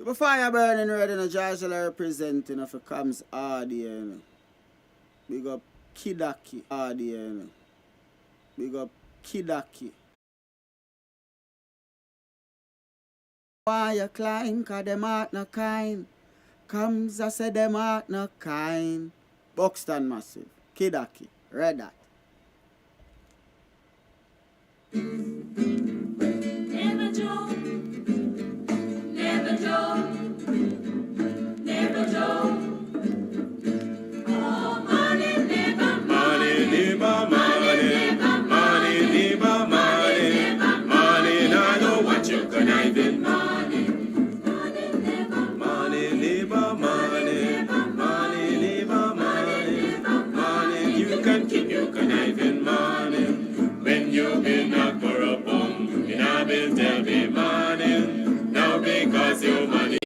The fire burning red in a George representing of a Kams audio, you know. Big up Kidaki audio, you know. Big up Kidaki. Why you climb? Cause them heart no kind. Kams I say them heart no kind. Buxton massive. Kidaki. Red Hat. Never joke, never joke, never joke. Oh, money, never money, never money, money, never money, money. I know what you can even money, money, never money, never money, money, never money, money. You can keep your conniving money when you've been knocked for a bum. And I've been tell me money now because your money.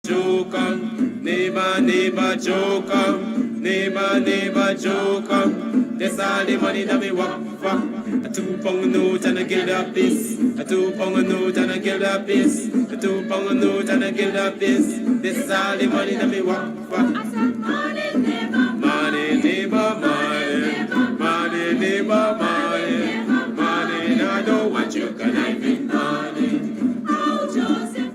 Joke on, neighbor, neighbor, joke on, neighbor, neighbor, joke on. That's all the money that me walk for. A 2 pound note and a get a piece. A 2 pound note and a get a piece. A 2 pound note and a get a piece. This all the money that me walk for. I said money, neighbor, money, neighbor, money, money, neighbor, money, money. And I don't want you conniving money. Oh, Joseph.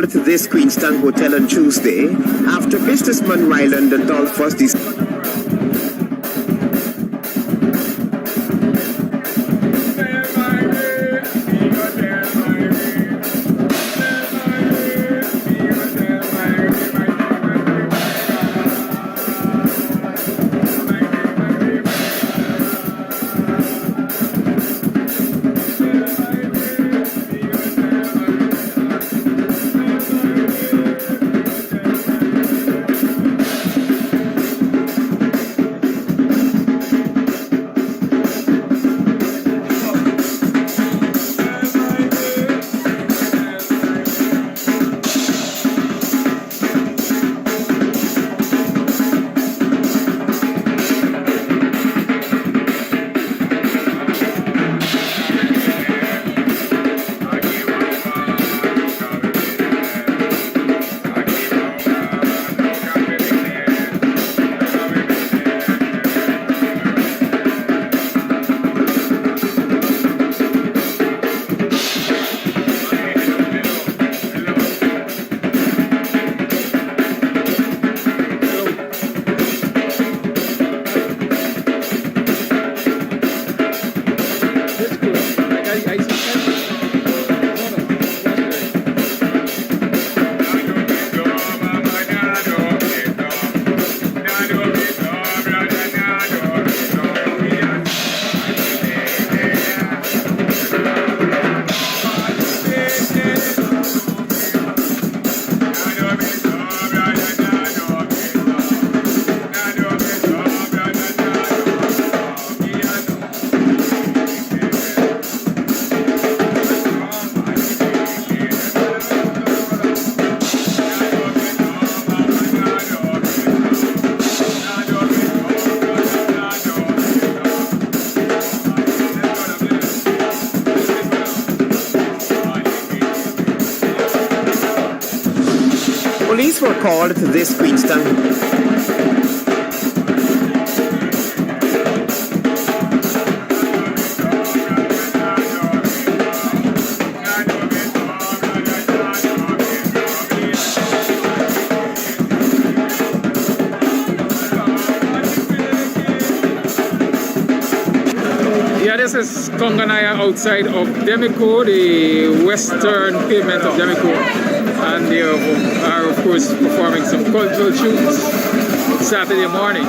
called to this Queenstown hotel on Tuesday after businessman Ryland Adolphus Police were called to this Queenstown. Yeah, this is Konganaya outside of Demico, the western pavement of Demico, and they are of course performing some cultural tunes Saturday morning.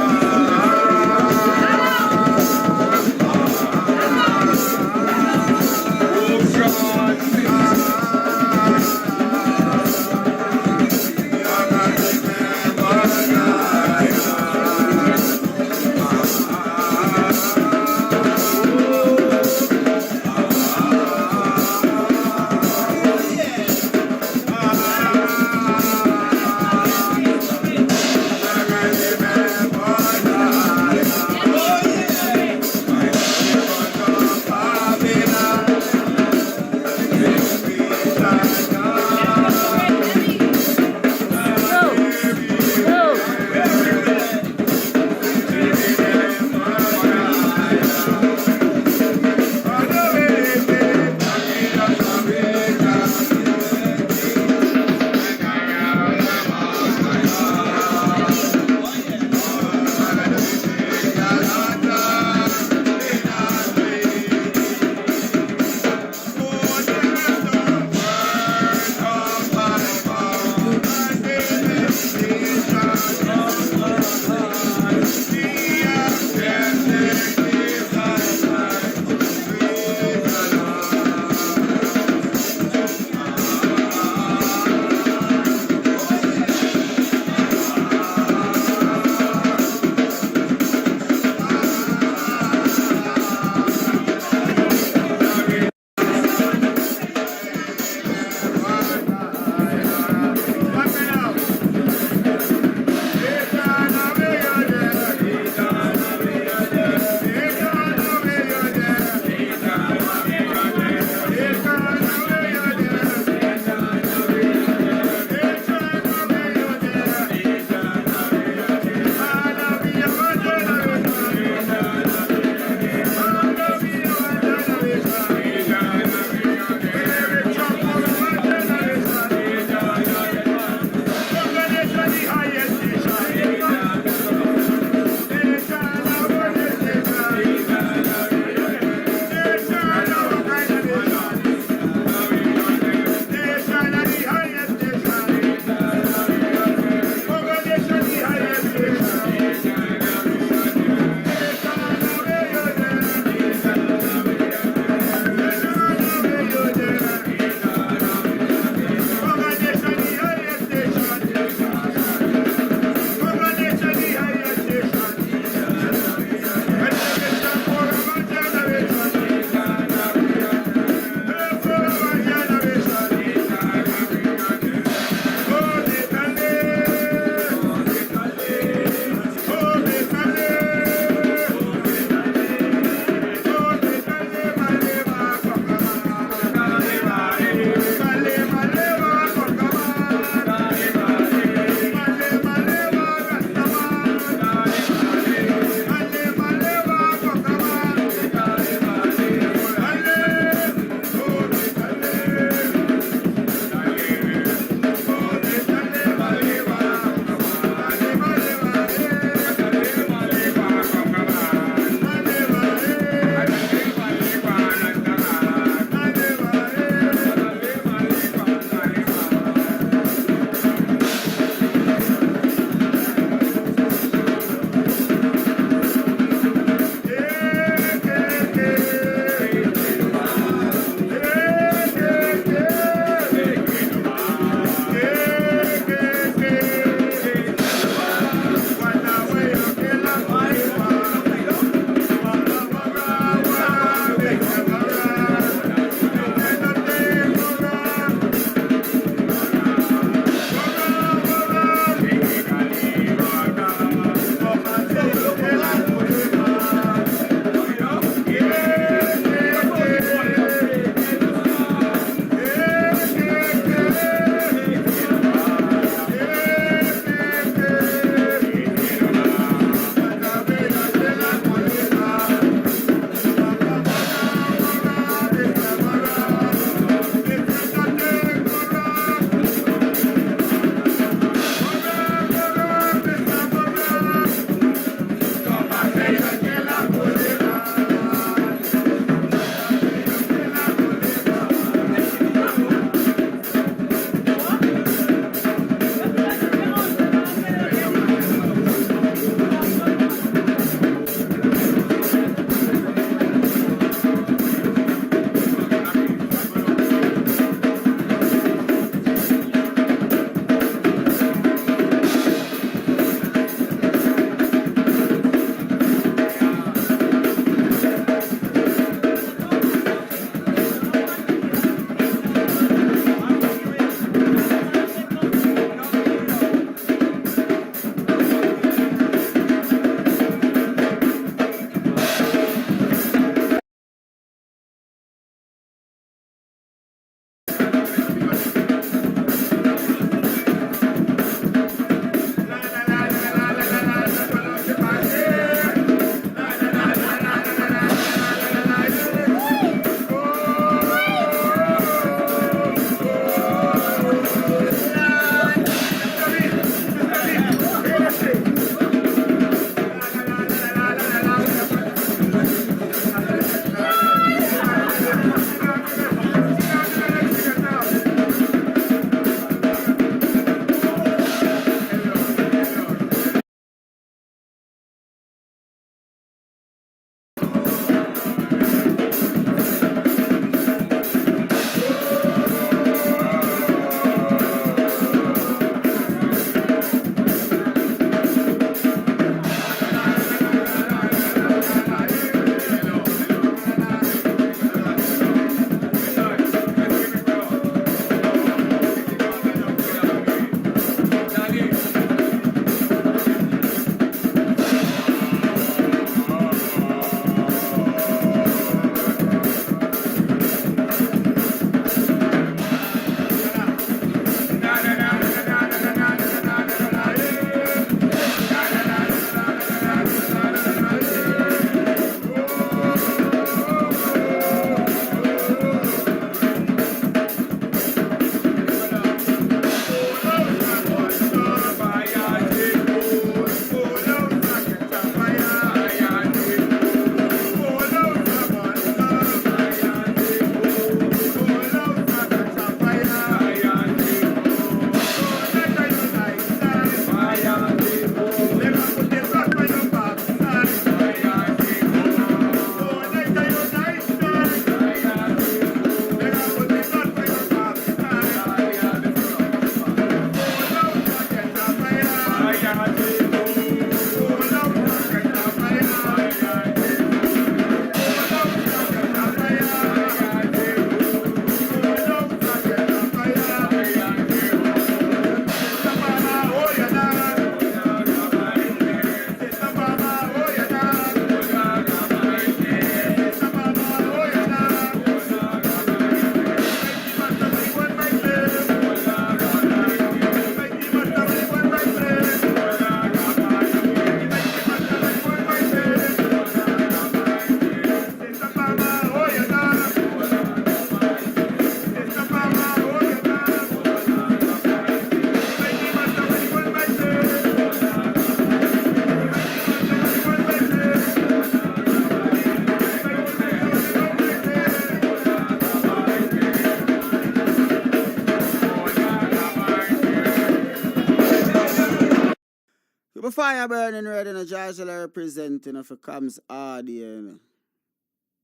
The fire burning red in a Georgia representing of a Kams audience.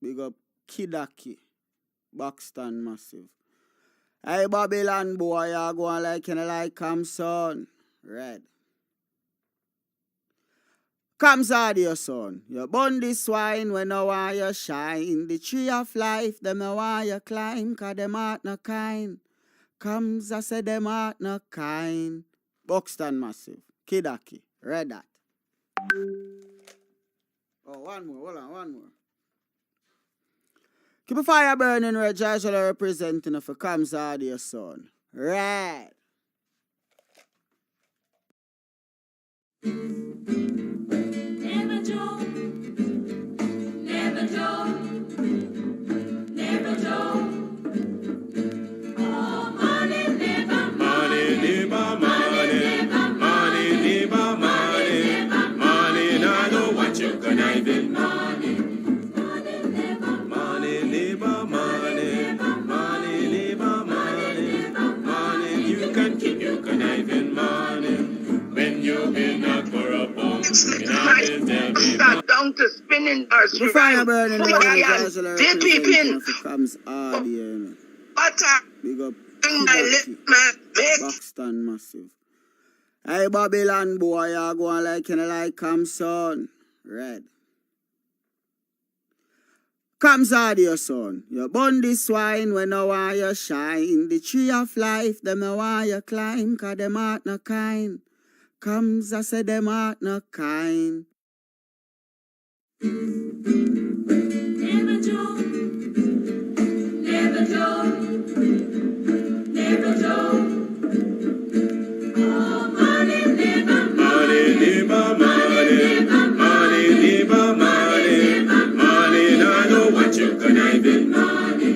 Big up Kidaki, Buxton Massive. Hey Babylon boy, you go on like you like Kams son. Red. Kams audio son. You burn this wine when I want you shine. The tree of life, them I want you climb, cause them heart no kind. Kams I say them heart no kind. Buxton Massive. Kidaki. Read that. Oh, one more. Hold on, one more. Keep a fire burning red, Georgia representing of a Kams audio son. Red. Never joke. Never joke. Never joke. Oh, money never, money never, money never, money never, money never, money. I know what you're gonna do. Money, money never, money never, money, money never, money, money. You can keep your conniving money when you've been a corrupt. Start down to spinning us. The fire burning red, Georgia Did representing of a Kams audio. Big up Kidaki, Buxton Massive. Hey Babylon boy, you go on like you like Kams son. Red. Kams audio son. You burn this wine when I want you shine. The tree of life, them I want you climb, cause them heart no kind. Kams I say them heart no kind. Never joke. Never joke. Never joke. Oh, money never, money never, money never, money never, money, money. I know what you're gonna do. Money,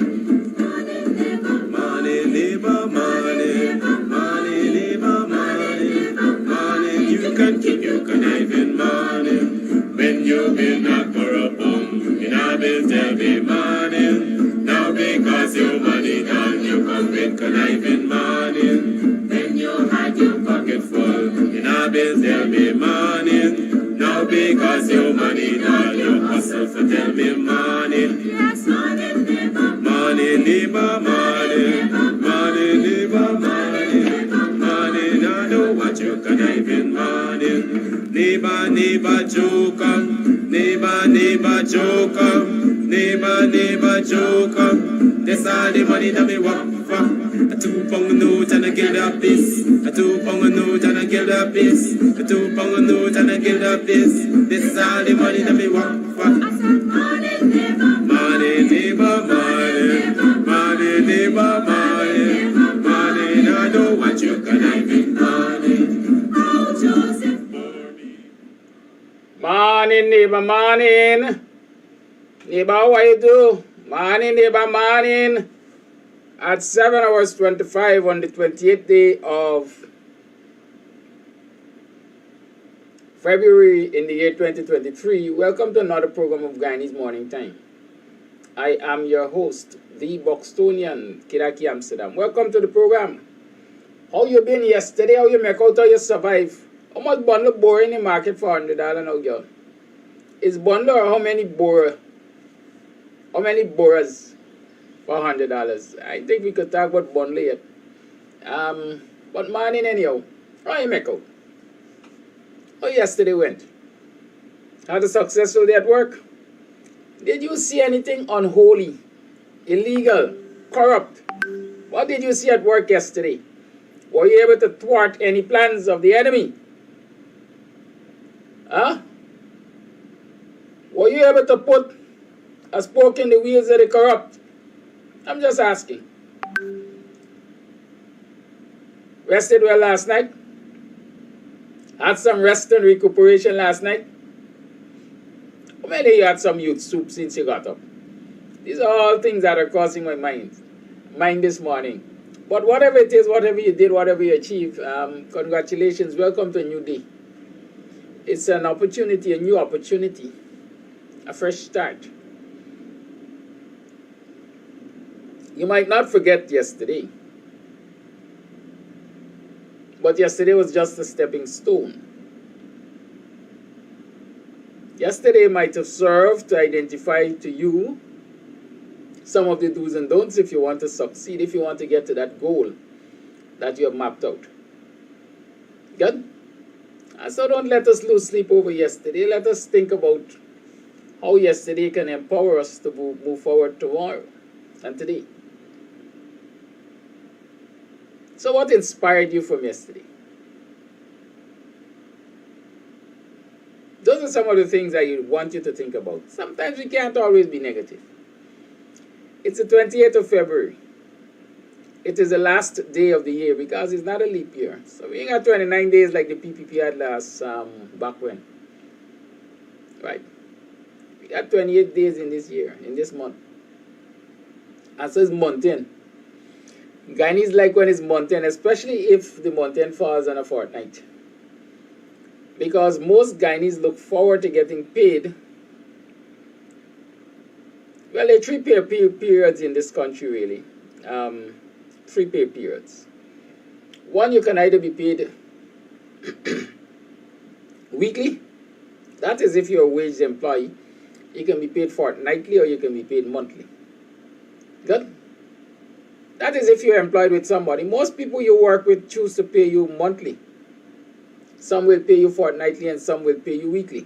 money never, money never, money, money never, money, money. You can keep your conniving money when you've been a corrupt in a bill there be money. Now because your money done, you come with conniving money. When you had your pocket full, in a bill there be money. Now because your money done, you hustle for tell me money. Yes, money never, money never, money, money never, money, money. Now know what you conniving money. Never, never joke up. Never, never joke up. Never, never joke up. That's all the money that me work for. A 2 pound note and a get a piece. A 2 pound note and a get a piece. A 2 pound note and a get a piece. This is all the money that me work for. I said money never, money never, money, money never, money, money. I know what you conniving money. Oh, Joseph. Morning, neighbor, morning. Neighbor, how you do? Morning, neighbor, morning. At 7 hours 25 on the 28th day of February in the year 2023, welcome to another program of Guyanese Morning Time. I am your host, the BUXTONIAN, Kidaki Amsterdam. Welcome to the program. How you been yesterday? How you make out? How you survive? How much bundle bore in the market for $100 now, girl? Is bundle or how many bore? How many borers for $100? I think we could talk about bundle yet. But morning anyhow. How you make out? How yesterday went? Had a successful day at work? Did you see anything unholy, illegal, corrupt? What did you see at work yesterday? Were you able to thwart any plans of the enemy? Huh? Were you able to put a spoke in the wheels of the corrupt? I'm just asking. Rested well last night? Had some rest and recuperation last night? How many of you had some youth soup since you got up? These are all things that are crossing my mind this morning. But whatever it is, whatever you did, whatever you achieved, congratulations. Welcome to a new day. It's an opportunity, a new opportunity, a fresh start. You might not forget yesterday, but yesterday was just a stepping stone. Yesterday might have served to identify to you some of the do's and don'ts if you want to succeed, if you want to get to that goal that you have mapped out. Good? And so don't let us lose sleep over yesterday. Let us think about how yesterday can empower us to move forward tomorrow and today. So what inspired you from yesterday? Those are some of the things I want you to think about. Sometimes we can't always be negative. It's the 28th of February. It is the last day of the year because it's not a leap year. So we ain't got 29 days like the PPP had back when. Right. We got 28 days in this year, in this month. And so it's month end. Guyanese like when it's month end, especially if the month end falls on a fortnight. Because most Guyanese look forward to getting paid. Well, there are three pay periods in this country, really. Three pay periods. One, you can either be paid weekly. That is if you're a waged employee. You can be paid fortnightly or you can be paid monthly. Good? That is if you're employed with somebody. Most people you work with choose to pay you monthly. Some will pay you fortnightly and some will pay you weekly.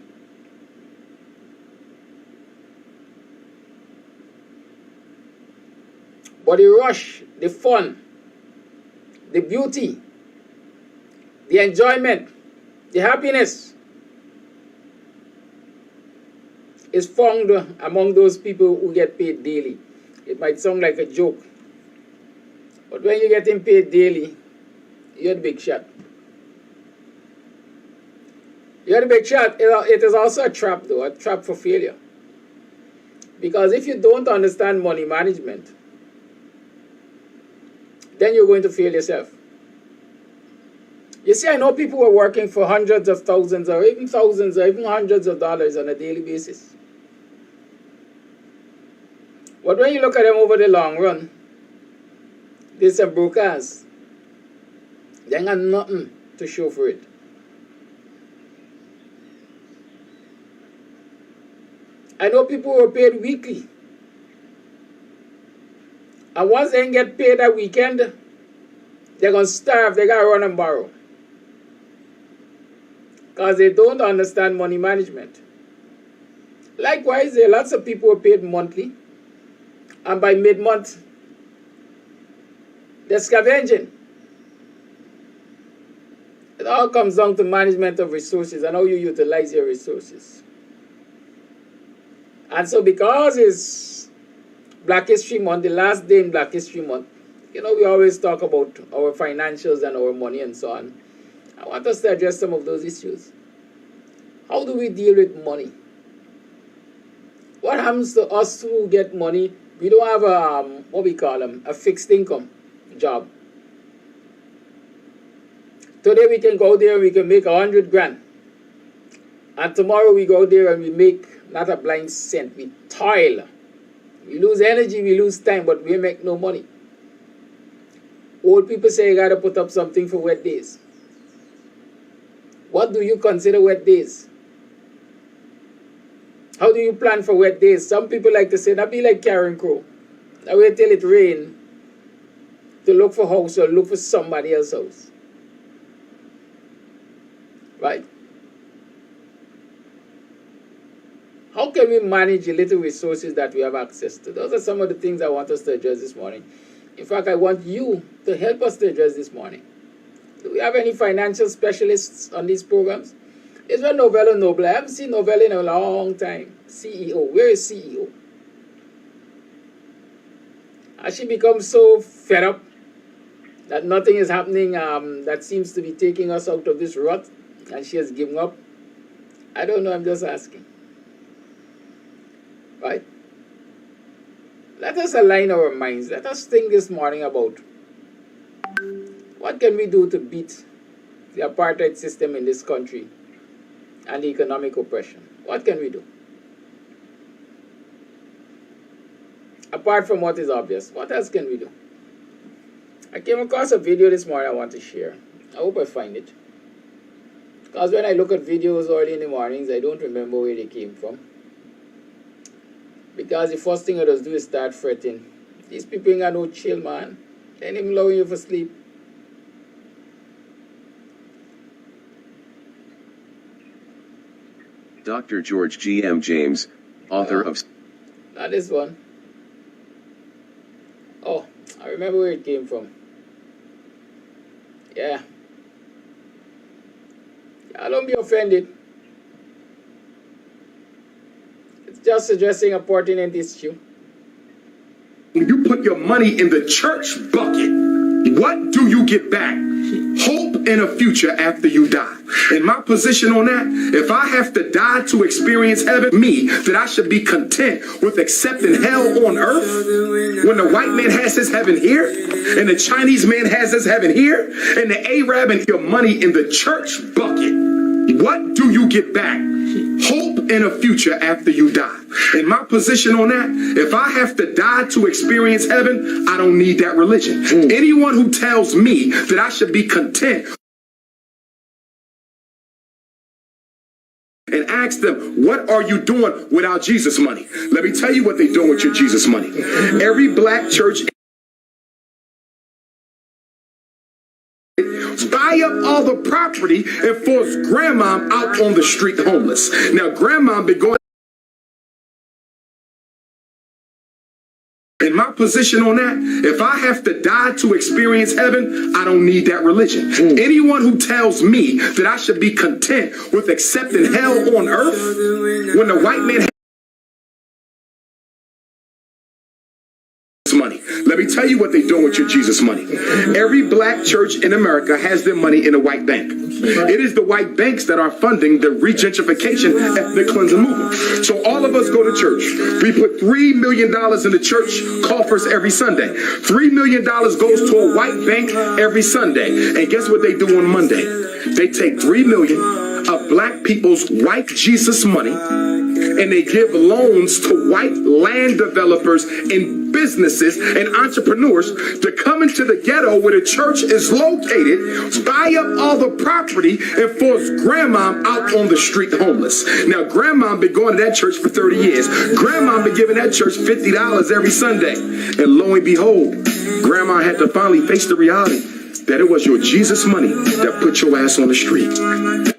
But the rush, the fun, the beauty, the enjoyment, the happiness is found among those people who get paid daily. It might sound like a joke, but when you're getting paid daily, you're the big shot. You're the big shot. It is also a trap, though, a trap for failure. Because if you don't understand money management, then you're going to fail yourself. You see, I know people who are working for hundreds of thousands or even thousands or even hundreds of dollars on a daily basis. But when you look at them over the long run, they're some brokers. They ain't got nothing to show for it. I know people who are paid weekly. And once they get paid that weekend, they're going to starve. They got to run and borrow. Because they don't understand money management. Likewise, there are lots of people who are paid monthly. And by mid-month, they're scavenging. It all comes down to management of resources and how you utilize your resources. And so because it's Black History Month, the last day in Black History Month, you know, we always talk about our financials and our money and so on. I want us to address some of those issues. How do we deal with money? What happens to us who get money? We don't have a fixed income job. Today we can go there and we can make 100 grand. And tomorrow we go there and we make not a blind cent. We toil. We lose energy, we lose time, but we make no money. Old people say you got to put up something for wet days. What do you consider wet days? How do you plan for wet days? Some people like to say, that be like Karen Crow. Now wait till it rain to look for house or look for somebody else's house. Right? how can we manage the little resources that we have access to? Those are some of the things I want us to address this morning. In fact, I want you to help us to address this morning. Do we have any financial specialists on these programs? Is there Novella Noble? I haven't seen Novella in a long time. CEO. Where is CEO? Has she become so fed up that nothing is happening that seems to be taking us out of this rut and she has given up? I don't know, I'm just asking. Right? Let us align our minds. Let us think this morning about what can we do to beat the apartheid system in this country and the economic oppression. What can we do? Apart from what is obvious, what else can we do? I came across a video this morning I want to share. I hope I find it. Because when I look at videos early in the mornings, I don't remember where they came from. Because the first thing I just do is start fretting. These people ain't got no chill, man. They ain't even allowing you for sleep. Dr. George G.M. James, author of... Not this one. Oh, I remember where it came from. Yeah. Don't be offended. It's just addressing a pertinent issue. You put your money in the church bucket. What do you get back? Hope and a future after you die. In my position on that, if I have to die to experience heaven, that I should be content with accepting hell on earth when the white man has his heaven here and the Chinese man has his heaven here and the Arab and your money in the church bucket. What do you get back? Hope and a future after you die. In my position on that, if I have to die to experience heaven, I don't need that religion. Anyone who tells me that I should be content and ask them, what are you doing without Jesus money? Let me tell you what they're doing with your Jesus money. Every black church buy up all the property and force grandma out on the street homeless. Now, grandma been going. In my position on that, if I have to die to experience heaven, I don't need that religion. Anyone who tells me that I should be content with accepting hell on earth when the white man money. Let me tell you what they're doing with your Jesus money. Every black church in America has their money in a white bank. It is the white banks that are funding the regentrification ethnic cleansing movement. So all of us go to church. We put $3 million in the church coffers every Sunday. $3 million goes to a white bank every Sunday. And guess what they do on Monday? They take $3 million of black people's white Jesus money and they give loans to white land developers and businesses and entrepreneurs to come into the ghetto where the church is located, buy up all the property, and force grandma out on the street homeless. Now, grandma been going to that church for 30 years. Grandma been giving that church $50 every Sunday. And lo and behold, grandma had to finally face the reality that it was your Jesus money that put your ass on the street.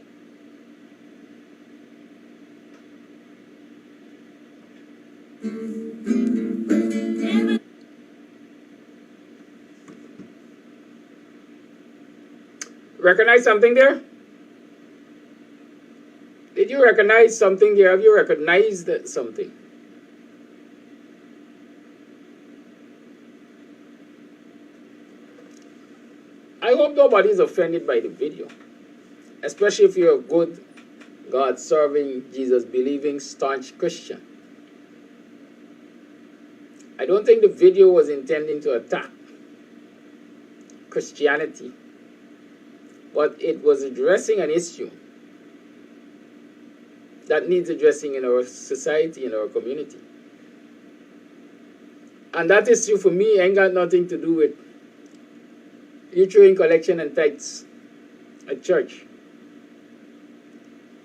Recognize something there? Did you recognize something there? Have you recognized something? I hope nobody is offended by the video, especially if you're a good, God-serving, Jesus-believing, staunch Christian. I don't think the video was intending to attack Christianity, but it was addressing an issue that needs addressing in our society, in our community. And that issue for me ain't got nothing to do with you throwing collection and tithes at church.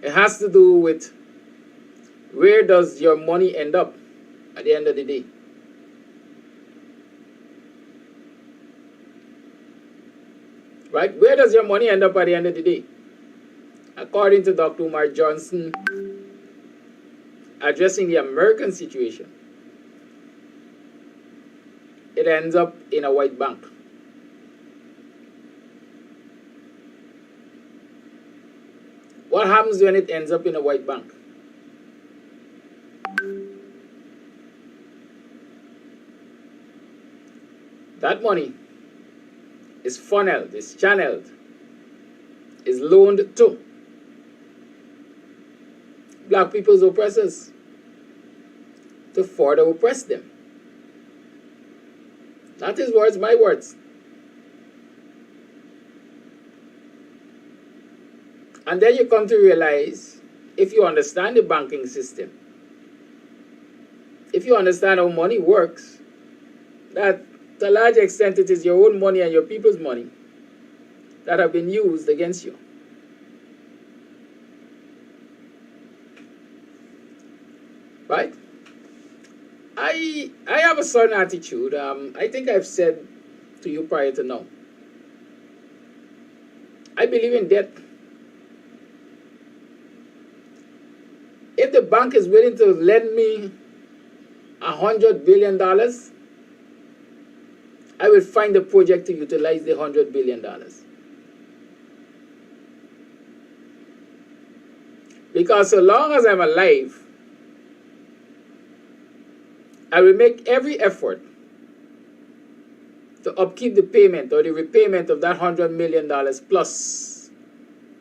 It has to do with where does your money end up at the end of the day. Right? Where does your money end up at the end of the day? According to Dr. Umar Johnson addressing the American situation, it ends up in a white bank. What happens when it ends up in a white bank? That money is funneled, is channeled, is loaned to black people's oppressors to further oppress them. Not his words, my words. And then you come to realize, if you understand the banking system, if you understand how money works, that to a large extent it is your own money and your people's money that have been used against you. Right? I have a certain attitude. I think I've said to you prior to now. I believe in debt. If the bank is willing to lend me $100 billion, I will find a project to utilize the $100 billion. Because so long as I'm alive, I will make every effort to upkeep the payment or the repayment of that $100 million plus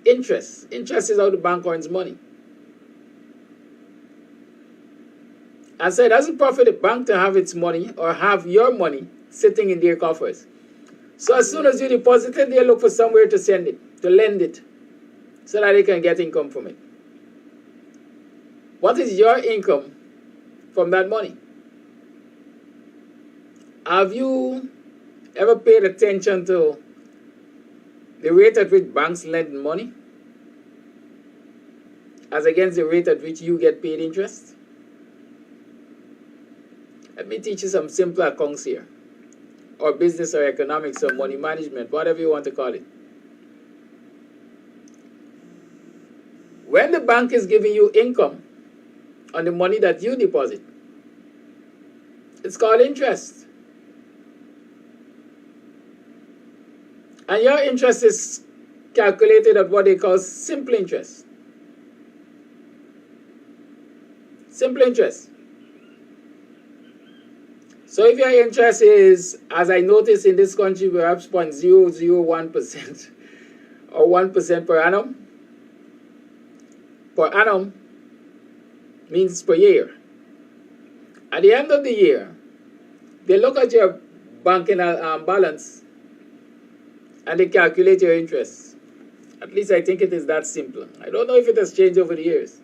interest. Interest is how the bank earns money. And so it doesn't profit the bank to have its money or have your money sitting in their coffers. So as soon as you deposit it, they look for somewhere to send it, to lend it, so that they can get income from it. What is your income from that money? Have you ever paid attention to the rate at which banks lend money as against the rate at which you get paid interest? Let me teach you some simple accounts here, or business or economics or money management, whatever you want to call it. When the bank is giving you income on the money that you deposit, it's called interest. And your interest is calculated at what they call simple interest. Simple interest. So if your interest is, as I noticed in this country, perhaps 0.001% or 1% per annum means per year. At the end of the year, they look at your banking balance and they calculate your interest. At least I think it is that simple. I don't know if it has changed over the years.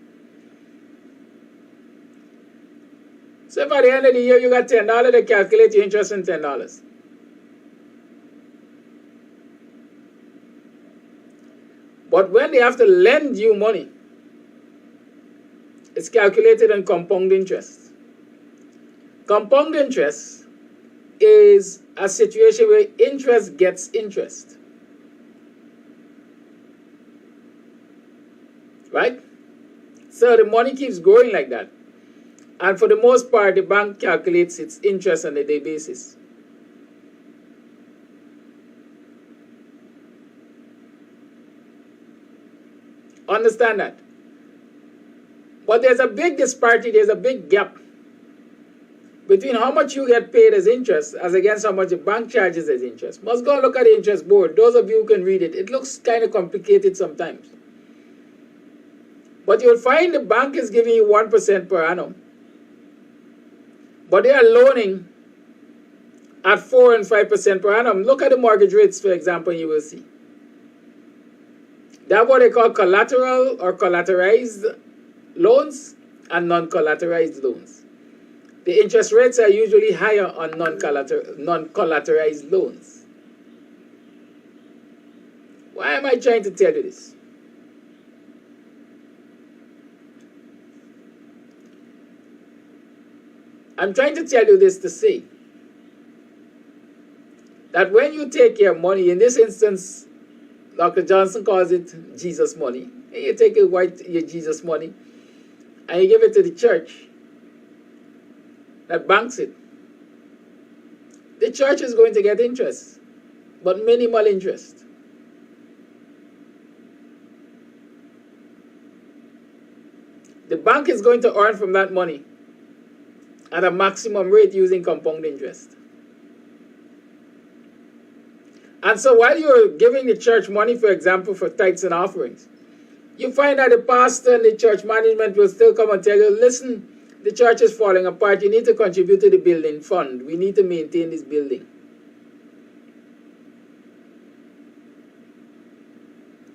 So if at the end of the year you got $10, they calculate your interest in $10. But when they have to lend you money, it's calculated on compound interest. Compound interest is a situation where interest gets interest. Right? So the money keeps growing like that. And for the most part, the bank calculates its interest on a day basis. Understand that? But there's a big disparity, there's a big gap between how much you get paid as interest as against how much the bank charges as interest. Must go and look at the interest board. Those of you who can read it, it looks kind of complicated sometimes. But you'll find the bank is giving you 1% per annum. But they are loaning at 4 and 5% per annum. Look at the mortgage rates, for example, you will see. That's what they call collateral or collateralized loans and non-collateralized loans. The interest rates are usually higher on non-collateralized loans. Why am I trying to tell you this? I'm trying to tell you this to say that when you take your money, in this instance, Dr. Johnson calls it Jesus money. You take your Jesus money and you give it to the church that banks it, the church is going to get interest, but minimal interest. The bank is going to earn from that money at a maximum rate using compound interest. And so while you're giving the church money, for example, for tithes and offerings, you find that the pastor and the church management will still come and tell you, listen, the church is falling apart. You need to contribute to the building fund. We need to maintain this building.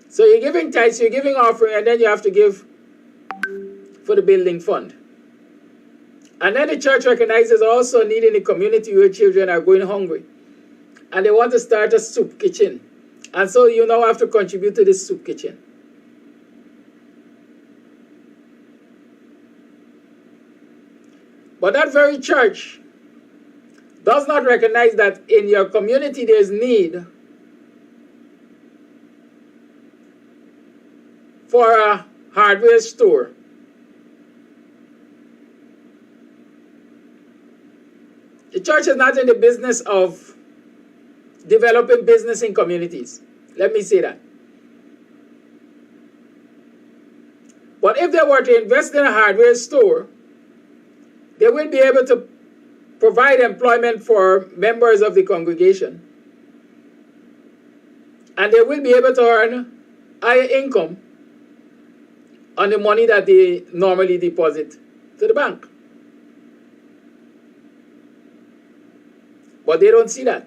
So you're giving tithes, you're giving offering, and then you have to give for the building fund. And then the church recognizes also a need in the community where children are going hungry. And they want to start a soup kitchen. And so you now have to contribute to this soup kitchen. But that very church does not recognize that in your community there's need for a hardware store. The church is not in the business of developing business in communities. Let me say that. But if they were to invest in a hardware store, they will be able to provide employment for members of the congregation. And they will be able to earn higher income on the money that they normally deposit to the bank. But they don't see that.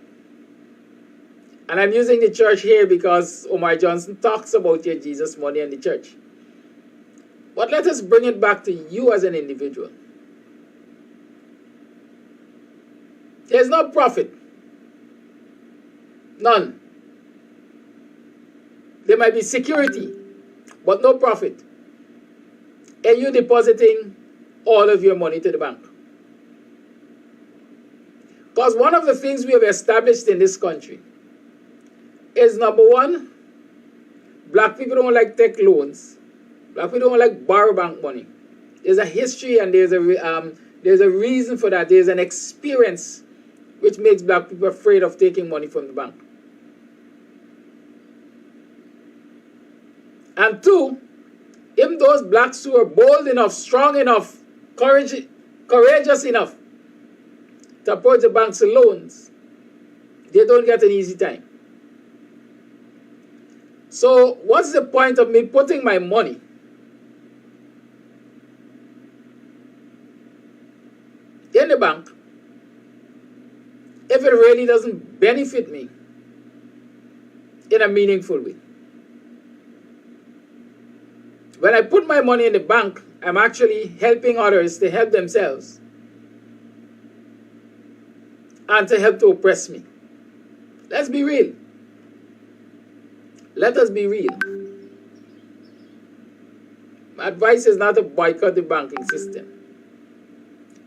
And I'm using the church here because Omar Johnson talks about your Jesus money and the church. But let us bring it back to you as an individual. There's no profit. None. There might be security, but no profit. And you depositing all of your money to the bank. Because one of the things we have established in this country is, number one, black people don't like take loans. Black people don't like borrow bank money. There's a history and there's a reason for that. There's an experience which makes black people afraid of taking money from the bank. And two, if those blacks who are bold enough, strong enough, courageous enough to approach the banks for loans, they don't get an easy time. So what's the point of me putting my money in the bank if it really doesn't benefit me in a meaningful way? When I put my money in the bank, I'm actually helping others to help themselves and to help to oppress me. Let's be real. Let us be real. My advice is not to boycott the banking system.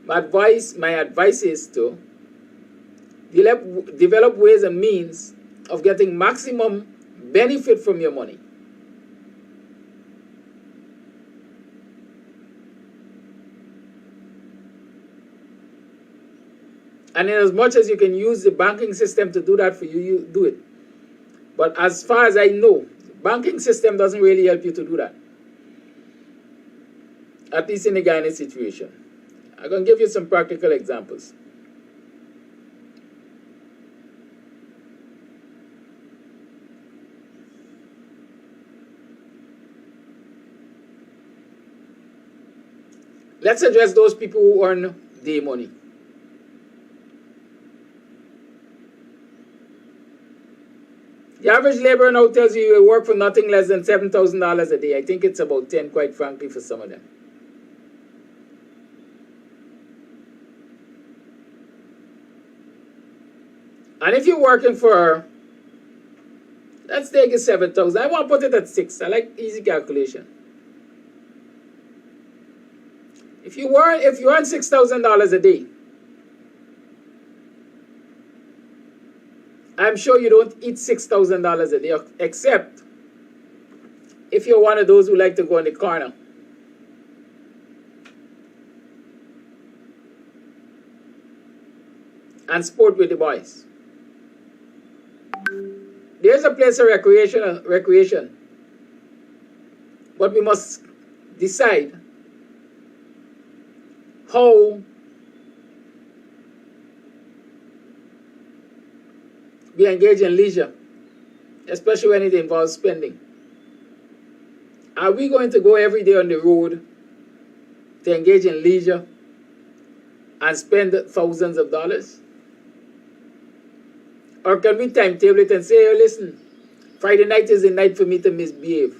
My advice is to develop ways and means of getting maximum benefit from your money. And in as much as you can use the banking system to do that for you, you do it. But as far as I know, the banking system doesn't really help you to do that. At least in the Guyanese situation. I'm going to give you some practical examples. Let's address those people who earn day money. The average laborer now tells you you work for nothing less than $7,000 a day. I think it's about 10, quite frankly, for some of them. And if you're working for, let's take it 7,000. I want to put it at 6. I like easy calculation. If you earn $6,000 a day, I'm sure you don't eat $6,000 a day, except if you're one of those who like to go in the corner and sport with the boys. There's a place of recreation. But we must decide how we engage in leisure, especially when it involves spending. Are we going to go every day on the road to engage in leisure and spend thousands of dollars? Or can we timetable it and say, hey, listen, Friday night is the night for me to misbehave.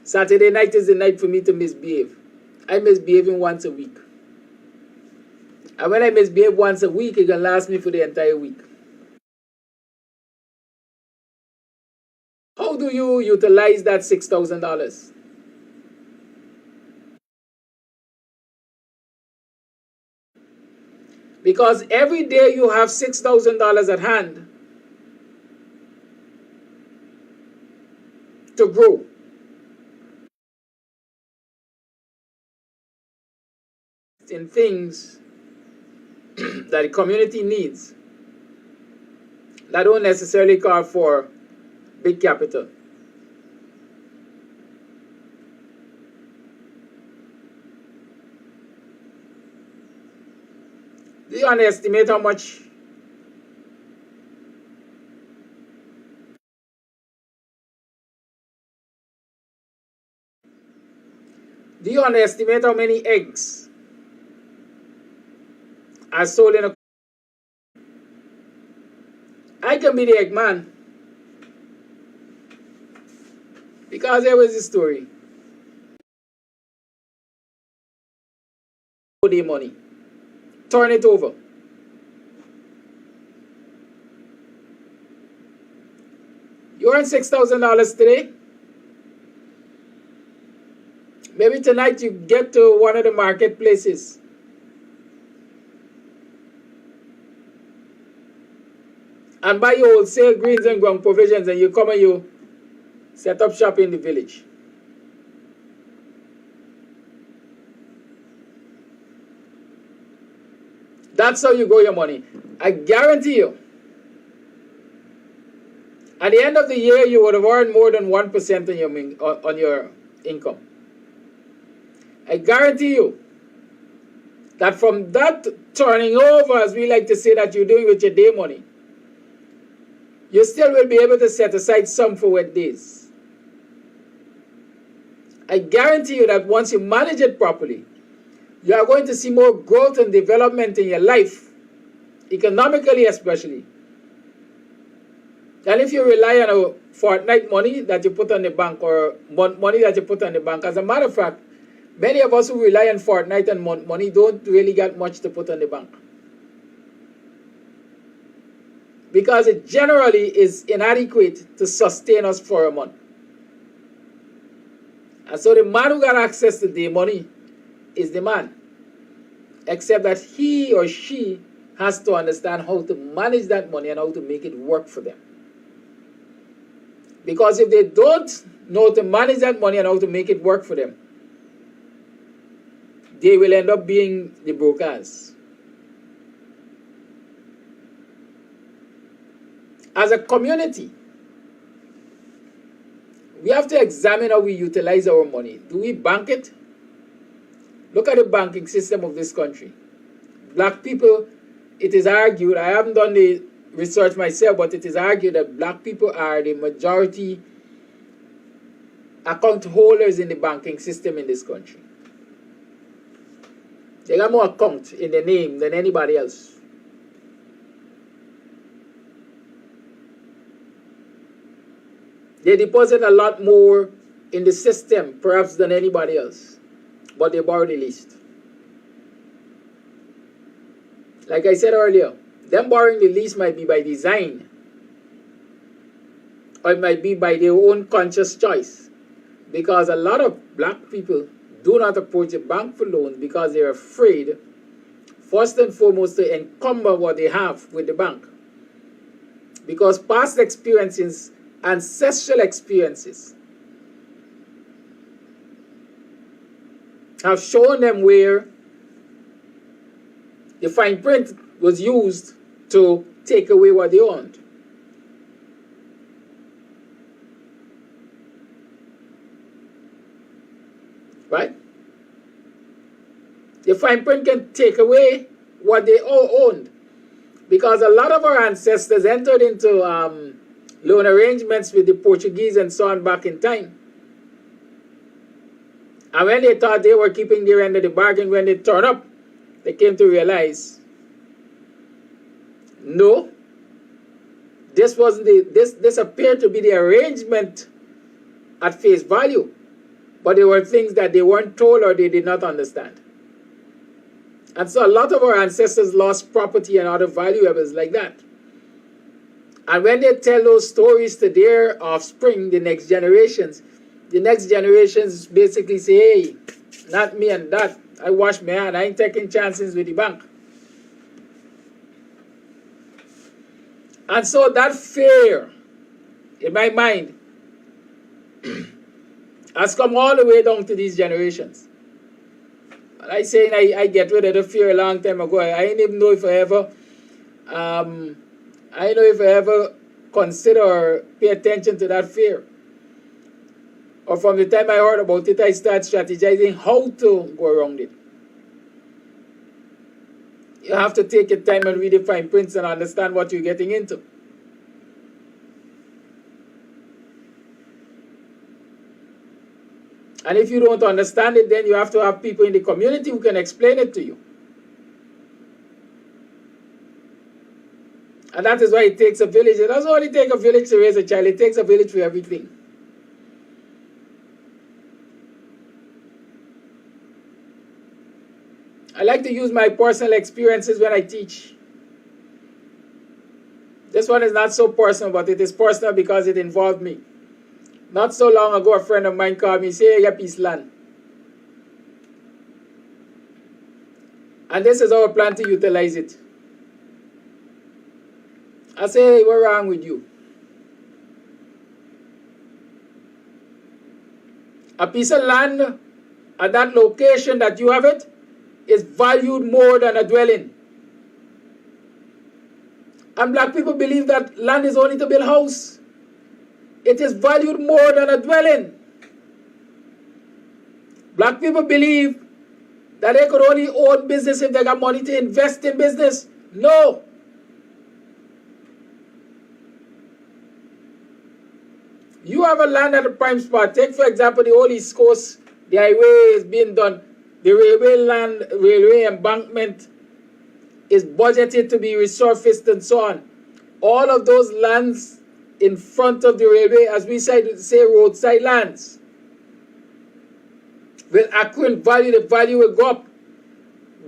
Saturday night is the night for me to misbehave. I misbehave once a week. And when I misbehave once a week, it can last me for the entire week. How do you utilize that $6,000? Because every day you have $6,000 at hand to grow. In things that the community needs that don't necessarily call for big capital. Do you underestimate how much many eggs are sold in a... I can be the egg man. Because there was this story. The money. Turn it over. You earn $6,000 today. Maybe tonight you get to one of the marketplaces and buy your wholesale greens and ground provisions, and you come and you set up shop in the village. That's how you grow your money. I guarantee you, at the end of the year, you would have earned more than 1% on your income. I guarantee you that from that turning over, as we like to say that you're doing with your day money, you still will be able to set aside some for wet days. I guarantee you that once you manage it properly, you are going to see more growth and development in your life, economically especially, than if you rely on a fortnight money that you put on the bank or money that you put on the bank. As a matter of fact, many of us who rely on fortnight and money don't really get much to put on the bank, because it generally is inadequate to sustain us for a month. And so the man who got access to the money is the man, except that he or she has to understand how to manage that money and how to make it work for them. Because if they don't know how to manage that money and how to make it work for them, they will end up being the brokers. As a community, we have to examine how we utilize our money. Do we bank it? Look at the banking system of this country. Black people, it is argued, I haven't done the research myself, but it is argued that black people are the majority account holders in the banking system in this country. They got more account in their name than anybody else. They deposit a lot more in the system, perhaps, than anybody else. But they borrow the least. Like I said earlier, them borrowing the least might be by design, or it might be by their own conscious choice. Because a lot of black people do not approach a bank for loans because they're afraid, first and foremost, to encumber what they have with the bank. Because past experiences, ancestral experiences, have shown them where the fine print was used to take away what they owned. Right? The fine print can take away what they all owned. Because a lot of our ancestors entered into loan arrangements with the Portuguese and so on back in time. And when they thought they were keeping their end of the bargain, when they turned up, they came to realize, no, this wasn't this appeared to be the arrangement at face value, but there were things that they weren't told or they did not understand. And so a lot of our ancestors lost property and other valuables like that. And when they tell those stories to their offspring, the next generations basically say, hey, not me and that. I wash my hand. I ain't taking chances with the bank. And so that fear, in my mind, has come all the way down to these generations. And I say I get rid of the fear a long time ago. I didn't even know if I ever consider or pay attention to that fear. Or from the time I heard about it, I start strategizing how to go around it. You have to take your time and read the fine prints and understand what you're getting into. And if you don't understand it, then you have to have people in the community who can explain it to you. And that is why it takes a village. It doesn't only take a village to raise a child, it takes a village for everything. I like to use my personal experiences when I teach. This one is not so personal, but it is personal because it involved me. Not so long ago, a friend of mine called me and said, hey, you got piece land. And this is our plan to utilize it. I say, hey, what's wrong with you? A piece of land at that location that you have it is valued more than a dwelling. And black people believe that land is only to build a house. It is valued more than a dwelling. Black people believe that they could only own business if they got money to invest in business. No. You have a land at a prime spot. Take, for example, the whole East Coast. The highway is being done. The railway embankment is budgeted to be resurfaced and so on. All of those lands in front of the railway, as we say roadside lands, will accrue in value. The value will go up.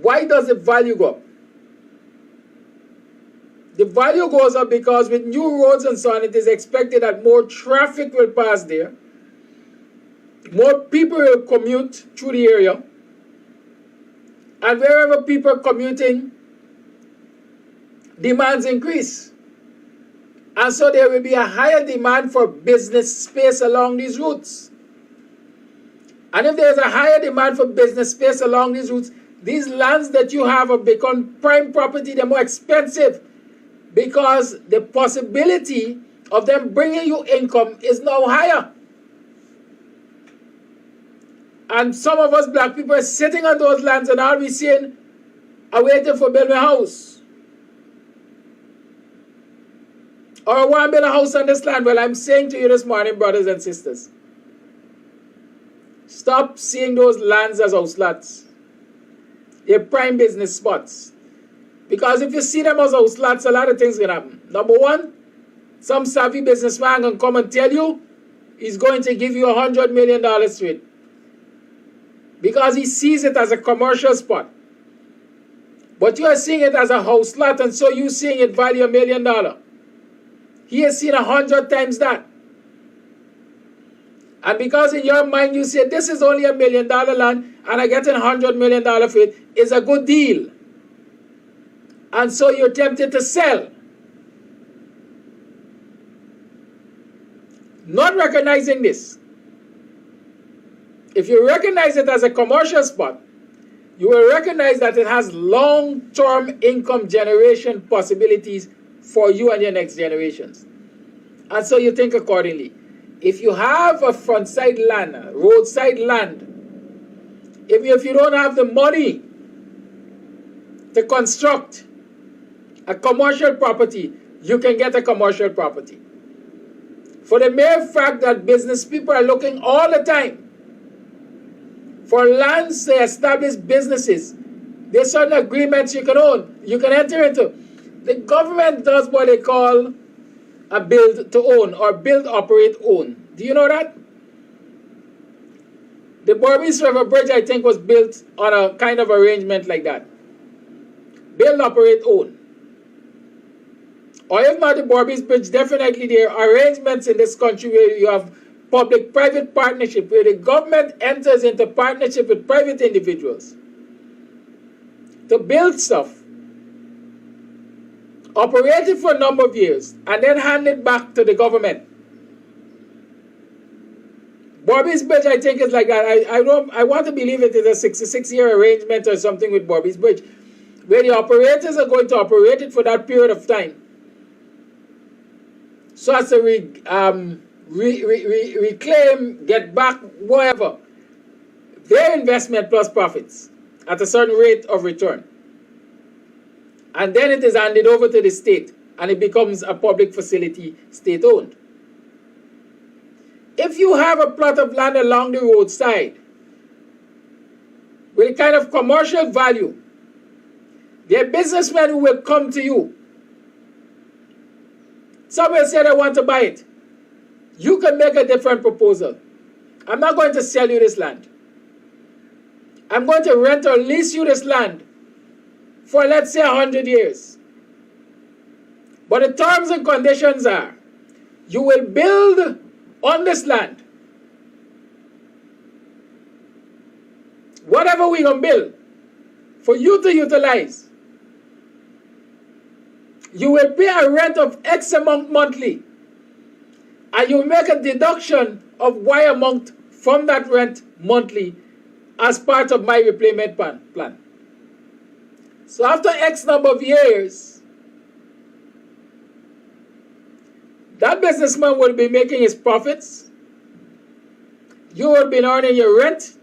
Why does the value go up? The value goes up because with new roads and so on, it is expected that more traffic will pass there. More people will commute through the area. And wherever people are commuting, demands increase. And so there will be a higher demand for business space along these routes. And if there's a higher demand for business space along these routes, these lands that you have become prime property. They're more expensive because the possibility of them bringing you income is now higher. And some of us black people are sitting on those lands and all we seeing are waiting for building a house. Or I want to build a house on this land. Well, I'm saying to you this morning, brothers and sisters, stop seeing those lands as house lots. They're prime business spots. Because if you see them as house lots, a lot of things can happen. Number one, some savvy businessman can come and tell you he's going to give you $100 million to it. Because he sees it as a commercial spot. But you are seeing it as a house lot, and so you're seeing it value $1 million. He has seen 100 times that. And because in your mind you say, this is only $1 million land, and I get $100 million for it, is a good deal. And so you're tempted to sell. Not recognizing this. If you recognize it as a commercial spot, you will recognize that it has long-term income generation possibilities for you and your next generations. And so you think accordingly. If you have a frontside land, a roadside land, if you don't have the money to construct a commercial property, you can get a commercial property. For the mere fact that business people are looking all the time for lands to establish businesses, there's certain agreements you can own, you can enter into. The government does what they call a build to own or build, operate, own. Do you know that? The Berbice River Bridge, I think, was built on a kind of arrangement like that. Build, operate, own. Or if not the Berbice Bridge, definitely there are arrangements in this country where you have public-private partnership, where the government enters into partnership with private individuals to build stuff, operate it for a number of years, and then hand it back to the government. Berbice Bridge, I think, is like that. I want to believe it is a 66-year arrangement or something with Berbice Bridge, where the operators are going to operate it for that period of time, so as to reclaim, get back, whatever, their investment plus profits at a certain rate of return. And then it is handed over to the state, and it becomes a public facility, state-owned. If you have a plot of land along the roadside with a kind of commercial value, there are businessmen who will come to you. Some will say they want to buy it. You can make a different proposal. I'm not going to sell you this land. I'm going to rent or lease you this land for, let's say, 100 years. But the terms and conditions are, you will build on this land whatever we're going to build for you to utilize. You will pay a rent of X amount monthly, and you will make a deduction of Y amount from that rent monthly as part of my repayment plan. So after X number of years, that businessman will be making his profits, you will be earning your rent,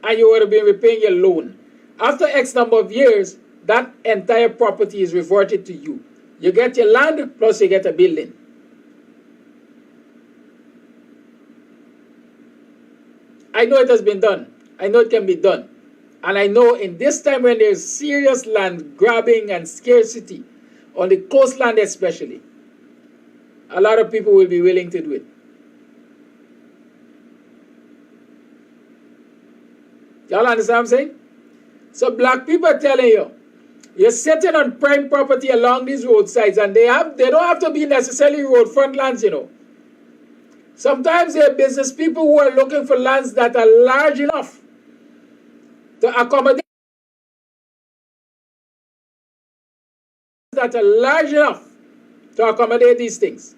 and you will be repaying your loan. After X number of years, that entire property is reverted to you. You get your land, plus you get a building. I know it has been done. I know it can be done. And I know in this time when there's serious land grabbing and scarcity, on the coastland especially, a lot of people will be willing to do it. Y'all understand what I'm saying? So black people are telling you, you're sitting on prime property along these roadsides, and they don't have to be necessarily road front lands, you know. Sometimes there are business people who are looking for lands that are large enough to accommodate, these things.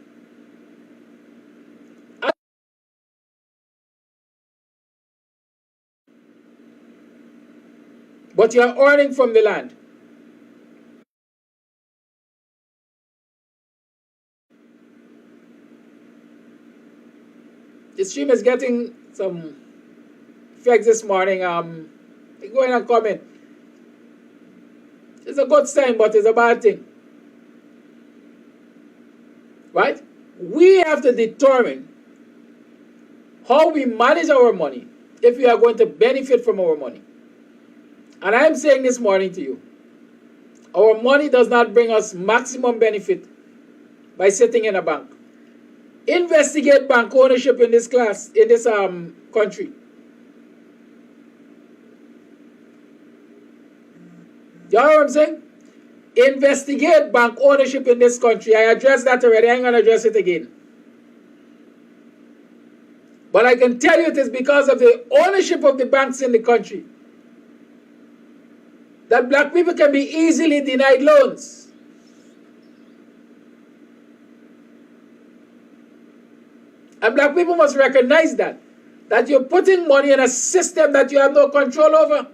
But you are earning from the land. The stream is getting some effects this morning. Go in and comment. It's a good sign, but it's a bad thing. Right? We have to determine how we manage our money if we are going to benefit from our money. And I'm saying this morning to you, our money does not bring us maximum benefit by sitting in a bank. Investigate bank ownership in this country. You know what I'm saying? Investigate bank ownership in this country. I addressed that already. I ain't going to address it again. But I can tell you it is because of the ownership of the banks in the country that black people can be easily denied loans. And black people must recognize that you're putting money in a system that you have no control over.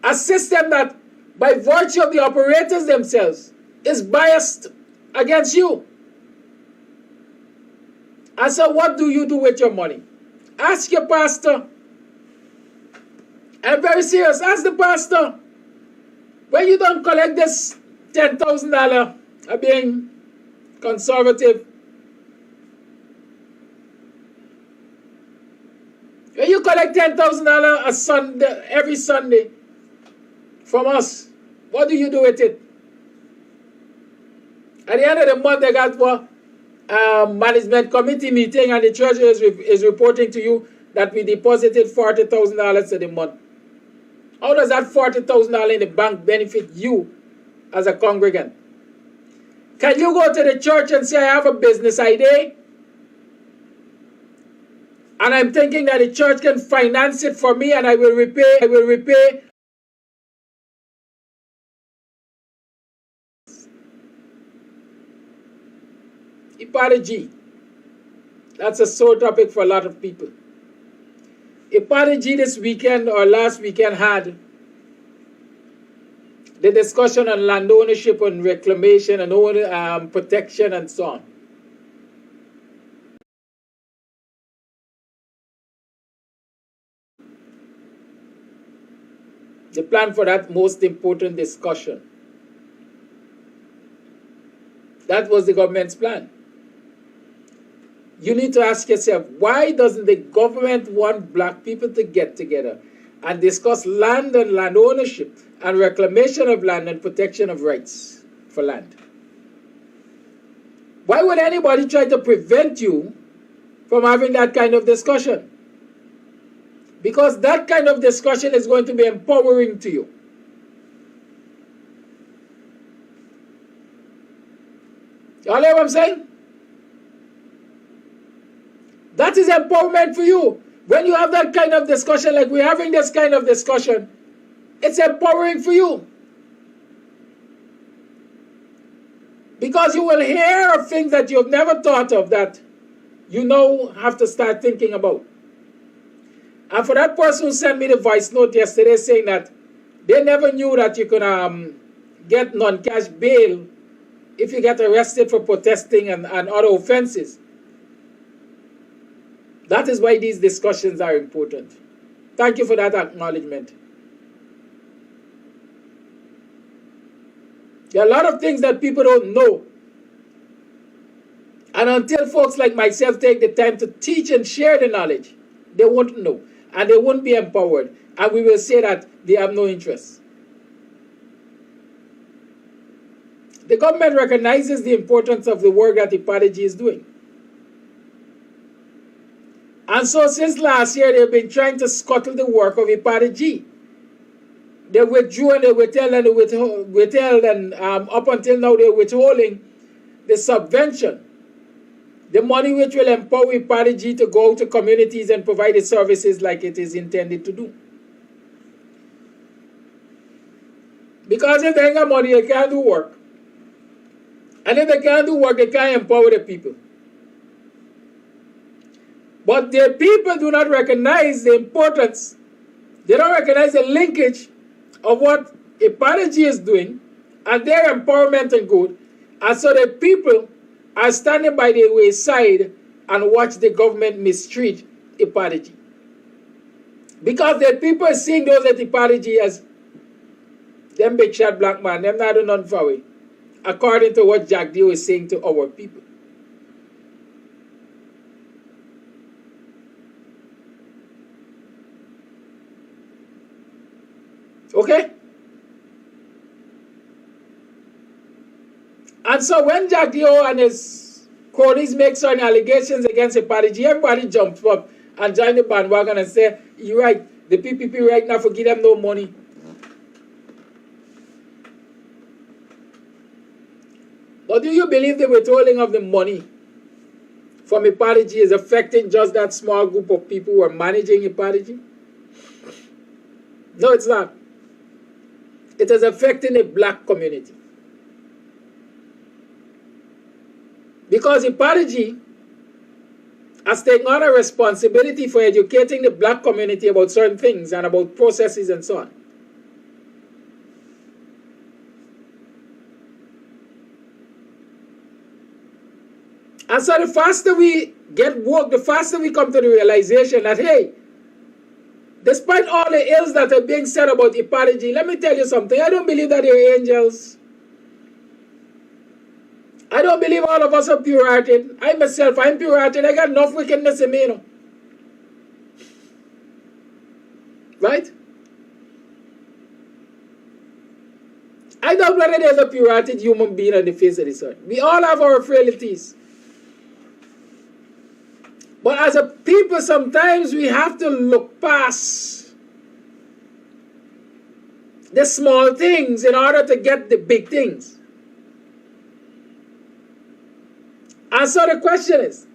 a system that, by virtue of the operators themselves, is biased against you. And so what do you do with your money? Ask your pastor. I'm very serious. Ask the pastor. When you don't collect this $10,000 of being conservative, when you collect $10,000 a Sunday, every Sunday from us, what do you do with it? At the end of the month, they got what? Management committee meeting, and the treasurer is reporting to you that we deposited $40,000 in the month. How does that $40,000 in the bank benefit you as a congregant? Can you go to the church and say, I have a business idea, and I'm thinking that the church can finance it for me and I will repay Apartheid. That's a sore topic for a lot of people. Apartheid this weekend or last weekend had the discussion on land ownership and reclamation and protection and so on. The plan for that most important discussion. That was the government's plan. You need to ask yourself, why doesn't the government want black people to get together and discuss land and land ownership and reclamation of land and protection of rights for land? Why would anybody try to prevent you from having that kind of discussion? Because that kind of discussion is going to be empowering to you. Y'all hear what I'm saying? That is empowerment for you. When you have that kind of discussion, like we're having this kind of discussion, it's empowering for you. Because you will hear of things that you've never thought of that you now have to start thinking about. And for that person who sent me the voice note yesterday saying that they never knew that you could get non-cash bail if you get arrested for protesting and other offenses. That is why these discussions are important. Thank you for that acknowledgement. There are a lot of things that people don't know. And until folks like myself take the time to teach and share the knowledge, they won't know. And they won't be empowered. And we will say that they have no interest. The government recognizes the importance of the work that the Apartheid is doing. And so since last year, they've been trying to scuttle the work of Apartheid. They withdrew and they withheld and up until now they're withholding the subvention. The money which will empower Apartheid to go to communities and provide the services like it is intended to do. Because if they ain't got money, they can't do work. And if they can't do work, they can't empower the people. But the people do not recognize the importance. They don't recognize the linkage of what Apartheid is doing and their empowerment and good. And so the people are standing by the wayside and watch the government mistreat Apartheid. Because the people are seeing those at Apartheid as them big shot black man, them not do nothing for it, according to what Jack Dio is saying to our people. Okay? And so when Jack Dio and his cronies make certain allegations against Apartheid, everybody jumps up and join the bandwagon and say, you're right, the PPP right now forgive them no money. But do you believe the withholding of the money from Apartheid is affecting just that small group of people who are managing Apartheid? No, it's not. It is affecting the black community. Because Apartheid has taken on a responsibility for educating the black community about certain things and about processes and so on. And so the faster we get woke, the faster we come to the realization that, hey, despite all the ills that are being said about apology, let me tell you something. I don't believe that they're angels. I don't believe all of us are pure-hearted. I myself, I'm pure-hearted. I got enough wickedness in me, you know. Right? I doubt whether there's a pure-hearted human being on the face of this earth. We all have our frailties. But as a people, sometimes we have to look past the small things in order to get the big things. And so the question is,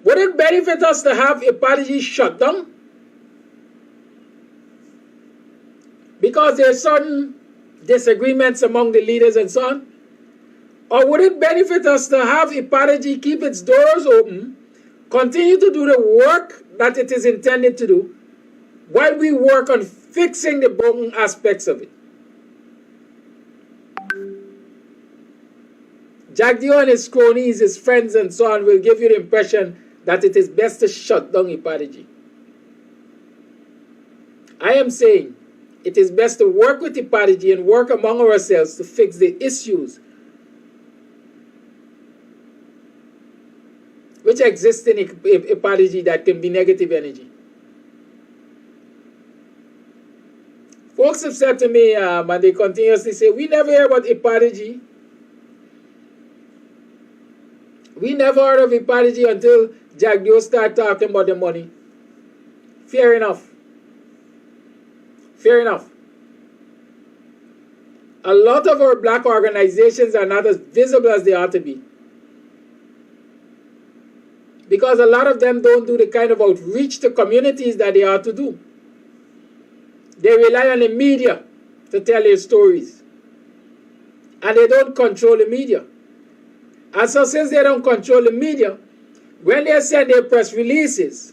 would it benefit us to have apology shut down? Because there's certain disagreements among the leaders and so on? Or would it benefit us to have apology keep its doors open, continue to do the work that it is intended to do, while we work on fixing the broken aspects of it? Jack Dio and his cronies, his friends and so on will give you the impression that it is best to shut down apology. I am saying it is best to work with apology and work among ourselves to fix the issues which exist in apology that can be negative energy. Folks have said to me, and they continuously say, we never hear about apology. We never heard of apology until Jack Dio started talking about the money. Fair enough. Fair enough. A lot of our black organizations are not as visible as they ought to be. Because a lot of them don't do the kind of outreach to communities that they ought to do. They rely on the media to tell their stories. And they don't control the media. And so since they don't control the media, when they send their press releases,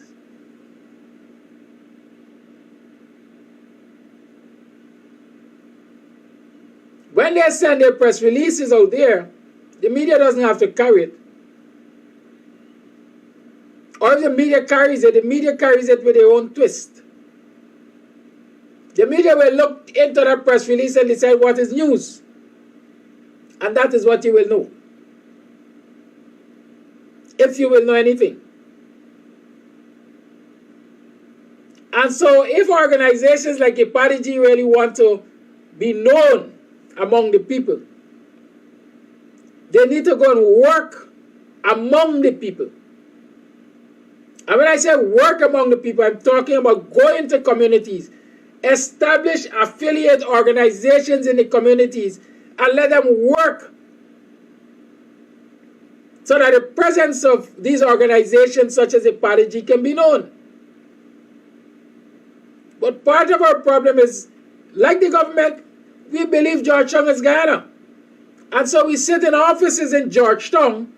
out there, the media doesn't have to carry it. Or if the media carries it with their own twist. The media will look into that press release and decide what is news. And that is what you will know. If you will know anything. And so if organizations like Apology really want to be known among the people, they need to go and work among the people. And when I say work among the people, I'm talking about going to communities, establish affiliate organizations in the communities, and let them work so that the presence of these organizations such as Apology can be known. But part of our problem is, like the government, we believe Georgetown is Guyana. And so we sit in offices in Georgetown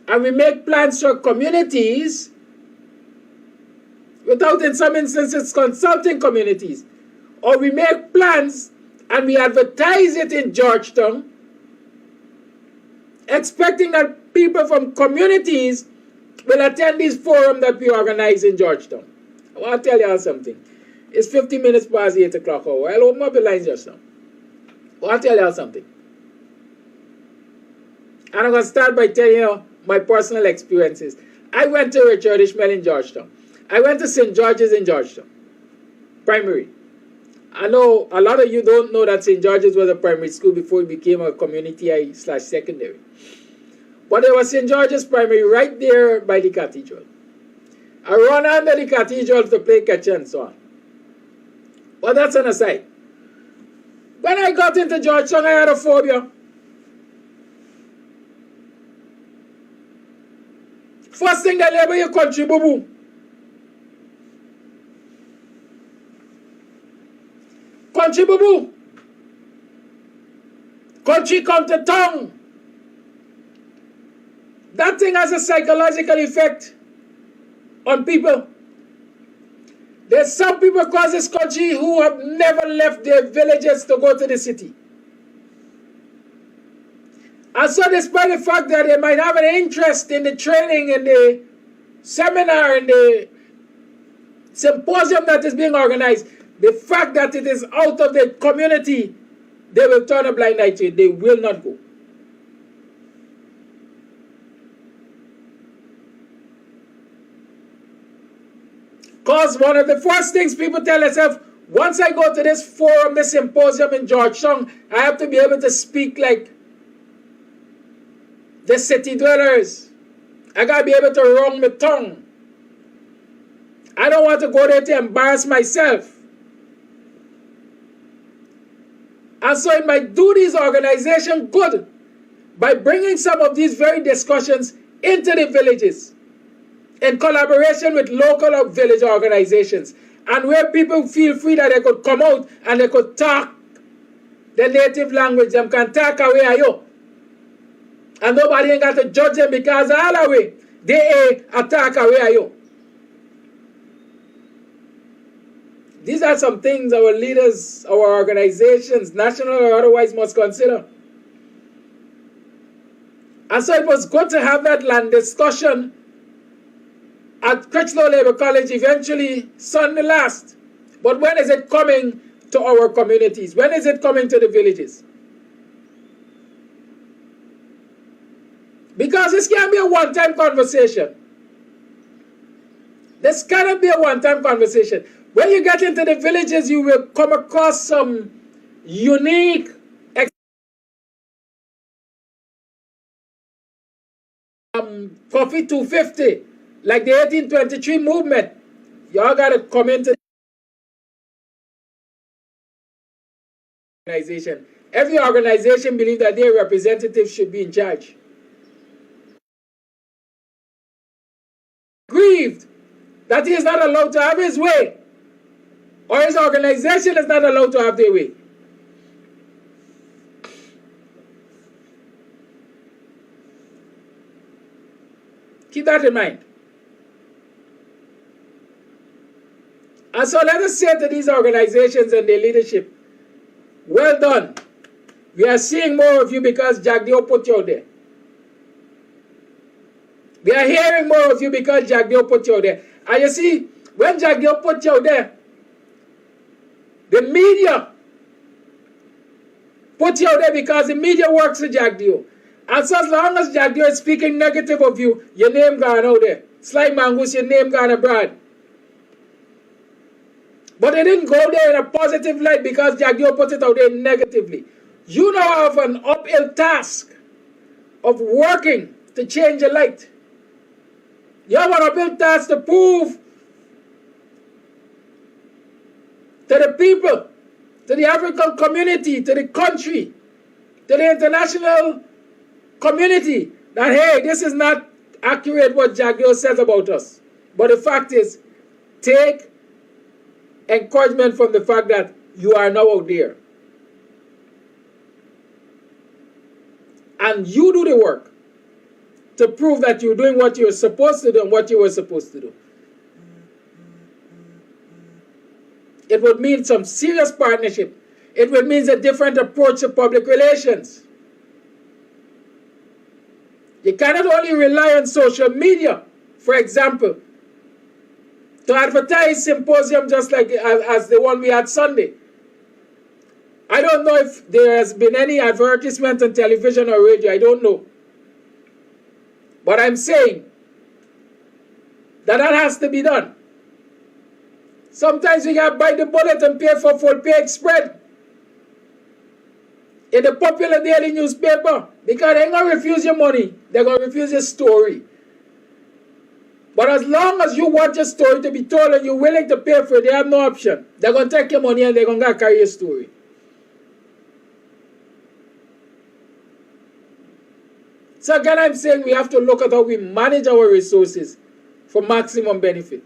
and we make plans for communities without, in some instances, consulting communities. Or we make plans and we advertise it in Georgetown, expecting that people from communities will attend these forums that we organize in Georgetown. I want to tell you all something. It's 50 minutes past 8 o'clock hour. I'll open up the lines just now. I want to tell you all something. And I'm going to start by telling you my personal experiences. I went to Richard Ishmael in Georgetown. I went to St. George's in Georgetown, primary. I know a lot of you don't know that St. George's was a primary school before it became a community/secondary. But there was St. George's Primary right there by the cathedral. I run under the cathedral to play catch and so on. But that's an aside. When I got into Georgetown, I had a phobia. First thing they label you country boo-boo. Country boo-boo. Country come to town. That thing has a psychological effect on people. There's some people across this country who have never left their villages to go to the city. And so despite the fact that they might have an interest in the training, in the seminar, in the symposium that is being organized, the fact that it is out of the community, they will turn a blind eye to it. They will not go. Because one of the first things people tell themselves, once I go to this forum, this symposium in Georgetown, I have to be able to speak like the city dwellers. I got to be able to wrong my tongue. I don't want to go there to embarrass myself. And so it might do this organization good by bringing some of these very discussions into the villages in collaboration with local or village organizations, and where people feel free that they could come out and they could talk the native language. Them can talk away at you. And nobody ain't got to judge them because all the way they attack away at you. These are some things our leaders, our organizations, national or otherwise, must consider. And so it was good to have that land discussion at Critchlow Labour College eventually Sunday last. But when is it coming to our communities? When is it coming to the villages? Because this can't be a one-time conversation. This cannot be a one-time conversation. When you get into the villages, you will come across some unique Coffee 250, like the 1823 movement. Y'all got to come into the organization. Every organization believes that their representatives should be in charge. Grieved that he is not allowed to have his way, or his organization is not allowed to have their way. Keep that in mind. And so let us say to these organizations and their leadership, well done. We are seeing more of you because Jagdeo put you out there. We are hearing more of you because Jagdeo put you out there. And you see, when Jagdeo put you out there, the media put you out there because the media works for Jagdeo. And so as long as Jagdeo is speaking negative of you, your name gone out there. Sly Mangus, your name gone abroad. But it didn't go there in a positive light because Jagdeo put it out there negatively. You now have an uphill task of working to change the light. You have an uphill task to prove to the people, to the African community, to the country, to the international community that, hey, this is not accurate what Jagdeo says about us. But the fact is, take encouragement from the fact that you are now out there. And you do the work to prove that you're doing what you're supposed to do and what you were supposed to do. It would mean some serious partnership. It would mean a different approach to public relations. You cannot only rely on social media, for example, to advertise symposium just like as the one we had Sunday. I don't know if there has been any advertisement on television or radio. I don't know. But I'm saying that has to be done. Sometimes we got to bite the bullet and pay for full page spread in the popular daily newspaper, because they're going to refuse your money. They're going to refuse your story. But as long as you want your story to be told and you're willing to pay for it, they have no option. They're going to take your money and they're going to carry your story. So again, I'm saying we have to look at how we manage our resources for maximum benefit.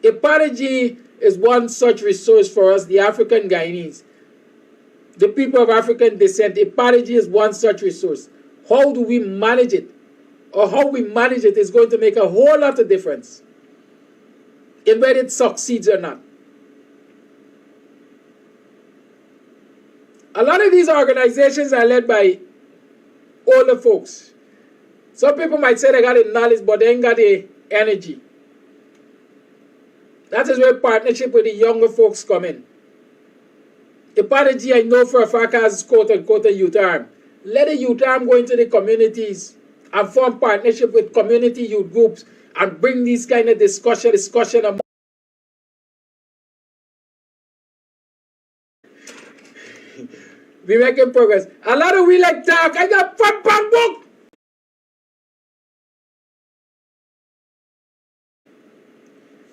Apartheid is one such resource for us, the African Guyanese. The people of African descent, Apartheid is one such resource. How do we manage it? Or how we manage it is going to make a whole lot of difference in whether it succeeds or not. A lot of these organizations are led by older folks. Some people might say they got the knowledge, but they ain't got the energy. That is where partnership with the younger folks come in. The Apartheid I know for a fact has quote-unquote a youth arm. Let the youth arm go into the communities and form partnership with community youth groups and bring these kind of discussion among we making progress. A lot of we like talk. I got fun book.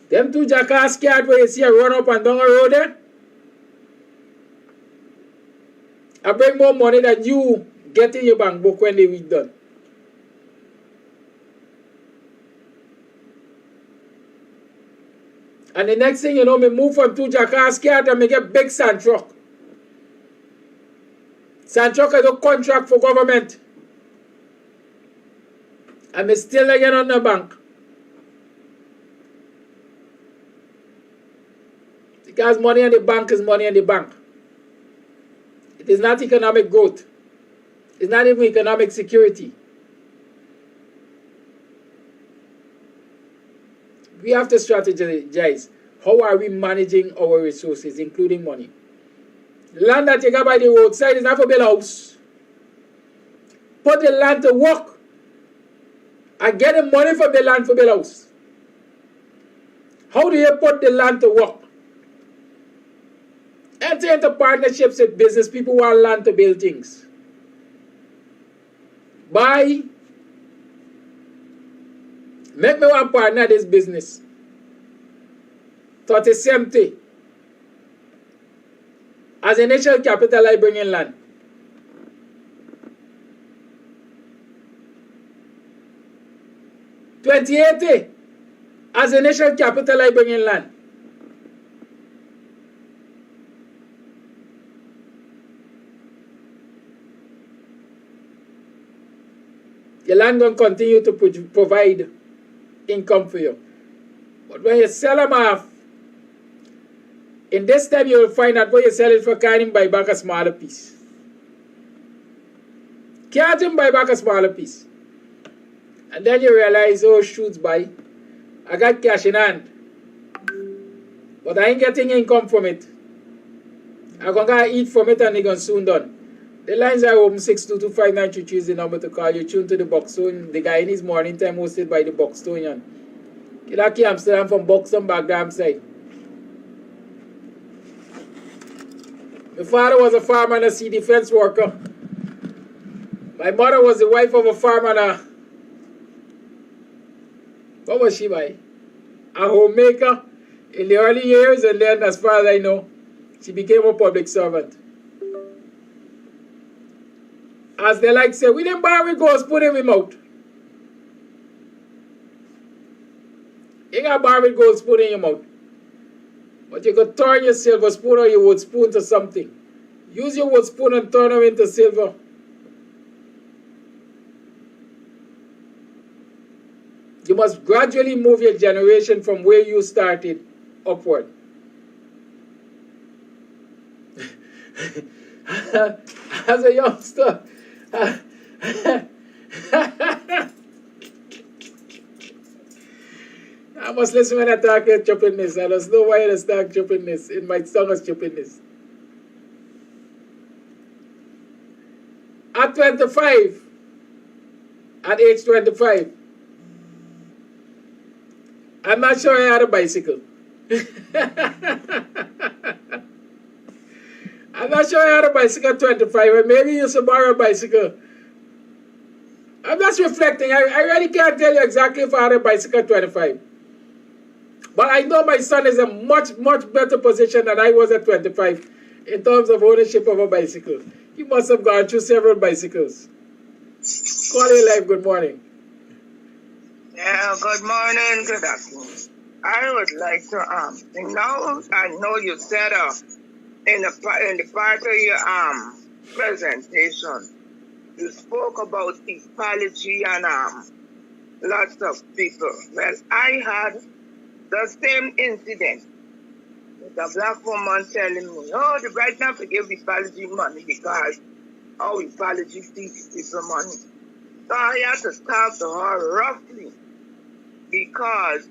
Them two jackass scared where you see a run up and down the road there. I bring more money than you get in your bank book when they week done. And the next thing you know, me move from two jackass scared and me get big sand truck. Sand truck is a contract for government. And me still again on the bank. Because money in the bank is money in the bank. It is not economic growth. It's not even economic security. We have to strategize. How are we managing our resources, including money? Land that you got by the roadside is not for build a house. Put the land to work and get the money from the land for build a house. How do you put the land to work? Enter into partnerships with business people who want land to build things. Buy. Make me one partner in this business. 30-70. As initial capital, I bring in land. $20.80. As initial capital, I bring in land. The land going to continue to provide income for you. But when you sell them off, in this time you will find that when you sell it for, can't even buy back a smaller piece. Can't even buy back a smaller piece. And then you realize, oh, shoots by. I got cash in hand. But I ain't getting income from it. I'm going to eat from it and it's going to soon done. The lines are open 6225933 is the number to call. You tune to the Buxtonian, the Guyanese morning time hosted by the Buxtonian. Kilaki Amsterdam from Buxton, Baghdad side. My father was a farmer and a sea defense worker. My mother was the wife of a farmer and a... What was she by? A homemaker in the early years, and then as far as I know, she became a public servant. As they like say, we didn't buy with ghost, put him out. You got bar with gold spoon in your mouth. But you could turn your silver spoon or your wood spoon to something. Use your wood spoon and turn them into silver. You must gradually move your generation from where you started upward. As a youngster, I must listen when I talk about stupidness. I don't know why I start stupidness. In my tongue of stupidness. At 25, at age 25, I'm not sure I had a bicycle. I'm not sure I had a bicycle at 25, or maybe you used to borrow a bicycle. I'm just reflecting. I really can't tell you exactly if I had a bicycle at 25. But I know my son is in a much, much better position than I was at 25 in terms of ownership of a bicycle. He must have gone through several bicycles. Quality life, good morning. Yeah, good morning, good afternoon. I would like to now I know you said in the part of your presentation, you spoke about equality and lots of people. Well, I had the same incident with a black woman telling me, oh, the right now to give equality money because our equality teaches people money. So I had to talk to her roughly because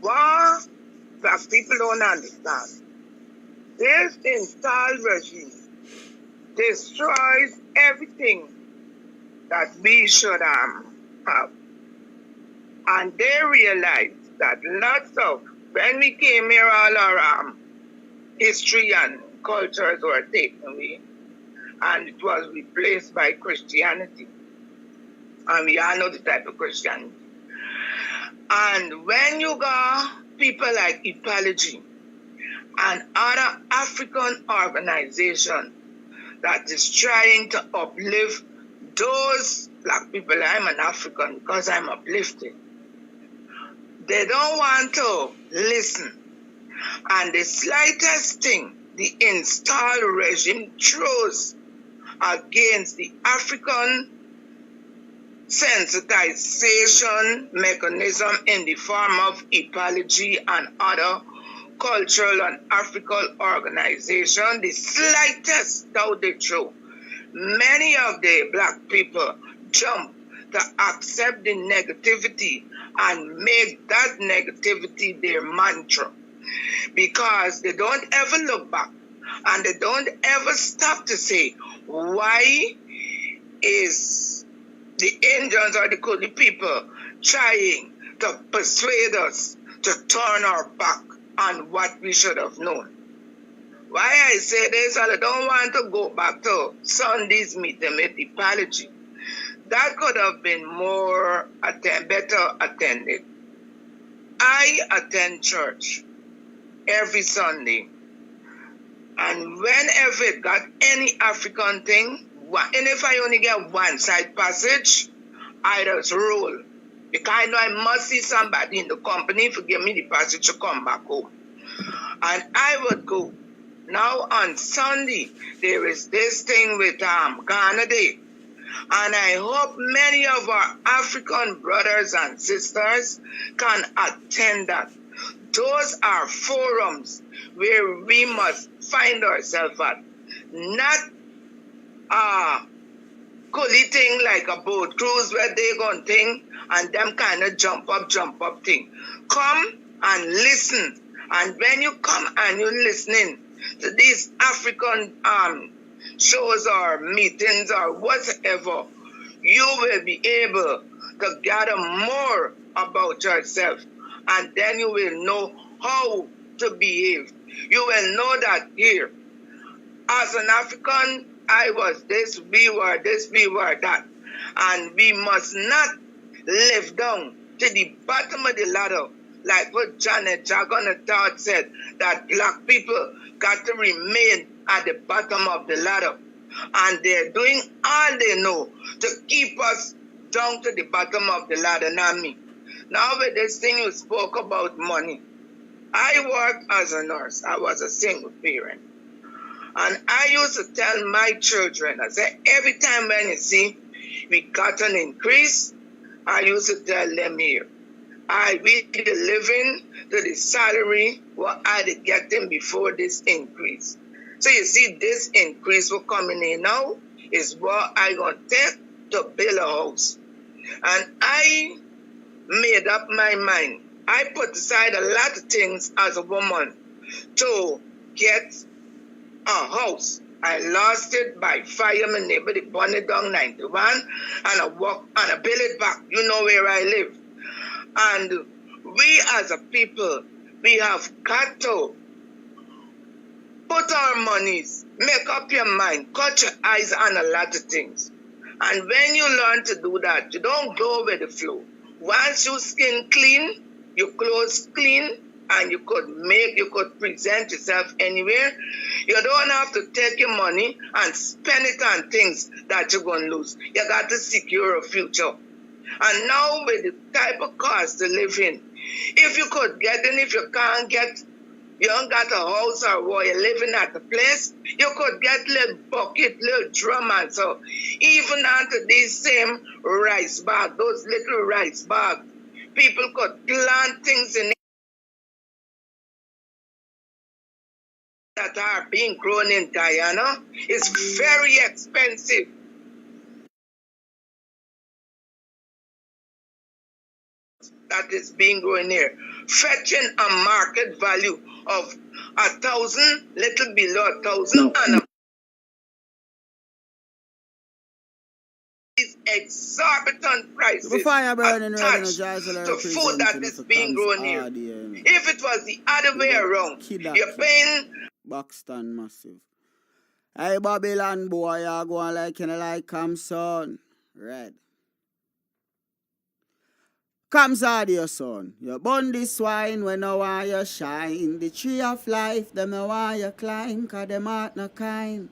what black people don't understand, this installed regime destroys everything that we should have. And they realized that lots of, when we came here, all our history and cultures were taken away, and it was replaced by Christianity. And we all know the type of Christianity. And when you got people like Ecology and other African organizations that is trying to uplift those black people, I'm an African because I'm uplifted. They don't want to listen. And the slightest thing the installed regime throws against the African sensitization mechanism in the form of ecology and other cultural and African organizations, the slightest doubt they throw, many of the black people jump to accept the negativity and make that negativity their mantra, because they don't ever look back and they don't ever stop to say, why is the Indians or the Kudi people trying to persuade us to turn our back on what we should have known? Why I say this, I don't want to go back to Sunday's meeting with the apology. That could have been better attended. I attend church every Sunday, and whenever it got any African thing, and if I only get one side passage, I just roll. Because I know I must see somebody in the company to give me the passage to come back home. And I would go. Now on Sunday, there is this thing with Ghana Day. And I hope many of our African brothers and sisters can attend that. Those are forums where we must find ourselves at. Not collecting like a boat cruise where they gonna think and them kind of jump up thing. Come and listen. And when you come and you're listening to these African shows or meetings or whatever, you will be able to gather more about yourself, and then you will know how to behave. You will know that here, as an African, I was this, we were that. And we must not live down to the bottom of the ladder, like what Janet Jagan Todd said, that black people got to remain at the bottom of the ladder. And they're doing all they know to keep us down to the bottom of the ladder, not me. Now with this thing you spoke about money, I worked as a nurse. I was a single parent. And I used to tell my children, I said, every time when you see we got an increase, I used to tell them here, we be living to the salary what I did getting before this increase. So you see, this increase will coming in now is what I gonna take to build a house. And I made up my mind. I put aside a lot of things as a woman to get a house. I lost it by fire. My neighbor, they burned it down 91, and I walk and I build it back. You know where I live. And we as a people, we have got to put our monies, make up your mind, cut your eyes on a lot of things. And when you learn to do that, you don't go with the flow. Once your skin clean, your clothes clean, and you could present yourself anywhere, you don't have to take your money and spend it on things that you're going to lose. You got to secure a future. And now with the type of cost to live in, if you could get in, if you can't get, you don't got a house or where you're living at the place, you could get little bucket, little drum, and so even onto these same rice bags, those little rice bags, people could plant things in it that are being grown in Guyana. It's very expensive. that is being grown here, fetching a market value of 1,000, little below 1,000, and these exorbitant prices attached to food that is being grown here. If it was the other way around, you're paying Buxton massive. Hey Babylon boy, you going like Kams son. Red. Kams audio son. You burn this wine when no want you shine. The tree of life, them no want you climb, cause them heart no kind.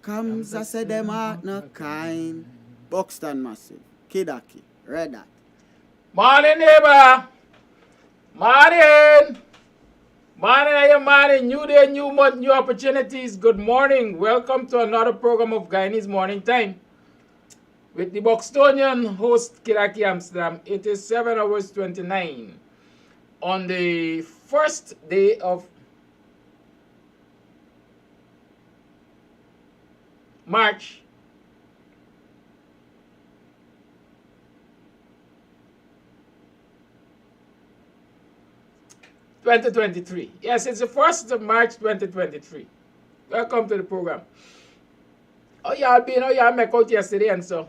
Kams I say them heart no kind. Buxton massive. Kidaki. Red that. Morning, neighbor. Morning. Morning. New day, new month, new opportunities. Good morning. Welcome to another program of Guyanese Morning Time. With the BUXTONIAN host, Kidaki Amsterdam. It is 7 hours 29 on the first day of March 2023. Yes, it's the 1st of March 2023. Welcome to the program. Oh, y'all been, y'all make out yesterday and so.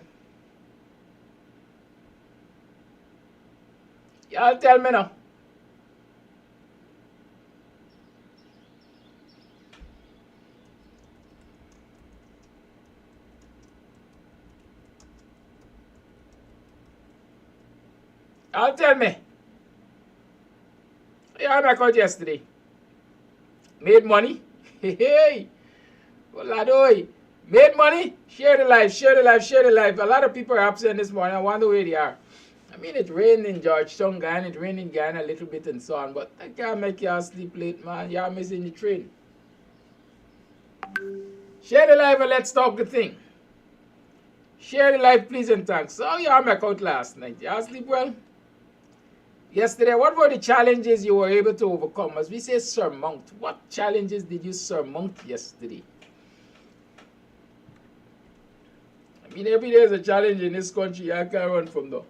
Y'all tell me now. Y'all tell me. Yeah, I out yesterday. Made money. Hey. Well, lad, oi. Made money. Share the life, share the life, share the life. A lot of people are absent this morning. I wonder where they are. I mean, it rained in Georgetown, Guyana. It rained in Guyana a little bit and so on. But I can't make y'all sleep late, man. Y'all missing the train. Share the life and let's talk the thing. Share the life, please and thanks. So y'all make out last night. Y'all sleep well? Yesterday, what were the challenges you were able to overcome? As we say, surmount. What challenges did you surmount yesterday? I mean, every day is a challenge in this country. I can't run from them.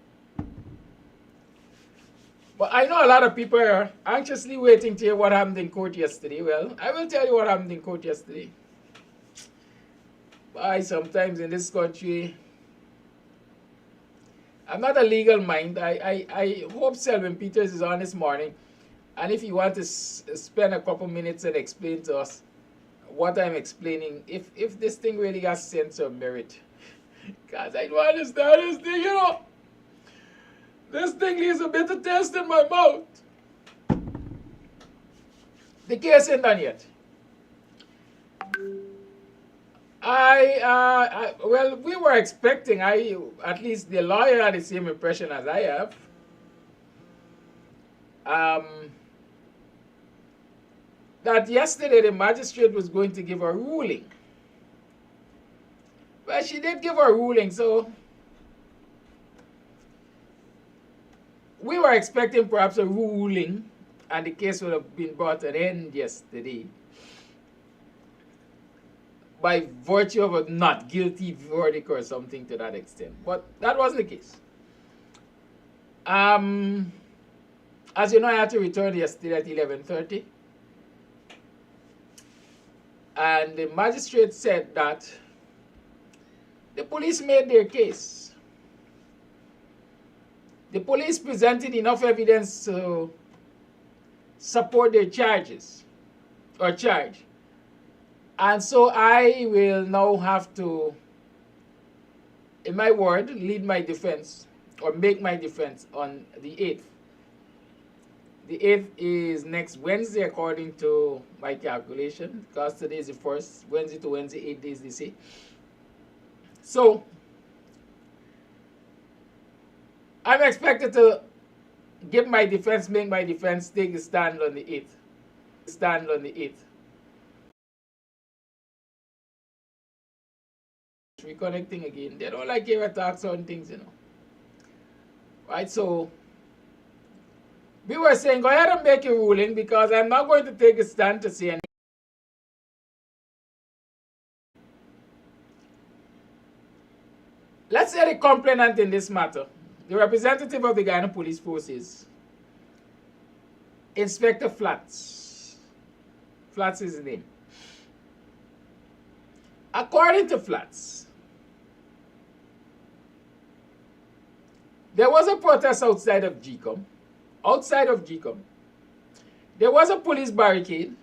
But I know a lot of people are anxiously waiting to hear what happened in court yesterday. Well, I will tell you what happened in court yesterday. But sometimes in this country, I'm not a legal mind. I hope Selwyn Peters is on this morning. And if you want to spend a couple minutes and explain to us what I'm explaining, if this thing really has sense or merit. Because I don't understand this thing, you know. This thing leaves a bitter taste in my mouth. The case ain't done yet. Well, we were expecting, at least the lawyer had the same impression as I have, that yesterday the magistrate was going to give a ruling. Well, she did give a ruling, so we were expecting perhaps a ruling, and the case would have been brought to an end yesterday by virtue of a not guilty verdict or something to that extent. But that wasn't the case. As you know, I had to return yesterday at 11:30. And the magistrate said that the police made their case. The police presented enough evidence to support their charges or charge. And so I will now have to, in my word, lead my defense or make my defense on the 8th. The 8th is next Wednesday according to my calculation, because today is the 1st, Wednesday to Wednesday, 8 days they say. So I'm expected to give my defense, make my defense, take a stand on the 8th. Stand on the 8th. Reconnecting again. They don't like your attacks on things, you know. Right, so we were saying go ahead and make a ruling, because I'm not going to take a stand to say anything. Let's say the complainant in this matter, the representative of the Guyana Police Forces, Inspector Flats. Flats is his name. According to Flats, there was a protest outside of GECOM. Outside of GECOM. There was a police barricade.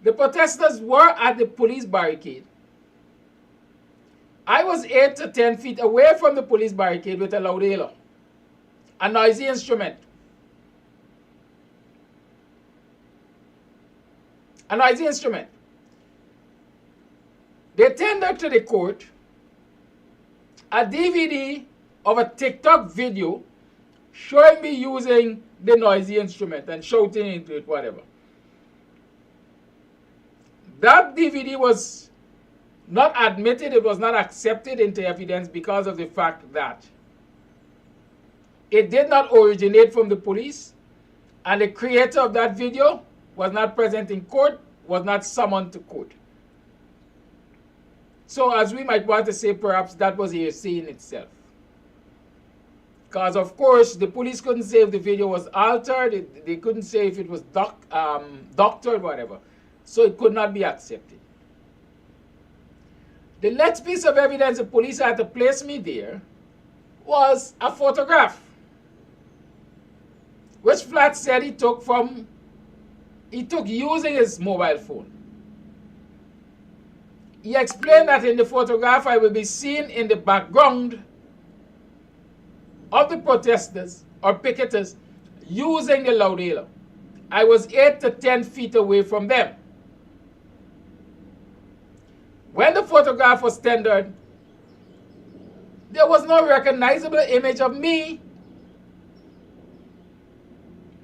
The protesters were at the police barricade. I was 8 to 10 feet away from the police barricade with a loudailer, a noisy instrument. A noisy instrument. They tendered to the court a DVD of a TikTok video showing me using the noisy instrument and shouting into it, whatever. That DVD was not admitted, it was not accepted into evidence because of the fact that it did not originate from the police, and the creator of that video was not present in court, was not summoned to court. So as we might want to say, perhaps that was hearsay in itself. Because of course, the police couldn't say if the video was altered, they couldn't say if it was doctored, whatever. So it could not be accepted. The next piece of evidence the police had to place me there was a photograph, which Flat said he took using his mobile phone. He explained that in the photograph I will be seen in the background of the protesters or picketers using the loudailer. I was 8 to 10 feet away from them. When the photograph was tendered, there was no recognizable image of me.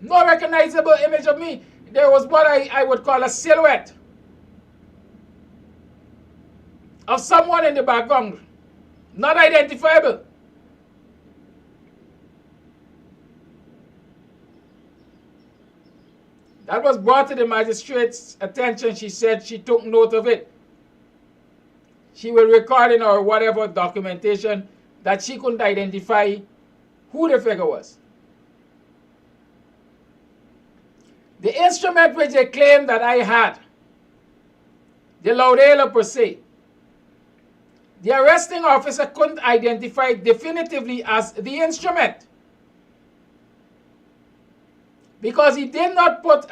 No recognizable image of me. There was what I would call a silhouette of someone in the background, not identifiable. That was brought to the magistrate's attention. She said she took note of it. She will record in or whatever documentation that she couldn't identify who the figure was. The instrument which they claimed that I had, the loudailer per se, the arresting officer couldn't identify it definitively as the instrument, because he did not put,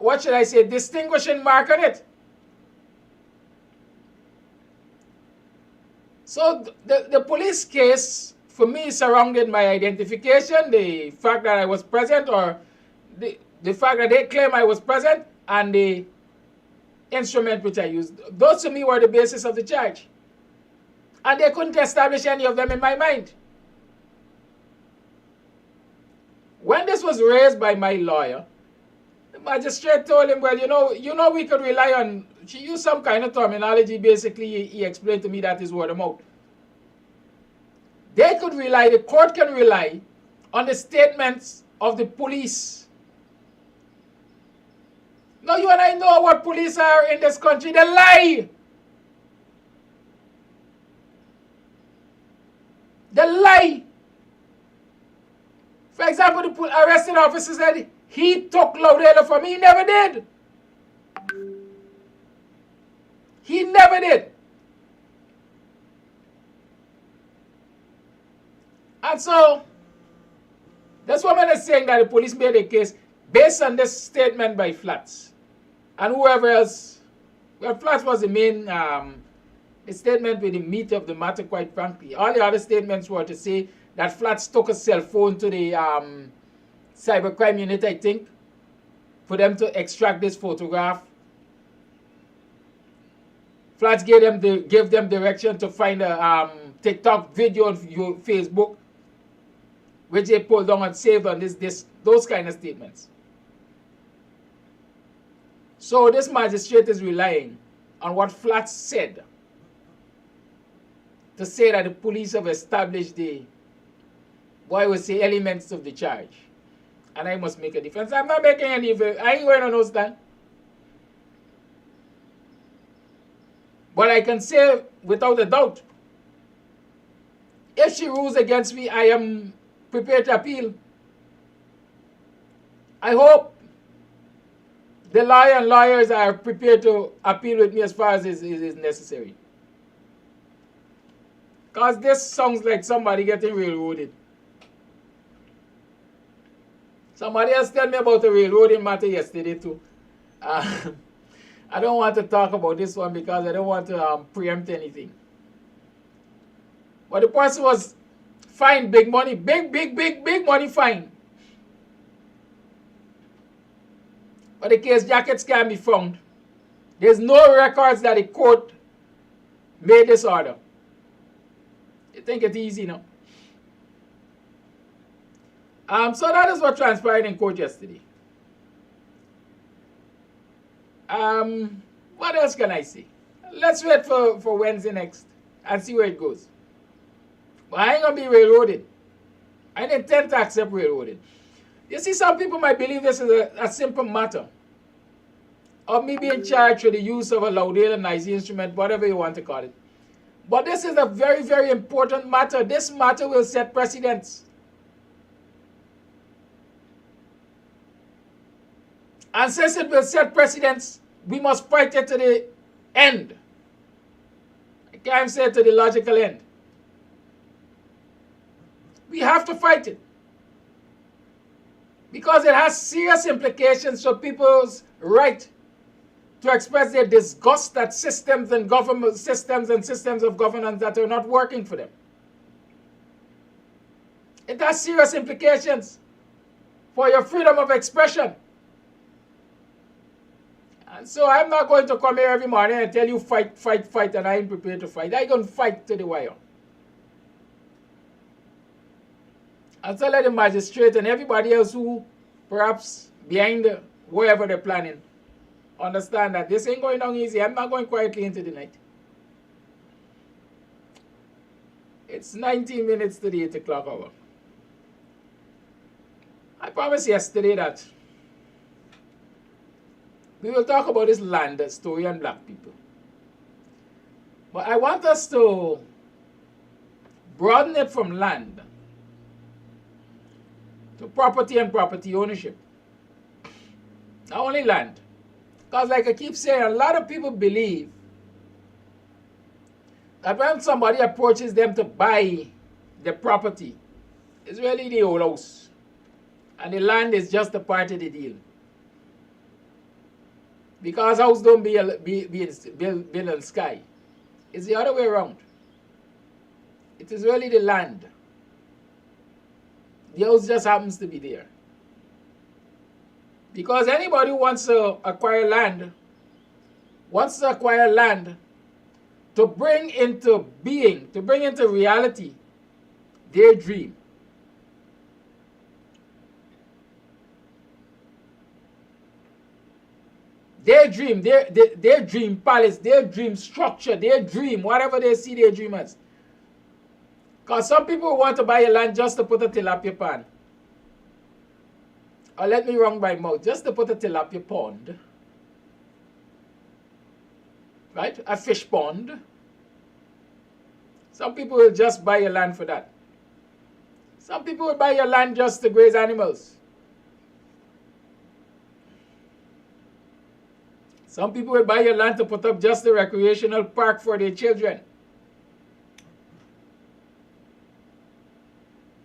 what should I say, distinguishing mark on it. So the police case for me surrounded my identification, the fact that I was present, or the fact that they claim I was present, and the instrument which I used. Those to me were the basis of the charge. And they couldn't establish any of them in my mind. When this was raised by my lawyer, the magistrate told him, well, you know, we could rely on, she used some kind of terminology. Basically, he explained to me that is word of mouth. They could rely, the court can rely on the statements of the police. Now, you and I know what police are in this country. They lie. They lie. For example, the arresting officer said he took loudailer from me. He never did. He never did. And so, that's what I'm saying, that the police made a case based on this statement by Flats. And whoever else, well, Flats was the main statement with the meat of the matter, quite frankly. All the other statements were to say that Flats took a cell phone to the cybercrime unit, I think, for them to extract this photograph. Flats gave them direction to find a TikTok video on Facebook, which they pulled down and saved on those kind of statements. So this magistrate is relying on what Flats said to say that the police have established the, boy would say, elements of the charge. And I must make a defense. I'm not making any, I ain't going on no stand. But I can say without a doubt, if she rules against me, I am prepared to appeal. I hope the lawyer and lawyers are prepared to appeal with me as far as is necessary. Because this sounds like somebody getting railroaded. Somebody else told me about the railroading matter yesterday too. I don't want to talk about this one because I don't want to preempt anything. But the person was fined big money, big money fine. But the case jackets can be found. There's no records that the court made this order. You think it's easy now? So that is what transpired in court yesterday. What else can I say? Let's wait for Wednesday next and see where it goes. But I ain't gonna be railroaded. I didn't intend to accept railroading. You see, some people might believe this is a simple matter of me being charged with the use of a loudale and noisy instrument, whatever you want to call it. But this is a very, very important matter. This matter will set precedents. And since it will set precedents, we must fight it to the end. I can't say to the logical end. We have to fight it. Because it has serious implications for people's right to express their disgust at systems and systems of governance that are not working for them. It has serious implications for your freedom of expression. And so I'm not going to come here every morning and tell you fight, fight, fight, and I ain't prepared to fight. I'm going to fight to the wire. And so let the magistrate and everybody else who perhaps behind wherever they're planning understand that this ain't going down easy. I'm not going quietly into the night. It's 19 minutes to the 8 o'clock hour. I promised yesterday that we will talk about this land story and black people. But I want us to broaden it from land to property and property ownership. Not only land. Because like I keep saying, a lot of people believe that when somebody approaches them to buy the property, it's really the whole house. And the land is just a part of the deal. Because house don't build in the sky. It's the other way around. It is really the land. The house just happens to be there. Because anybody who wants to acquire land, wants to acquire land to bring into being, to bring into reality their dream. Their dream, their dream palace, their dream structure, their dream, whatever they see their dream as. Because some people want to buy a land just to put a tilapia pan. Or let me wrong my mouth, just to put a tilapia pond. Right? A fish pond. Some people will just buy a land for that. Some people will buy a land just to graze animals. Some people will buy a land to put up just a recreational park for their children.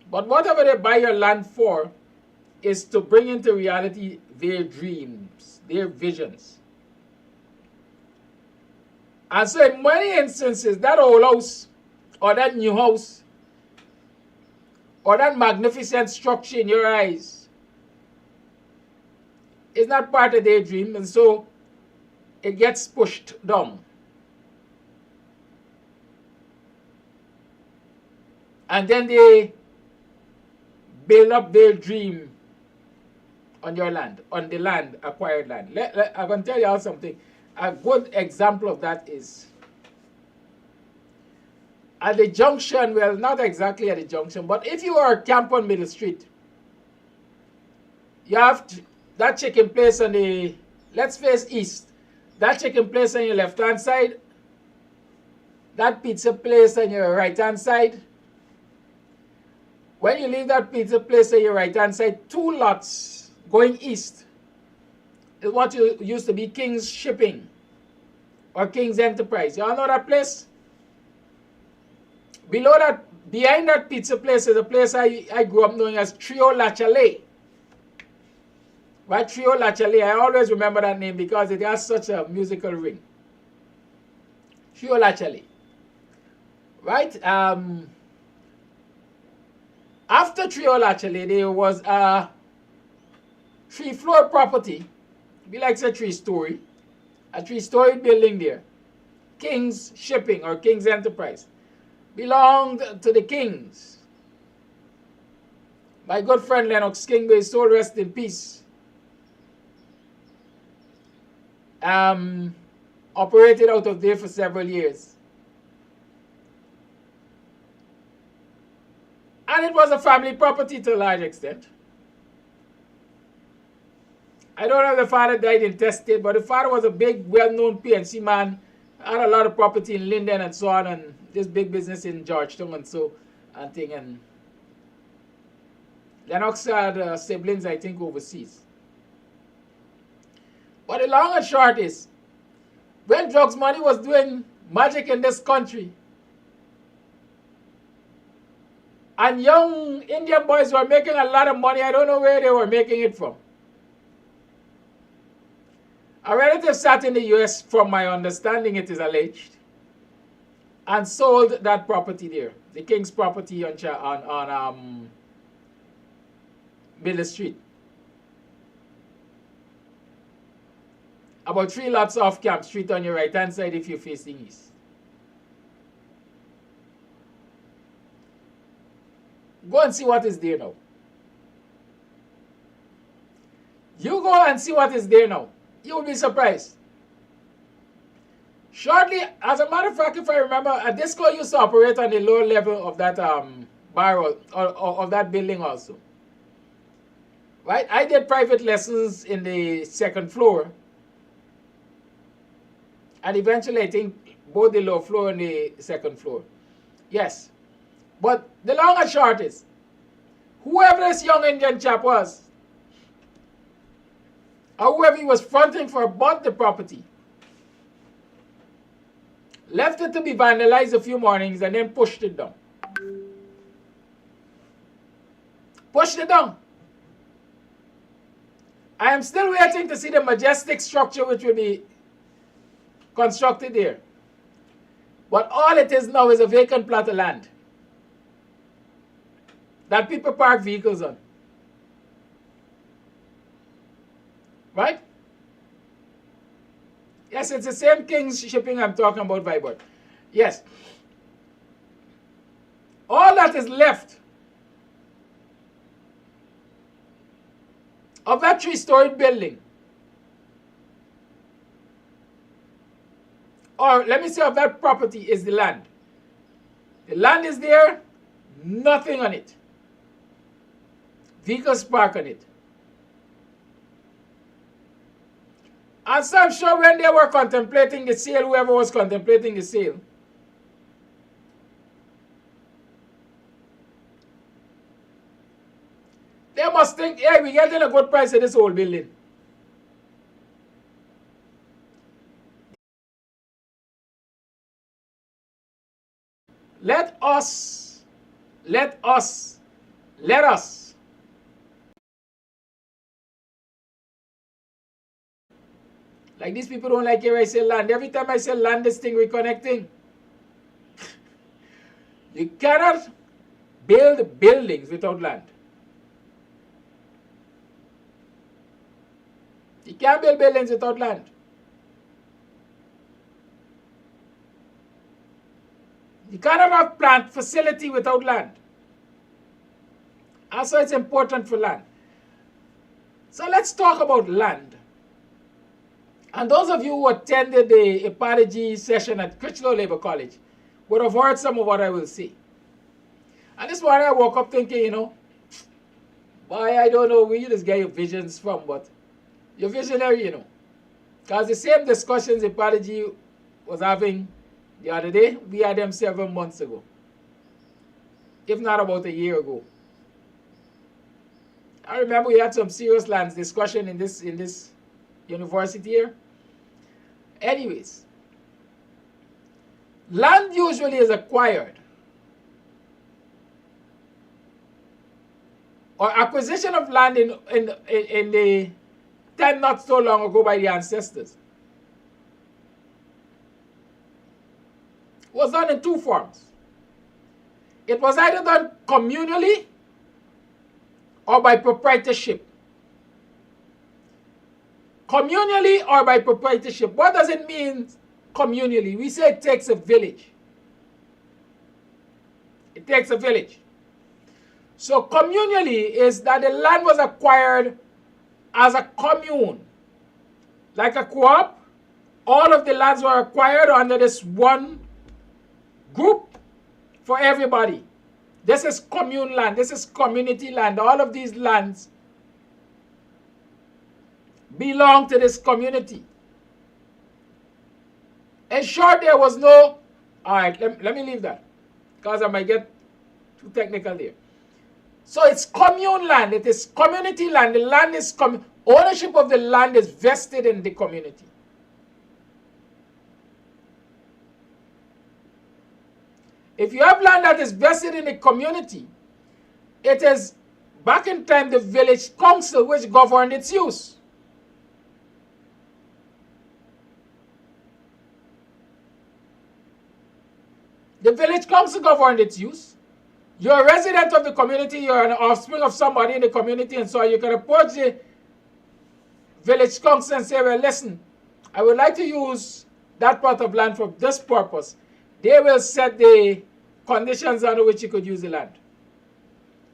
But whatever they buy your land for is to bring into reality their dreams, their visions. And so in many instances, that old house, or that new house, or that magnificent structure in your eyes is not part of their dream, and so it gets pushed down. And then they build up their dream on your land, on the land, acquired land. I'm going to tell you all something. A good example of that is at the junction, well, not exactly at the junction, but if you are camp on Middle Street, you have that chicken place on the, let's face east, that chicken place on your left-hand side, that pizza place on your right-hand side. When you leave that pizza place on your right-hand side, 2 lots going east is what used to be King's Shipping or King's Enterprise. Y'all know that place? Below that, behind that pizza place is a place I grew up knowing as Trio La Chalet. Right? Trio La Chalet. I always remember that name because it has such a musical ring. Trio La Chalet. Right? After Trio La Chalet, there was a 3-floor property. Be like a 3-story. A 3-story building there. King's Shipping or King's Enterprise. Belonged to the Kings. My good friend Lennox King, may his soul rest in peace. Operated out of there for several years. And it was a family property to a large extent. I don't know if the father died intestate, but the father was a big, well-known PNC man. Had a lot of property in Linden and so on, and this big business in Georgetown and so and thing. And Lennox had siblings, I think, overseas. But the long and short is, when drugs money was doing magic in this country, and young Indian boys were making a lot of money, I don't know where they were making it from. A relative sat in the US, from my understanding it is alleged, and sold that property there, the King's property on Miller Street. About 3 lots off Camp Street on your right hand side if you're facing east. Go and see what is there now. You go and see what is there now. You will be surprised. Shortly, as a matter of fact, if I remember, a disco used to operate on the lower level of that bar or of that building also. Right? I did private lessons in the 2nd floor. And eventually, I think both the lower floor and the 2nd floor. Yes. But the long and short is, whoever this young Indian chap was, or whoever he was fronting for, bought the property, left it to be vandalized a few mornings, and then pushed it down. Pushed it down. I am still waiting to see the majestic structure which will be constructed there. But all it is now is a vacant plot of land that people park vehicles on. Right? Yes, it's the same King's Shipping I'm talking about, Vibert. Yes. All that is left of that 3-story building, or let me say of that property, is the land. The land is there, nothing on it. Vehicles park on it. And so I'm sure when they were contemplating the sale, whoever was contemplating the sale, they must think, hey, we're getting a good price for this whole building. Let us. Like these people don't like it when I say land. Every time I say land, this thing we're connecting. You cannot build buildings without land. You can't build buildings without land. You cannot have plant facility without land. And so it's important for land. So let's talk about land. And those of you who attended the Apartheid session at Critchlow Labour College would have heard some of what I will say. And this morning I woke up thinking, you know, boy, I don't know where you just get your visions from, but you're visionary, you know. Because the same discussions Apartheid was having the other day, we had them 7 months ago. If not about a year ago. I remember we had some serious lands discussion in this university here. Anyways, land usually is acquired, or acquisition of land in the time not so long ago by the ancestors was done in two forms. It was either done communally or by proprietorship. Communally or by proprietorship. What does it mean communally? We say it takes a village. It takes a village. So communally is that the land was acquired as a commune. Like a co-op, all of the lands were acquired under this one group for everybody. This is commune land. This is community land. All of these lands belong to this community. In short, there was no... All right, let me leave that, because I might get too technical there. So it's commune land. It is community land. The land is... ownership of the land is vested in the community. If you have land that is vested in the community, it is, back in time, the village council which governed its use. The village council governed its use. You're a resident of the community, you're an offspring of somebody in the community, and so you can approach the village council and say, well, listen, I would like to use that part of land for this purpose. They will set the conditions under which you could use the land.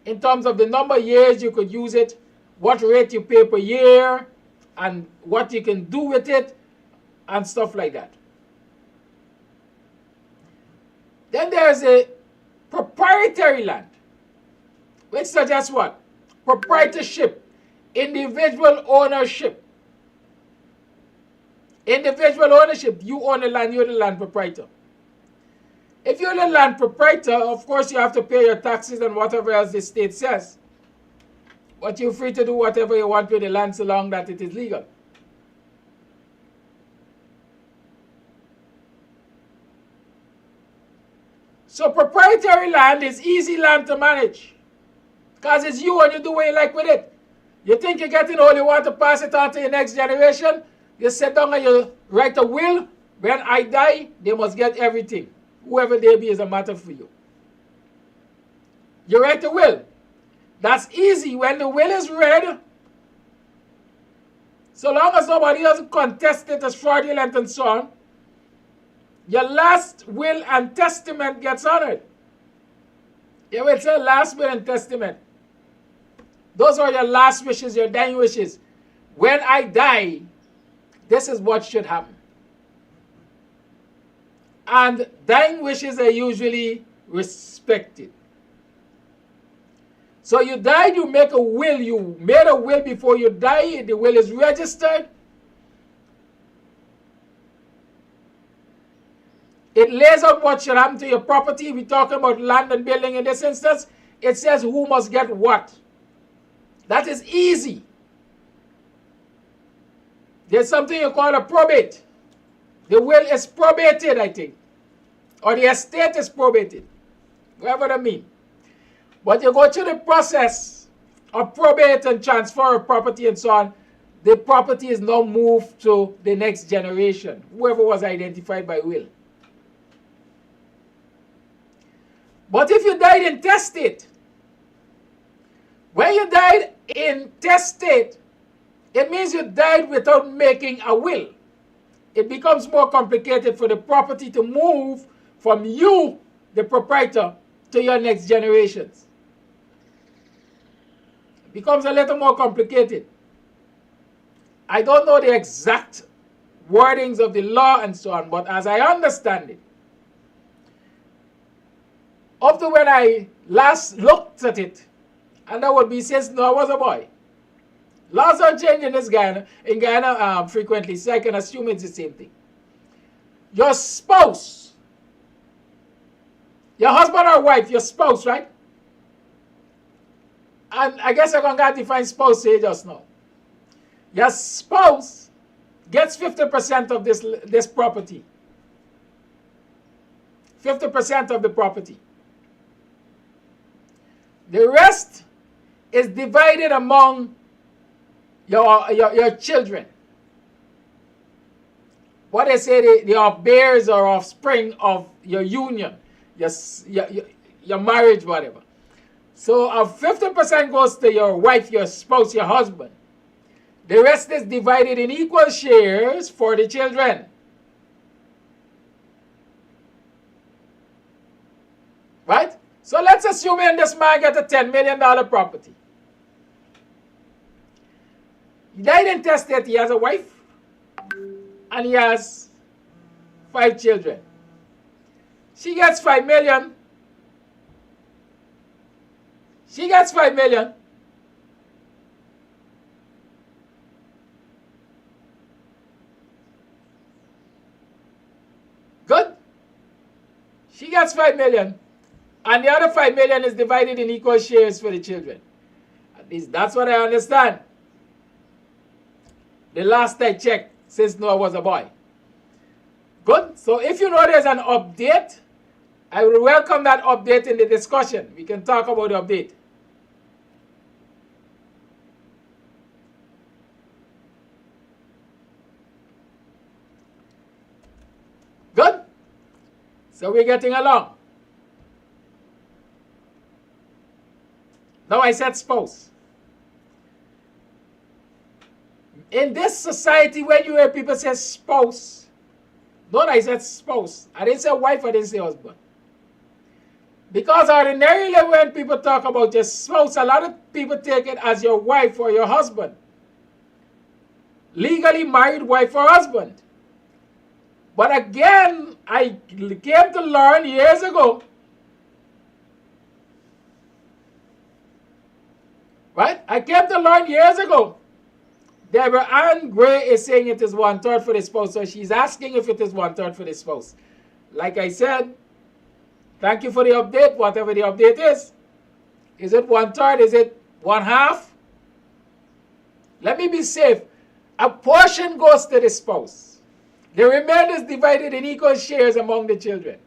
In terms of the number of years you could use it, what rate you pay per year, and what you can do with it, and stuff like that. Then there's a proprietary land, which suggests what? Proprietorship, individual ownership. Individual ownership, you own the land, you're the land proprietor. If you're the land proprietor, of course you have to pay your taxes and whatever else the state says. But you're free to do whatever you want with the land so long that it is legal. So proprietary land is easy land to manage, because it's you and you do what you like with it. You think you're getting all, you want to pass it on to your next generation, you sit down and you write a will. When I die, they must get everything. Whoever they be is a matter for you. You write a will. That's easy. When the will is read, so long as nobody doesn't contest it as fraudulent and so on, your last will and testament gets honored. You will say last will and testament. Those are your last wishes, your dying wishes. When I die, this is what should happen. And dying wishes are usually respected. So you died, you make a will. You made a will before you die. The will is registered. It lays out what should happen to your property. We're talking about land and building in this instance. It says who must get what. That is easy. There's something you call a probate. The will is probated, I think. Or the estate is probated. Whatever that means. But you go through the process of probate and transfer of property and so on. The property is now moved to the next generation. Whoever was identified by will. But if you died intestate, when you died intestate, it means you died without making a will. It becomes more complicated for the property to move from you, the proprietor, to your next generations. It becomes a little more complicated. I don't know the exact wordings of the law and so on, but as I understand it, up to when I last looked at it, and that would be since I was a boy. Laws are changing in Guyana frequently, so I can assume it's the same thing. Your spouse, your husband or wife, your spouse, right? And I guess I'm going to define spouse here just now. Your spouse gets 50% of this property. 50% of the property. The rest is divided among your children. What they say, the offbearers or offspring of your union, your marriage, whatever. So 50% goes to your wife, your spouse, your husband. The rest is divided in equal shares for the children. Right? So let's assume this man got a $10 million property. He died intestate. He has a wife and he has 5 children. She gets $5 million. She gets $5 million. Good. She gets $5 million. And the other $5 million is divided in equal shares for the children. At least that's what I understand. The last I checked, since Noah was a boy. Good. So if you know there's an update, I will welcome that update in the discussion. We can talk about the update. Good. So we're getting along. Now I said spouse. In this society, when you hear people say spouse, not I said spouse. I didn't say wife, I didn't say husband. Because ordinarily when people talk about your spouse, a lot of people take it as your wife or your husband. Legally married wife or husband. But again, I came to learn years ago, right? I came to learn years ago. Deborah Ann Gray is saying it is 1/3 for the spouse. So she's asking if it is 1/3 for the spouse. Like I said, thank you for the update, whatever the update is. Is it 1/3? Is it 1/2? Let me be safe. A portion goes to the spouse. The remainder is divided in equal shares among the children.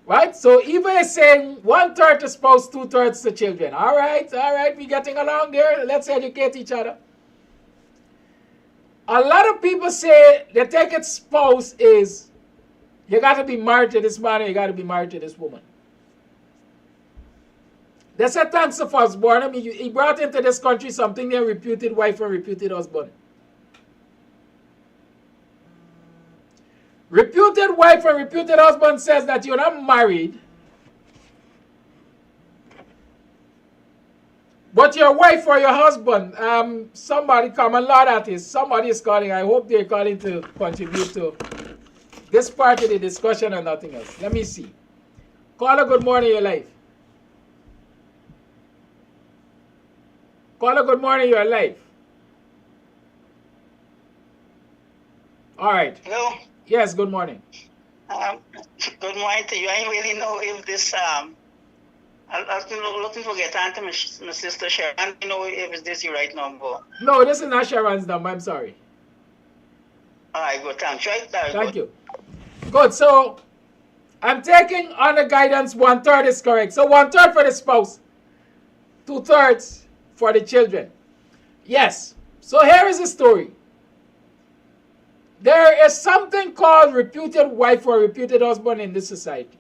Right? So Eva is saying 1/3 to spouse, 2/3 to children. All right, we're getting along there. Let's educate each other. A lot of people say they take it spouse is you got to be married to this man or you got to be married to this woman. They said thanks to firstborn. I mean, he brought into this country something they reputed wife and reputed husband. Reputed wife and reputed husband says that you're not married, but your wife or your husband, somebody common law that is, somebody is calling. I hope they're calling to contribute to this part of the discussion and nothing else. Let me see. Caller, good morning, your life. Caller, good morning, you're live. All right. Hello. Yes, good morning. Good morning to you. I really know if this, I'm looking for get on to my sister Sharon. I don't know if it's this you right number. No, this is not Sharon's number. I'm sorry. All right, good. Thanks. Right? Thank you. Good. So I'm taking on the guidance 1/3 is correct. So 1/3 for the spouse, 2/3 for the children. Yes. So here is the story. There is something called reputed wife or reputed husband in this society.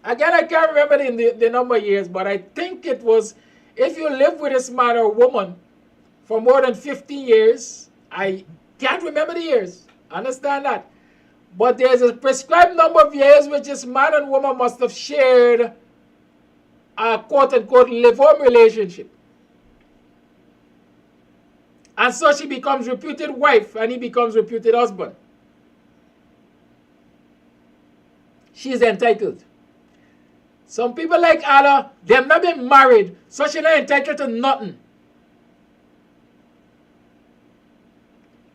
Again, I can't remember the number of years, but I think it was, if you live with this man or woman for more than 15 years, I can't remember the years, understand that. But there's a prescribed number of years which this man and woman must have shared a quote-unquote live-home relationship. And so she becomes reputed wife and he becomes reputed husband. She is entitled. Some people like Allah, they have not been married, so she's not entitled to nothing.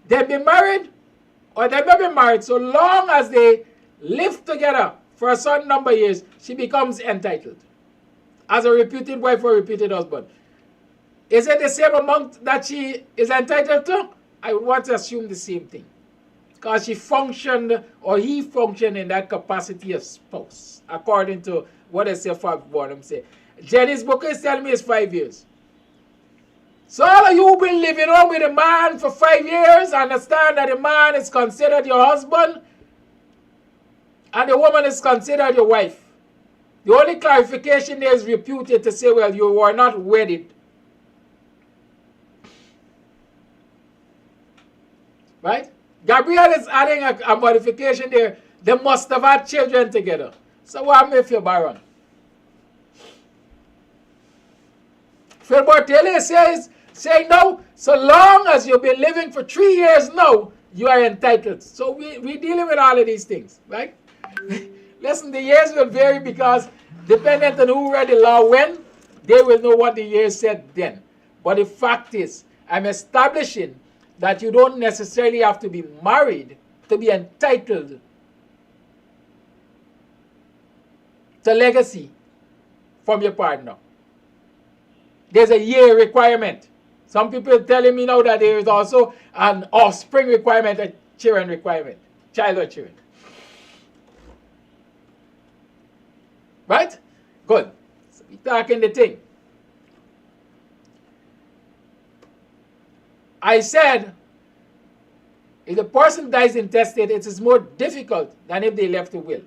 They've been married or they've not been married, so long as they live together for a certain number of years, she becomes entitled as a reputed wife or reputed husband. Is it the same amount that she is entitled to? I would want to assume the same thing. Because she functioned, or he functioned in that capacity of spouse, according to what they say for Bonham say. Jenny's book is telling me it's 5 years. So all of you who've been living home with a man for 5 years, understand that the man is considered your husband, and the woman is considered your wife. The only clarification there is reputed to say, well, you were not wedded. Right? Gabriel is adding a modification there. They must have had children together. So what happened if you're Baron? Phil Bartelli saying no, so long as you've been living for 3 years now, you are entitled. So we're dealing with all of these things, right? Listen, the years will vary because dependent on who read the law when, they will know what the years said then. But the fact is, I'm establishing that you don't necessarily have to be married to be entitled to legacy from your partner. There's a year requirement. Some people are telling me now that there is also an offspring requirement, a children requirement, child or children. Right? Good. So we're talking the thing. I said, if the person dies intestate, it is more difficult than if they left a will.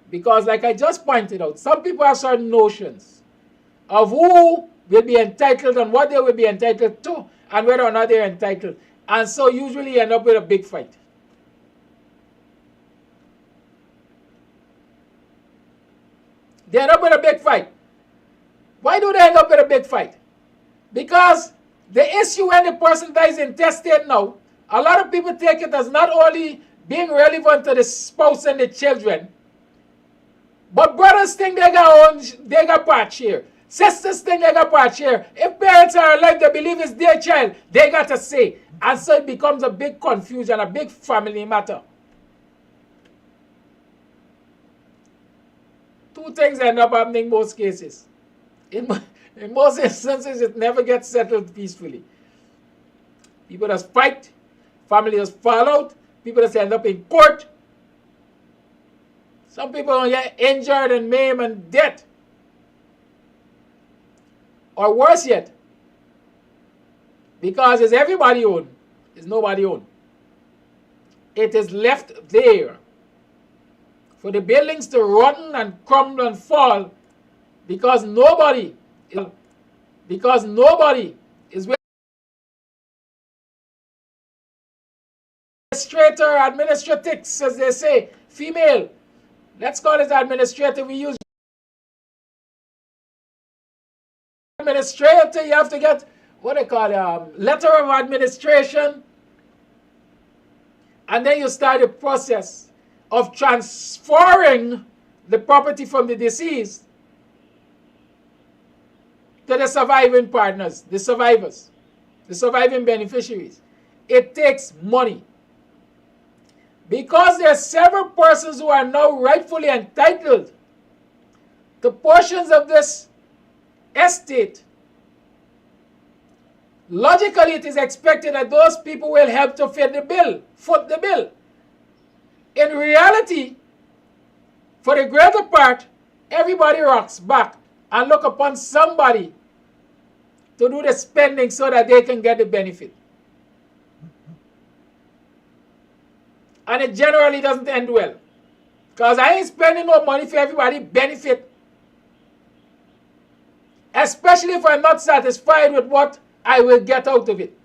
Because like I just pointed out, some people have certain notions of who will be entitled and what they will be entitled to and whether or not they're entitled. And so usually you end up with a big fight. They end up with a big fight. Why do they end up with a big fight? Because the issue when the person dies intestate now, a lot of people take it as not only being relevant to the spouse and the children, but brothers think they got part share. Sisters think they got part share. If parents are alive, they believe it's their child, they got to say. And so it becomes a big confusion, a big family matter. Two things end up happening in most cases. In most instances, it never gets settled peacefully. People just fight, family just fall out, people just end up in court. Some people get injured and maimed and dead. Or worse yet, because it's everybody own, it's nobody own. It is left there for the buildings to rotten and crumble and fall because nobody is administrator, administratrix, as they say, female. Let's call it administrator. We use administrator. You have to get what they call letter of administration, and then you start the process of transferring the property from the deceased to the surviving partners, the survivors, the surviving beneficiaries. It takes money. Because there are several persons who are now rightfully entitled to portions of this estate, logically it is expected that those people will help to foot the bill. In reality, for the greater part, everybody rocks back and look upon somebody to do the spending so that they can get the benefit. And it generally doesn't end well. Because I ain't spending no money for everybody benefit. Especially if I'm not satisfied with what I will get out of it.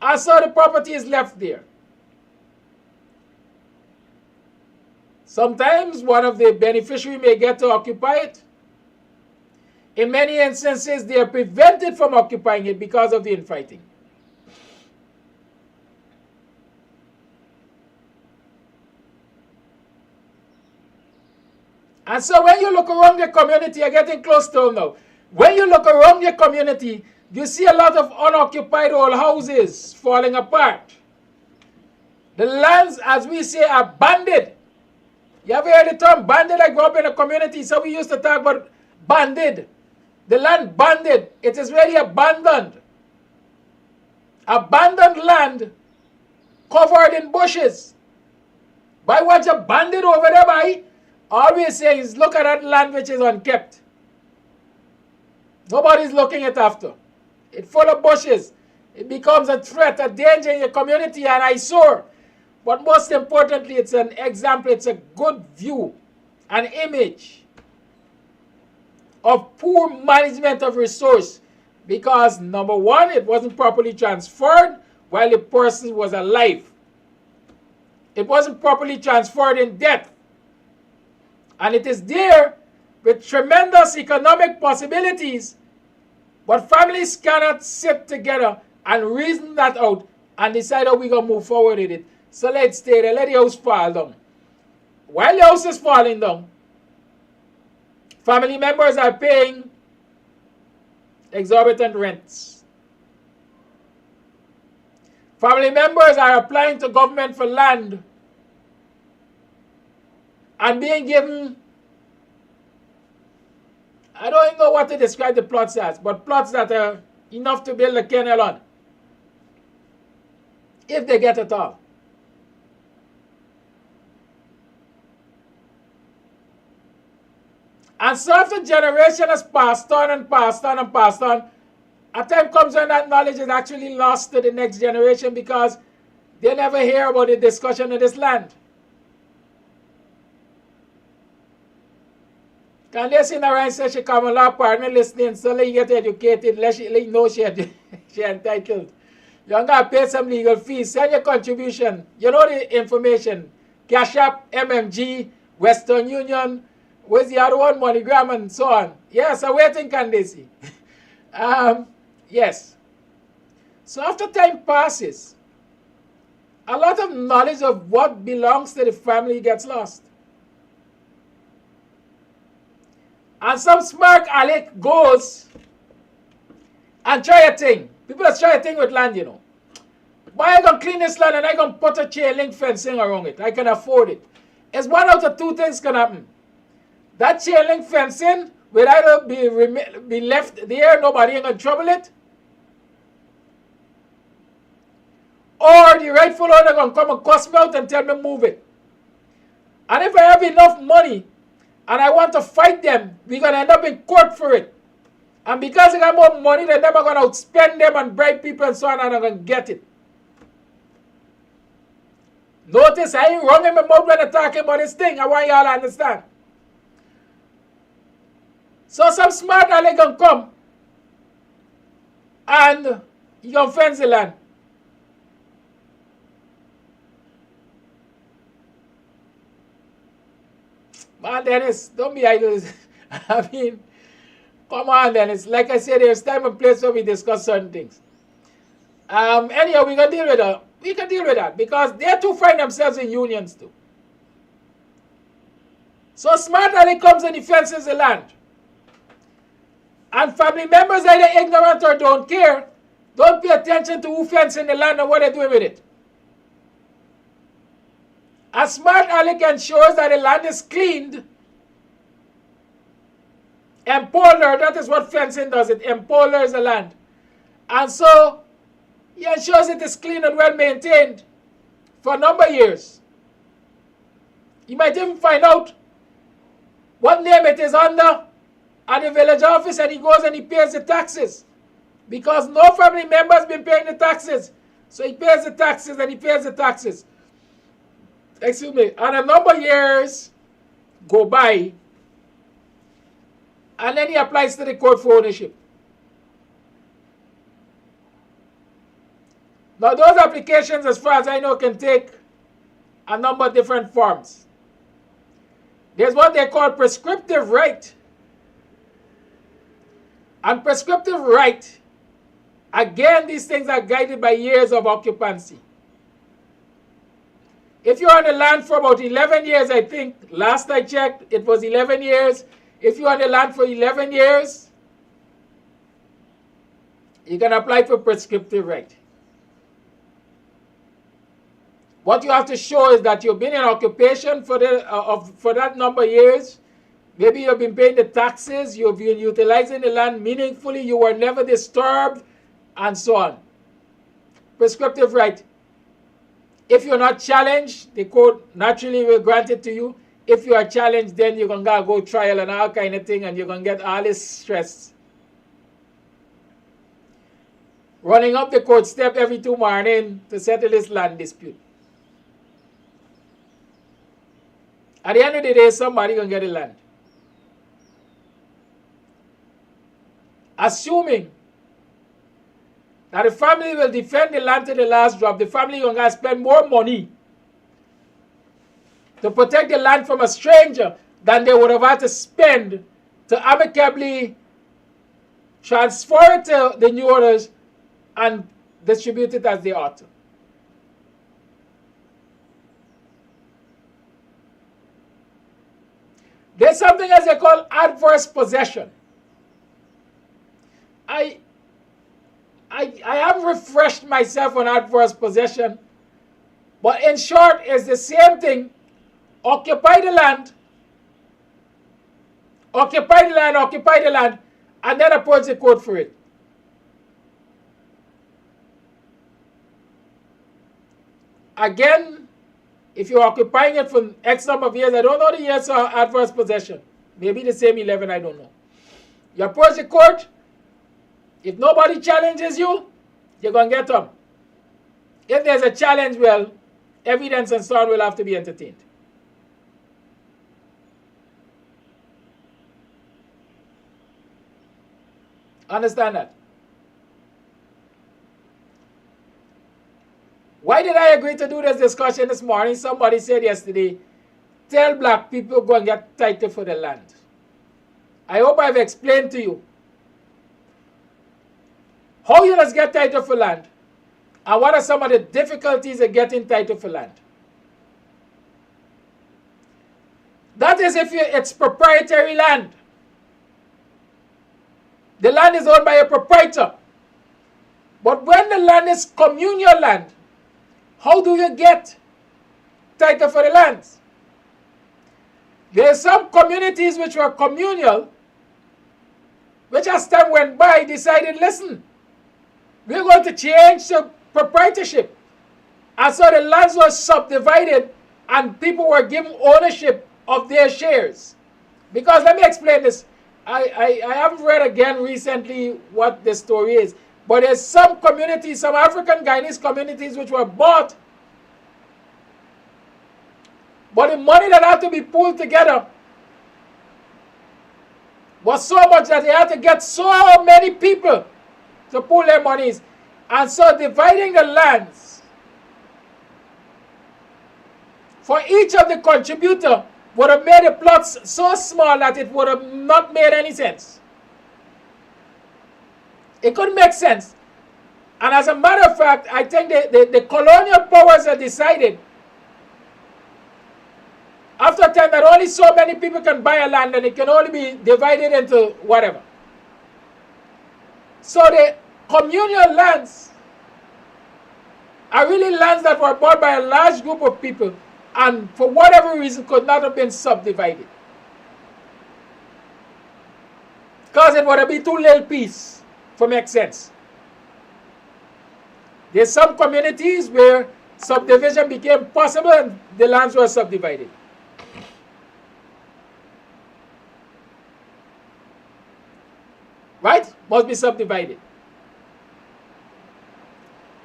And so the property is left there. Sometimes one of the beneficiaries may get to occupy it. In many instances, they are prevented from occupying it because of the infighting. And so when you look around your community, you're getting close to them now. When you look around your community, you see a lot of unoccupied old houses falling apart. The lands, as we say, are banded. You ever heard the term banded? I grew up in a community, so we used to talk about banded. The land banded. It is really abandoned. Abandoned land covered in bushes. By what you banded over there, by, always say is look at that land which is unkept. Nobody's looking it after. It's full of bushes. It becomes a threat, a danger in your community, and eyesore. But most importantly, it's an example, it's a good view, an image of poor management of resource. Because number one, it wasn't properly transferred while the person was alive. It wasn't properly transferred in death. And it is there with tremendous economic possibilities, but families cannot sit together and reason that out and decide how we're going to move forward with it. So let's stay there, let the house fall down. While the house is falling down, family members are paying exorbitant rents. Family members are applying to government for land and being given, I don't know what to describe the plots as, but plots that are enough to build a kennel on, if they get it all. And so after generation has passed on and passed on and passed on, a time comes when that knowledge is actually lost to the next generation because they never hear about the discussion of this land. Can they sit around and say she come a law partner listening, so let you get educated, let you know she entitled. You're going to pay some legal fees, send your contribution. You know the information. Cash App, MMG, Western Union, where's the other one, MoneyGram, and so on. Yes, awaiting candidacy. Yes. So after time passes, a lot of knowledge of what belongs to the family gets lost. And some smart aleck goes and try a thing. People are trying a thing with land, you know. But I can clean this land and I can put a chain link fencing around it. I can afford it. It's one out of two things can happen. That chain link fencing will either be left there, nobody ain't gonna trouble it, or the rightful owner gonna come and cuss me out and tell me move it. And if I have enough money and I want to fight them, we're gonna end up in court for it. And because I got more money, they're never gonna outspend them and bribe people and so on, and I'm gonna get it. Notice I ain't wrong in my mouth when I'm talking about this thing. I want y'all to understand. So some smart aleck gonna come and you gonna fence the land. Man, Dennis, don't be idle. I mean, come on, Dennis. Like I said, there's time and place where we discuss certain things. Anyhow, we can deal with that. We can deal with that because they too find themselves in unions too. So smart aleck comes and he fences the land. And family members, either ignorant or don't care, don't pay attention to who fencing the land and what they're doing with it. A smart aleck ensures that the land is cleaned, empowered, that is what fencing does, it empowers the land. And so, he ensures it is clean and well maintained for a number of years. You might even find out what name it is under at the village office, and he goes and he pays the taxes. Because no family member has been paying the taxes. So he pays the taxes and he pays the taxes. Excuse me. And a number of years go by, and then he applies to the court for ownership. Now those applications, as far as I know, can take a number of different forms. There's what they call prescriptive right. And prescriptive right, again, these things are guided by years of occupancy. If you're on the land for about 11 years, I think, last I checked, it was 11 years. If you're on the land for 11 years, you can apply for prescriptive right. What you have to show is that you've been in occupation for that number of years. Maybe you've been paying the taxes, you've been utilizing the land meaningfully, you were never disturbed, and so on. Prescriptive right. If you're not challenged, the court naturally will grant it to you. If you are challenged, then you're going to go trial and all kind of thing, and you're going to get all this stress. Running up the court step every 2 mornings to settle this land dispute. At the end of the day, somebody going to get the land. Assuming that the family will defend the land to the last drop, the family going to spend more money to protect the land from a stranger than they would have had to spend to amicably transfer it to the new owners and distribute it as they ought to. There's something as they call adverse possession. I have refreshed myself on adverse possession, but in short, it's the same thing. Occupy the land, and then approach the court for it. Again, if you're occupying it for X number of years, I don't know the years of adverse possession. Maybe the same 11, I don't know. You approach the court. If nobody challenges you, you're going to get them. If there's a challenge, well, evidence and so on will have to be entertained. Understand that? Why did I agree to do this discussion this morning? Somebody said yesterday, tell black people go and get title for the land. I hope I've explained to you how you must get title for land and what are some of the difficulties of getting title for land. That is if it's proprietary land. The land is owned by a proprietor. But when the land is communal land, how do you get title for the lands? There are some communities which were communal, which as time went by decided, listen, we're going to change the proprietorship. And so the lands were subdivided and people were given ownership of their shares. Because let me explain this. I haven't read again recently what the story is. But there's some communities, some African Guyanese communities which were bought. But the money that had to be pulled together was so much that they had to get so many people to pull their monies. And so dividing the lands for each of the contributor would have made the plots so small that it would have not made any sense. It couldn't make sense. And as a matter of fact, I think the colonial powers have decided after a time that only so many people can buy a land and it can only be divided into whatever. So the communal lands are really lands that were bought by a large group of people and for whatever reason could not have been subdivided. Because it would have been too little piece to make sense. There's some communities where subdivision became possible and the lands were subdivided. Right? Must be subdivided.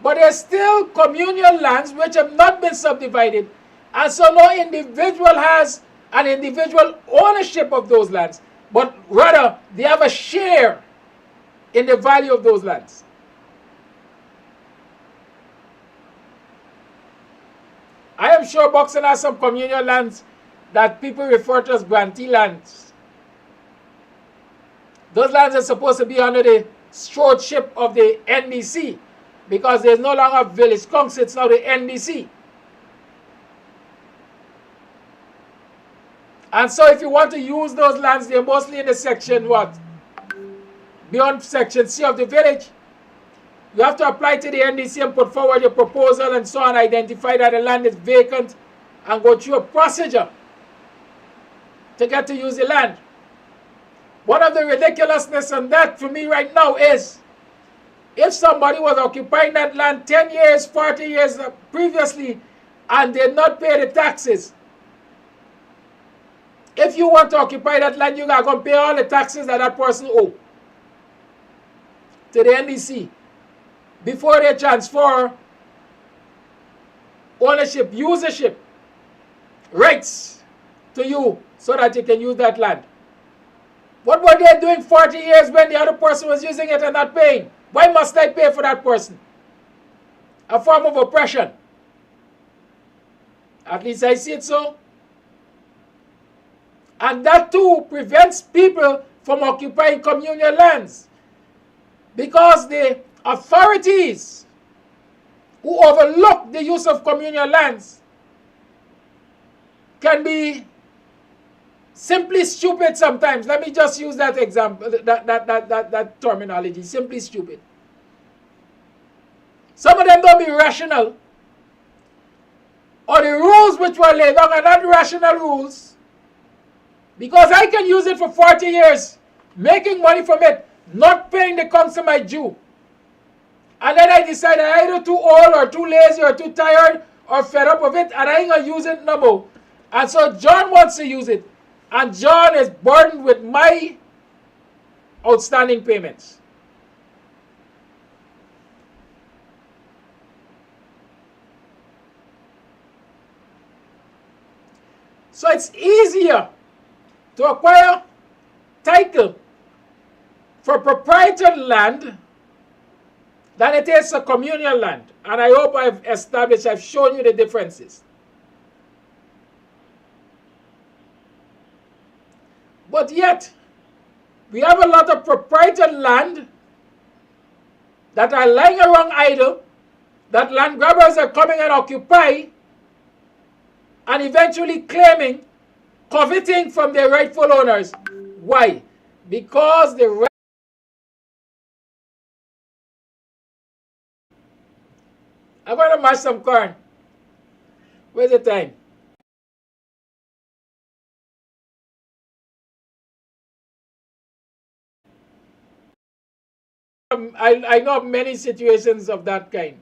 But there's still communal lands which have not been subdivided. And so no individual has an individual ownership of those lands. But rather, they have a share in the value of those lands. I am sure Buxton has some communal lands that people refer to as grantee lands. Those lands are supposed to be under the stewardship of the NDC because there's no longer village council, it's now the NDC. And so if you want to use those lands, they're mostly in the section what? Beyond section C of the village. You have to apply to the NDC and put forward your proposal and so on, identify that the land is vacant and go through a procedure to get to use the land. One of the ridiculousness on that for me right now is, if somebody was occupying that land 10 years, 40 years previously and did not pay the taxes, if you want to occupy that land, you got to go pay all the taxes that that person owe to the NDC before they transfer ownership, usership, rights to you so that you can use that land. What were they doing 40 years when the other person was using it and not paying? Why must I pay for that person? A form of oppression. At least I see it so. And that too prevents people from occupying communal lands, because the authorities who overlook the use of communal lands can be simply stupid sometimes. Let me just use that example, that terminology, simply stupid. Some of them don't be rational, or the rules which were laid down are not rational rules, because I can use it for 40 years, making money from it, not paying the council my due. And then I decide I'm either too old or too lazy or too tired or fed up of it, and I ain't going to use it no more. And so John wants to use it. And John is burdened with my outstanding payments. So it's easier to acquire title for proprietary land than it is a communal land. And I hope I've shown you the differences. But yet, we have a lot of proprietary land that are lying around idle, that land grabbers are coming and occupy, and eventually claiming, coveting from their rightful owners. Why? Because the right. I'm going to mash some corn. Where's the time? I know of many situations of that kind.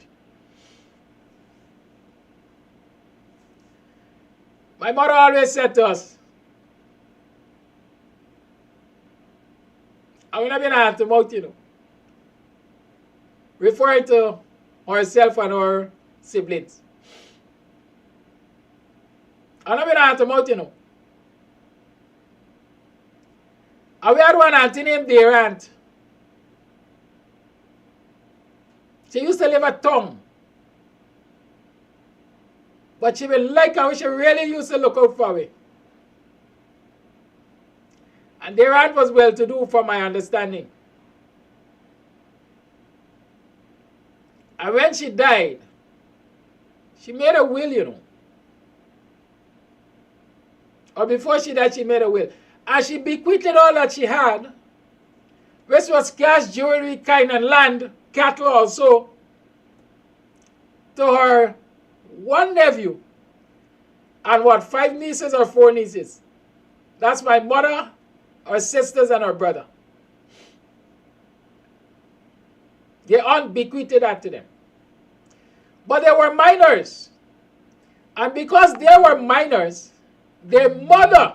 My mother always said to us, I'm going to be hand to mouth, you know, referring to herself and her siblings. I'm going to be hand to mouth, you know. And we had one auntie named Dear Aunt. She used to live at Tongue. But she will like how she really used to look out for me. And their aunt was well to do, from my understanding. And when she died, she made a will, you know. Or before she died, she made a will. And she bequeathed all that she had, which was cash, jewelry, kind, and land, cattle also, to her one nephew and what, 5 nieces or 4 nieces. That's my mother, her sisters, and her brother. Their aunt bequeathed that to them. But they were minors. And because they were minors, their mother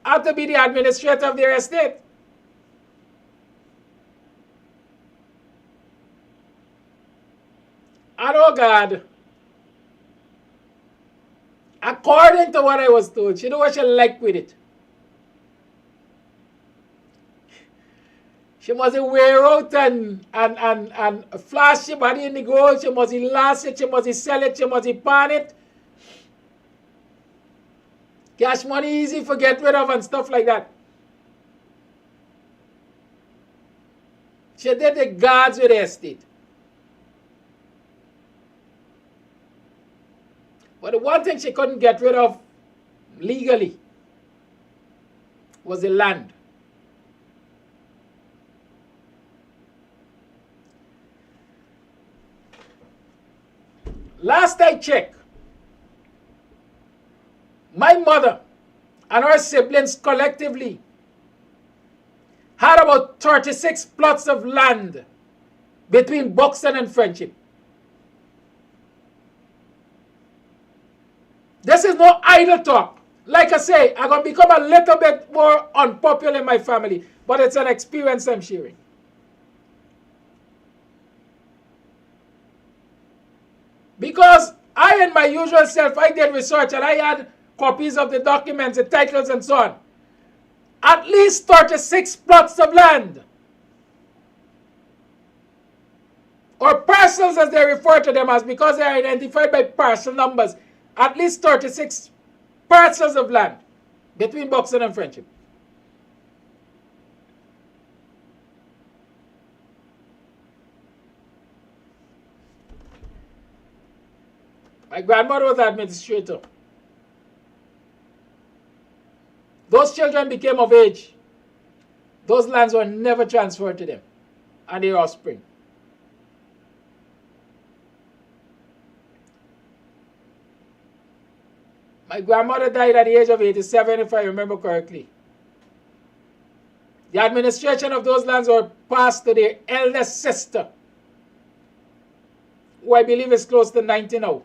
had to be the administrator of their estate. And oh God, according to what I was told, she knew what she liked with it. She must wear out and flash your body in the gold. She must last it, she must sell it, she must pawn it. Cash money easy for get rid of and stuff like that. She did the guards with the estate. But the one thing she couldn't get rid of legally was the land. Last I checked, my mother and our siblings collectively had about 36 plots of land between Buxton and Friendship. This is no idle talk. Like I say, I'm going to become a little bit more unpopular in my family, but it's an experience I'm sharing. Because I, in my usual self, I did research and I had copies of the documents, the titles and so on. At least 36 plots of land, or parcels as they refer to them as, because they are identified by parcel numbers. At least 36 parcels of land between Buxton and Friendship. My grandmother was administrator. Those children became of age. Those lands were never transferred to them and their offspring. My grandmother died at the age of 87, if I remember correctly. The administration of those lands were passed to their eldest sister, who I believe is close to 90 now.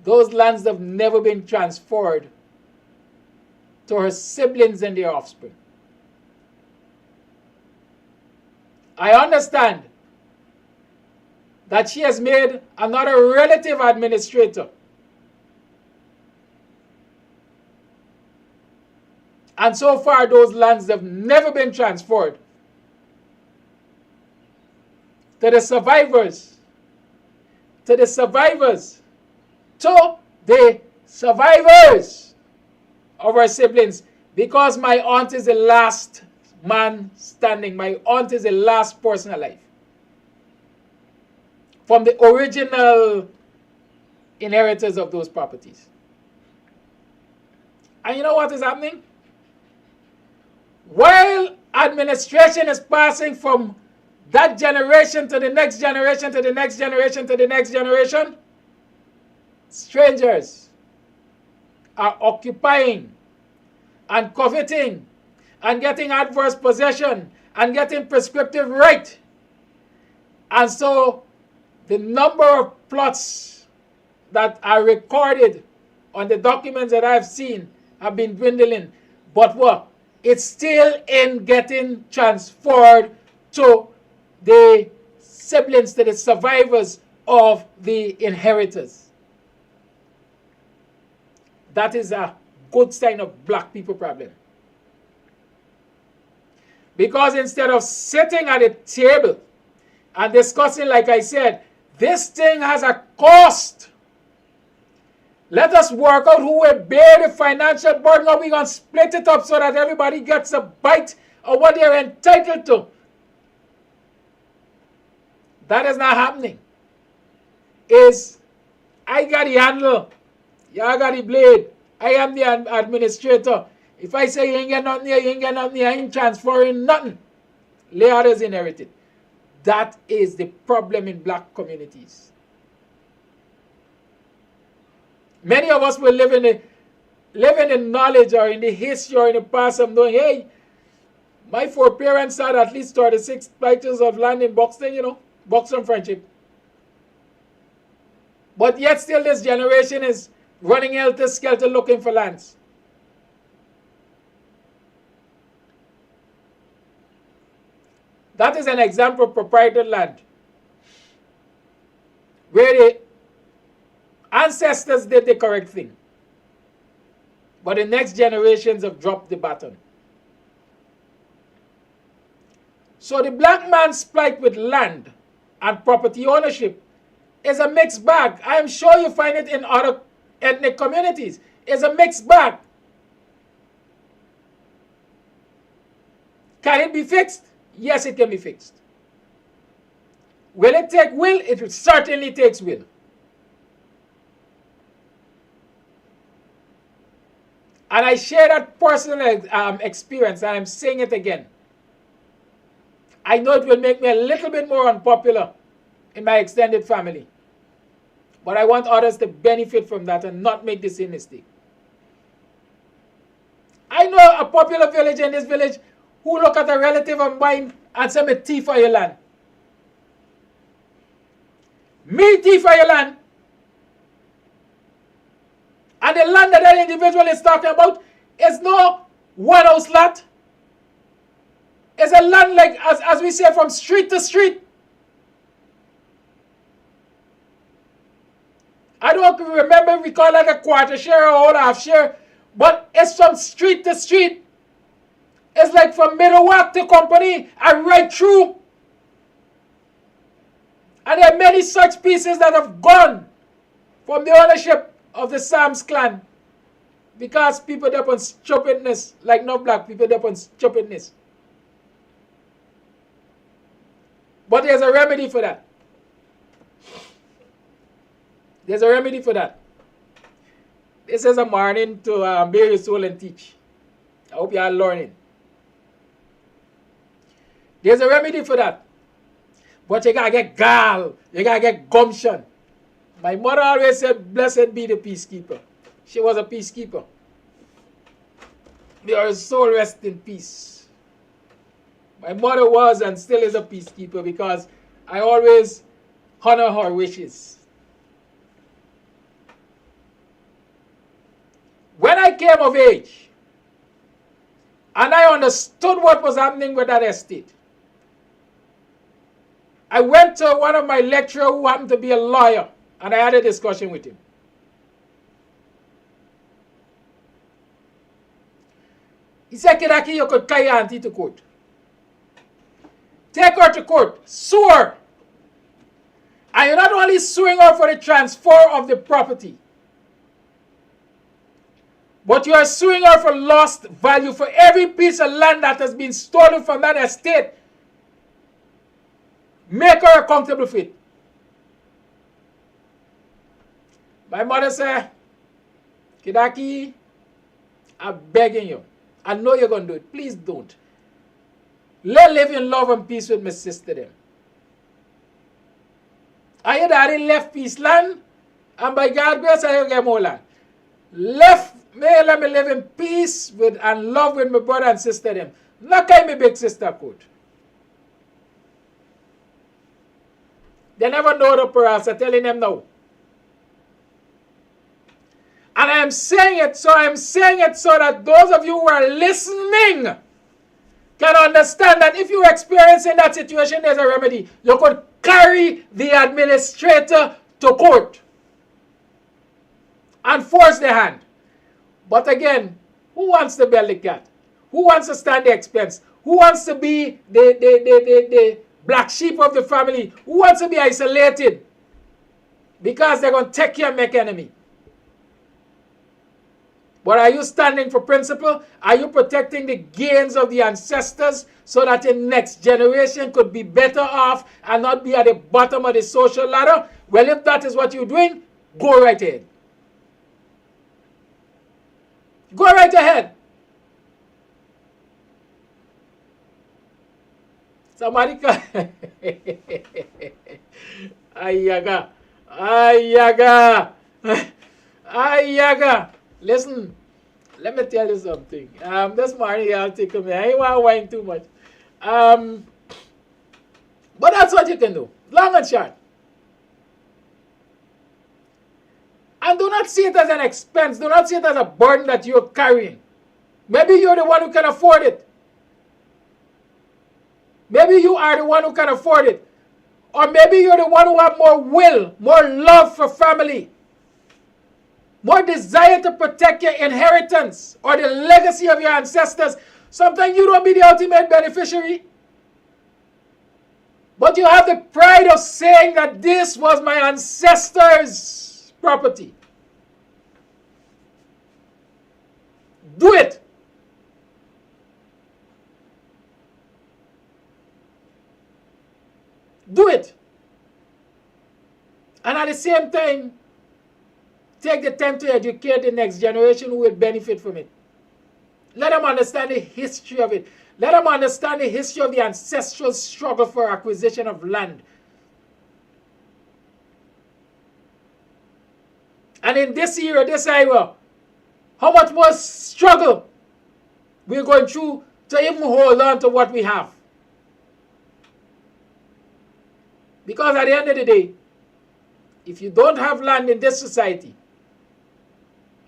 Those lands have never been transferred to her siblings and their offspring. I understand that she has made another relative administrator. And so far, those lands have never been transferred to the survivors. To the survivors. To the survivors of our siblings. Because my aunt is the last man standing. My aunt is the last person alive. From the original inheritors of those properties. And you know what is happening? While administration is passing from that generation to the next generation, to the next generation, to the next generation, strangers are occupying and coveting and getting adverse possession and getting prescriptive right. And so the number of plots that are recorded on the documents that I've seen have been dwindling. But what? It's still in getting transferred to the siblings, to the survivors of the inheritors. That is a good sign of black people problem. Because instead of sitting at a table and discussing, like I said, this thing has a cost. Let us work out who will bear the financial burden, or we're going to split it up so that everybody gets a bite of what they're entitled to. That is not happening. Is I got the handle, y'all got the blade, I am the administrator. If I say you ain't get nothing here, you ain't get nothing here, I ain't transferring nothing. Let others inherit it. That is the problem in black communities. Many of us will live in the knowledge or in the history or in the past of knowing, hey, my foreparents had at least 36 titles of land in Buxton, you know, Buxton Friendship. But yet still this generation is running helter-skelter looking for lands. That is an example of proprietary land, where the ancestors did the correct thing, but the next generations have dropped the baton. So the black man's plight with land and property ownership is a mixed bag. I am sure you find it in other ethnic communities. It's a mixed bag. Can it be fixed? Yes, it can be fixed. Will it take will? It certainly takes will. And I share that personal experience, and I'm saying it again. I know it will make me a little bit more unpopular in my extended family. But I want others to benefit from that and not make the same mistake. I know a popular village in this village who look at a relative of mine and say, me thief for your land. Me thief for your land. And the land that individual is talking about is no one house lot. It's a land like, as we say, from street to street. I don't remember if we call that a quarter share or whole half share, but it's from street to street. It's like from Middlewalk to Company and right through. And there are many such pieces that have gone from the ownership of the Sam's clan because people dep on stupidness, like no black people dep on stupidness. But there's a remedy for that. There's a remedy for that. This is a morning to bare your soul and teach. I hope you are learning. There's a remedy for that. But you gotta get gall. You gotta get gumption. My mother always said, blessed be the peacekeeper. She was a peacekeeper. May her soul rest in peace. My mother was and still is a peacekeeper because I always honor her wishes. When I came of age and I understood what was happening with that estate, I went to one of my lecturers who happened to be a lawyer and I had a discussion with him. He said, Kidaki, you could carry auntie to court. Take her to court. Sue her. And you're not only suing her for the transfer of the property, but you are suing her for lost value for every piece of land that has been stolen from that estate. Make her accountable for it. My mother said, Kidaki, I'm begging you. I know you're going to do it. Please don't. Let live in love and peace with my sister them. I your daddy left peace land, and by God's grace, I get more land. Let me live in peace with and love with my brother and sister them. Not kind my big sister could. They never know the perhaps. I'm telling them now. And I'm saying it so that those of you who are listening can understand that if you're experiencing that situation, there's a remedy. You could carry the administrator to court and force the hand. But again, who wants to belly cat? Who wants to stand the expense? Who wants to be the black sheep of the family? Who wants to be isolated? Because they're going to take you and make enemy. But are you standing for principle? Are you protecting the gains of the ancestors so that the next generation could be better off and not be at the bottom of the social ladder? Well, if that is what you're doing, go right ahead. Go right ahead. Somebody can... Ayaga. Ayaga. Ayaga. Listen, let me tell you something. This morning I'll take me. I ain't want to whine too much. But that's what you can do. Long and short. And do not see it as an expense. Do not see it as a burden that you're carrying. Maybe you're the one who can afford it. Maybe you are the one who can afford it. Or maybe you're the one who have more will, more love for family, more desire to protect your inheritance or the legacy of your ancestors. Sometimes you don't be the ultimate beneficiary, but you have the pride of saying that this was my ancestors' property. Do it. Do it. And at the same time, take the time to educate the next generation who will benefit from it. Let them understand the history of it. Let them understand the history of the ancestral struggle for acquisition of land. And in this era, how much more struggle we're going through to even hold on to what we have. Because at the end of the day, if you don't have land in this society,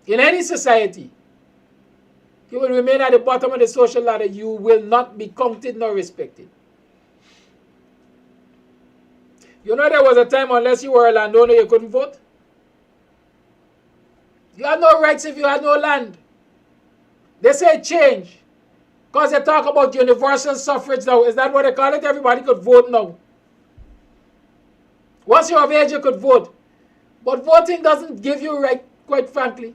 in any society, you will remain at the bottom of the social ladder. You will not be counted nor respected. You know there was a time unless you were a landowner, you couldn't vote. You had no rights if you had no land. They say change. Because they talk about universal suffrage now. Is that what they call it? Everybody could vote now. Once you're of age, you could vote. But voting doesn't give you a right, quite frankly.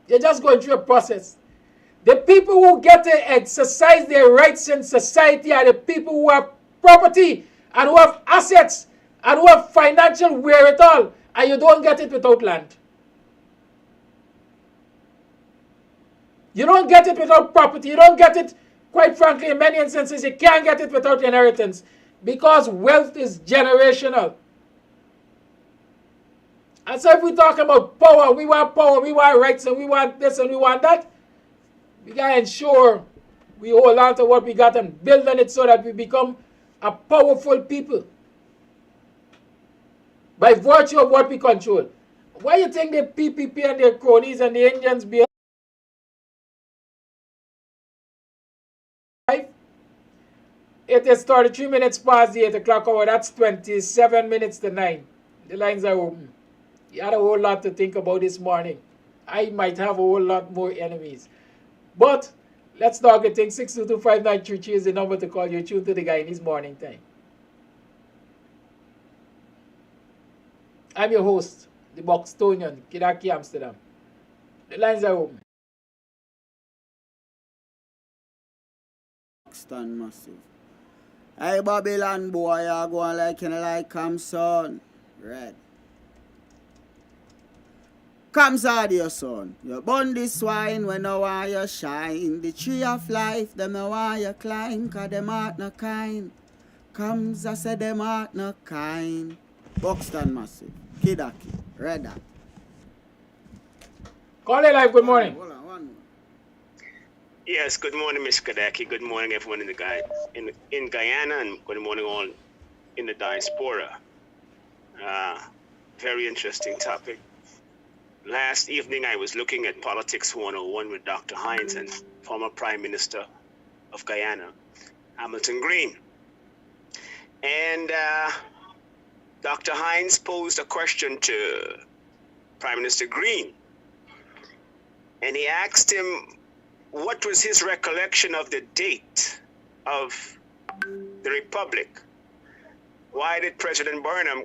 You're just going through a process. The people who get to exercise their rights in society are the people who have property and who have assets and who have financial wherewithal, and you don't get it without land. You don't get it without property. You don't get it, quite frankly, in many instances, you can't get it without inheritance because wealth is generational. And so if we talk about power, we want rights, and we want this and we want that, we got to ensure we hold on to what we got and build on it so that we become a powerful people by virtue of what we control. Why you think the PPP and their cronies and the Indians behind? It is 33 minutes past the 8 o'clock hour. That's 27 minutes to 9. The lines are open. You had a whole lot to think about this morning. I might have a whole lot more enemies. But let's talk a thing. 6225933 is the number to call. You're tuned to the Guyanese Morning Time. I'm your host, the BUXTONIAN, Kidaki, Amsterdam. The lines are open. Stand massive. Hey Babylon boy, you go on like you know, like Kams son. Red. Kams audio son. You burn this swine when no want you shine. The tree of life, them no want you climb, cause them heart no kind. Kams, I say them heart no kind. Buxton massive. Kidaki. Red hat. Call it live, good morning. Hold on, one more. Yes, good morning, Mr. Kadaki. Good morning, everyone in Guyana, and good morning all in the diaspora. Very interesting topic. Last evening, I was looking at Politics 101 with Dr. Hines and former Prime Minister of Guyana, Hamilton Green. And Dr. Hines posed a question to Prime Minister Green. And he asked him, what was his recollection of the date of the Republic? Why did President Burnham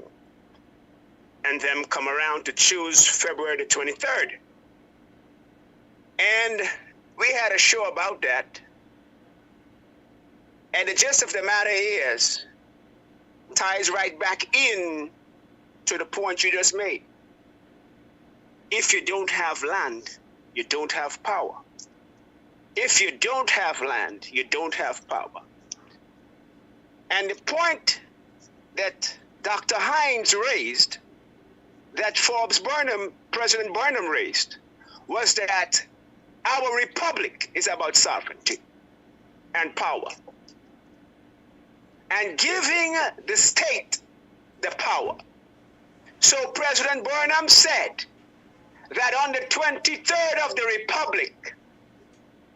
and them come around to choose February the 23rd? And we had a show about that. And the gist of the matter is, ties right back in to the point you just made. If you don't have land, you don't have power. If you don't have land, you don't have power. And the point that Dr. Hines raised, that President Burnham raised, was that our republic is about sovereignty and power. And giving the state the power. So President Burnham said that on the 23rd of the republic,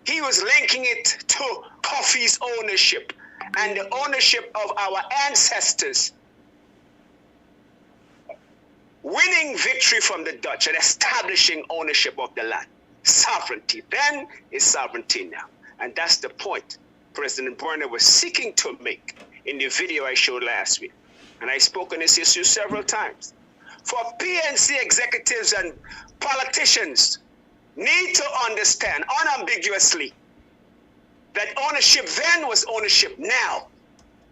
he was linking it to coffee's ownership and the ownership of our ancestors winning victory from the Dutch and establishing ownership of the land. Sovereignty then is sovereignty now. And that's the point President Burnham was seeking to make in the video I showed last week. And I spoke on this issue several times. For PNC executives and politicians need to understand unambiguously that ownership then was ownership now.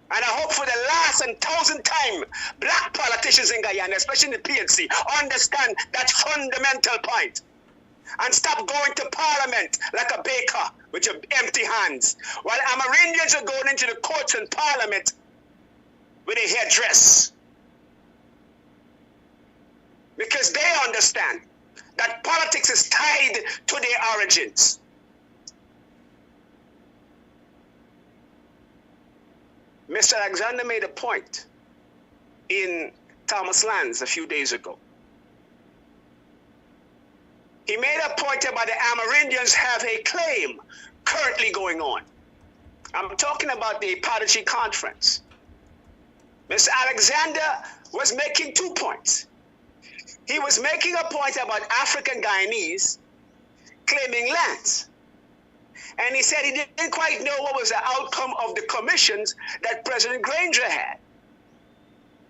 And I hope for the last and 1000th time, black politicians in Guyana, especially in the PNC, understand that fundamental point. And stop going to parliament like a baker with your empty hands. While Amerindians are going into the courts and parliament with a hairdress. Because they understand that politics is tied to their origins. Mr. Alexander made a point in Thomas Lands a few days ago. He made a point about the Amerindians have a claim currently going on. I'm talking about the Apartheid Conference. Mr. Alexander was making 2 points. He was making a point about African Guyanese claiming lands. And he said he didn't quite know what was the outcome of the commissions that President Granger had.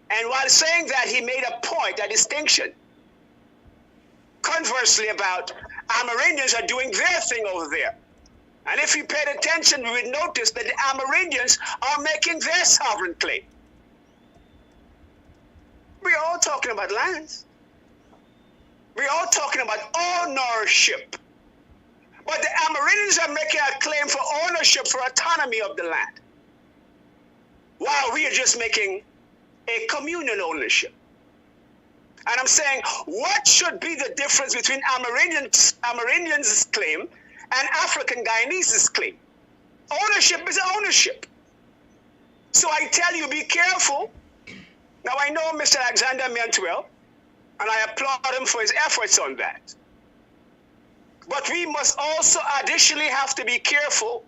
And while saying that, he made a point, a distinction, conversely, about Amerindians are doing their thing over there. And if you paid attention, we would notice that the Amerindians are making their sovereign claim. We're all talking about lands. We're all talking about ownership. But the Amerindians are making a claim for ownership, for autonomy of the land, while we are just making a communal ownership. And I'm saying, what should be the difference between Amerindians' claim and African Guyanese's claim? Ownership is ownership. So I tell you, be careful. Now, I know Mr. Alexander meant well, and I applaud him for his efforts on that. But we must also additionally have to be careful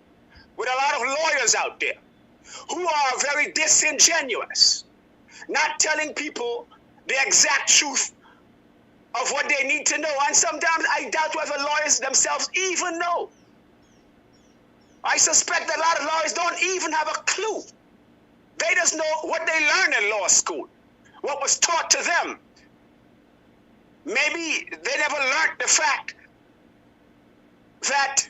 with a lot of lawyers out there who are very disingenuous, not telling people the exact truth of what they need to know. And sometimes I doubt whether lawyers themselves even know. I suspect a lot of lawyers don't even have a clue. They just know what they learned in law school, what was taught to them. Maybe they never learned the fact that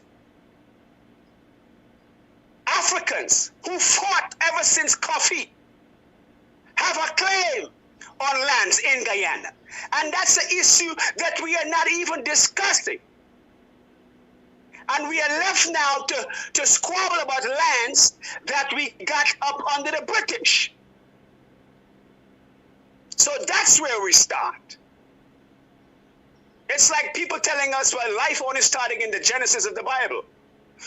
Africans who fought ever since coffee have a claim on lands in Guyana. And that's the issue that we are not even discussing. And we are left now to squabble about lands that we got up under the British. So that's where we start. It's like people telling us, well, life only starting in the Genesis of the Bible,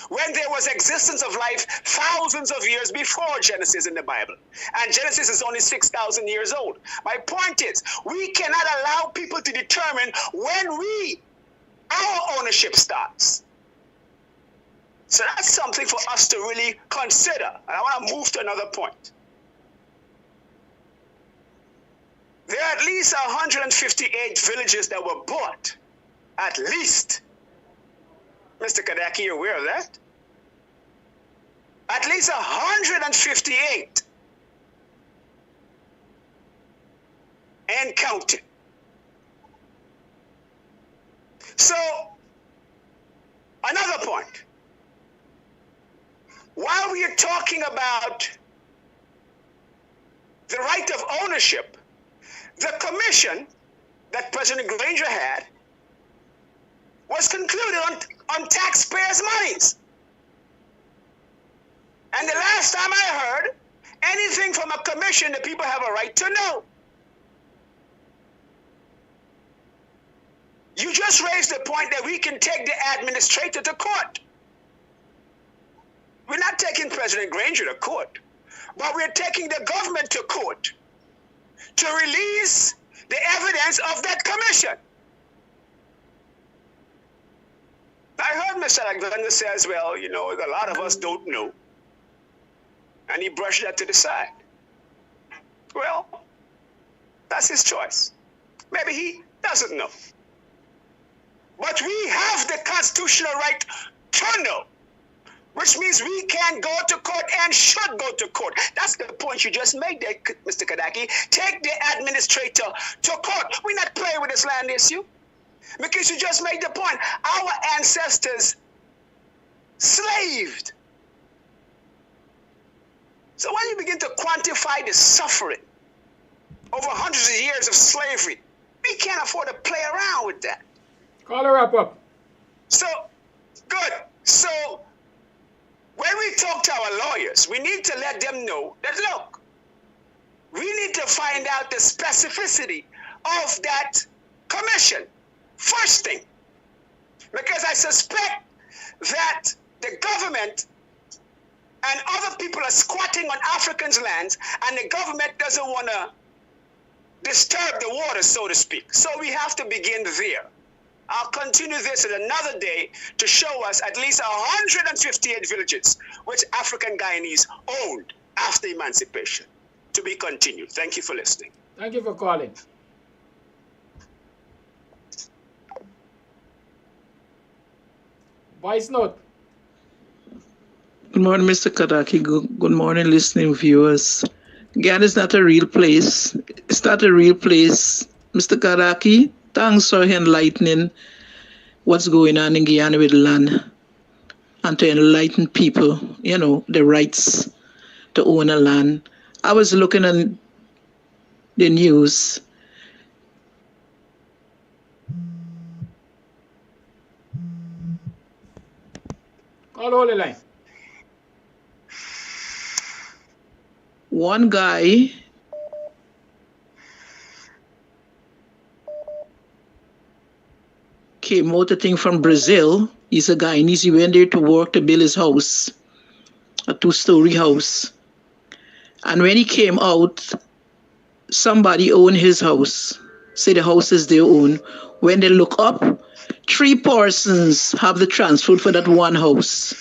when there was existence of life thousands of years before Genesis in the Bible. And Genesis is only 6,000 years old. My point is, we cannot allow people to determine when our ownership starts. So that's something for us to really consider. And I want to move to another point. There are at least 158 villages that were bought. At least. Mr. Kadaki, you're aware of that? At least 158. And counting. So, another point. While we are talking about the right of ownership, the commission that President Granger had was concluded on taxpayers' monies. And the last time I heard, anything from a commission, the people have a right to know. You just raised the point that we can take the administrator to court. We're not taking President Granger to court, but we're taking the government to court to release the evidence of that commission. I heard Mr. Alexander say as well, you know, a lot of us don't know. And he brushed that to the side. Well, that's his choice. Maybe he doesn't know. But we have the constitutional right to know, which means we can go to court and should go to court. That's the point you just made there, Mr. Kadaki. Take the administrator to court. We're not playing with this land issue, because you just made the point. Our ancestors slaved. So when you begin to quantify the suffering over hundreds of years of slavery, we can't afford to play around with that. Call her up. So, good. So, when we talk to our lawyers, we need to let them know that, look, we need to find out the specificity of that commission. First thing, because I suspect that the government and other people are squatting on Africans' lands, and the government doesn't want to disturb the water, so to speak. So we have to begin there. I'll continue this at another day to show us at least 158 villages which African Guyanese owned after emancipation. To be continued. Thank you for listening. Thank you for calling. Voice note. Good morning, Mr. Kadaki. Good morning, listening viewers. Guyana is not a real place. It's not a real place. Mr. Kadaki, thanks for enlightening what's going on in Guyana with land and to enlighten people, you know, the rights to own a land. I was looking on the news. Call all the line. One guy came out, I think, from Brazil. He's a Guyanese. He went there to work to build his house, a 2-story house. And when he came out, somebody owned his house. Say the house is their own. When they look up, 3 persons have the transport for that one house.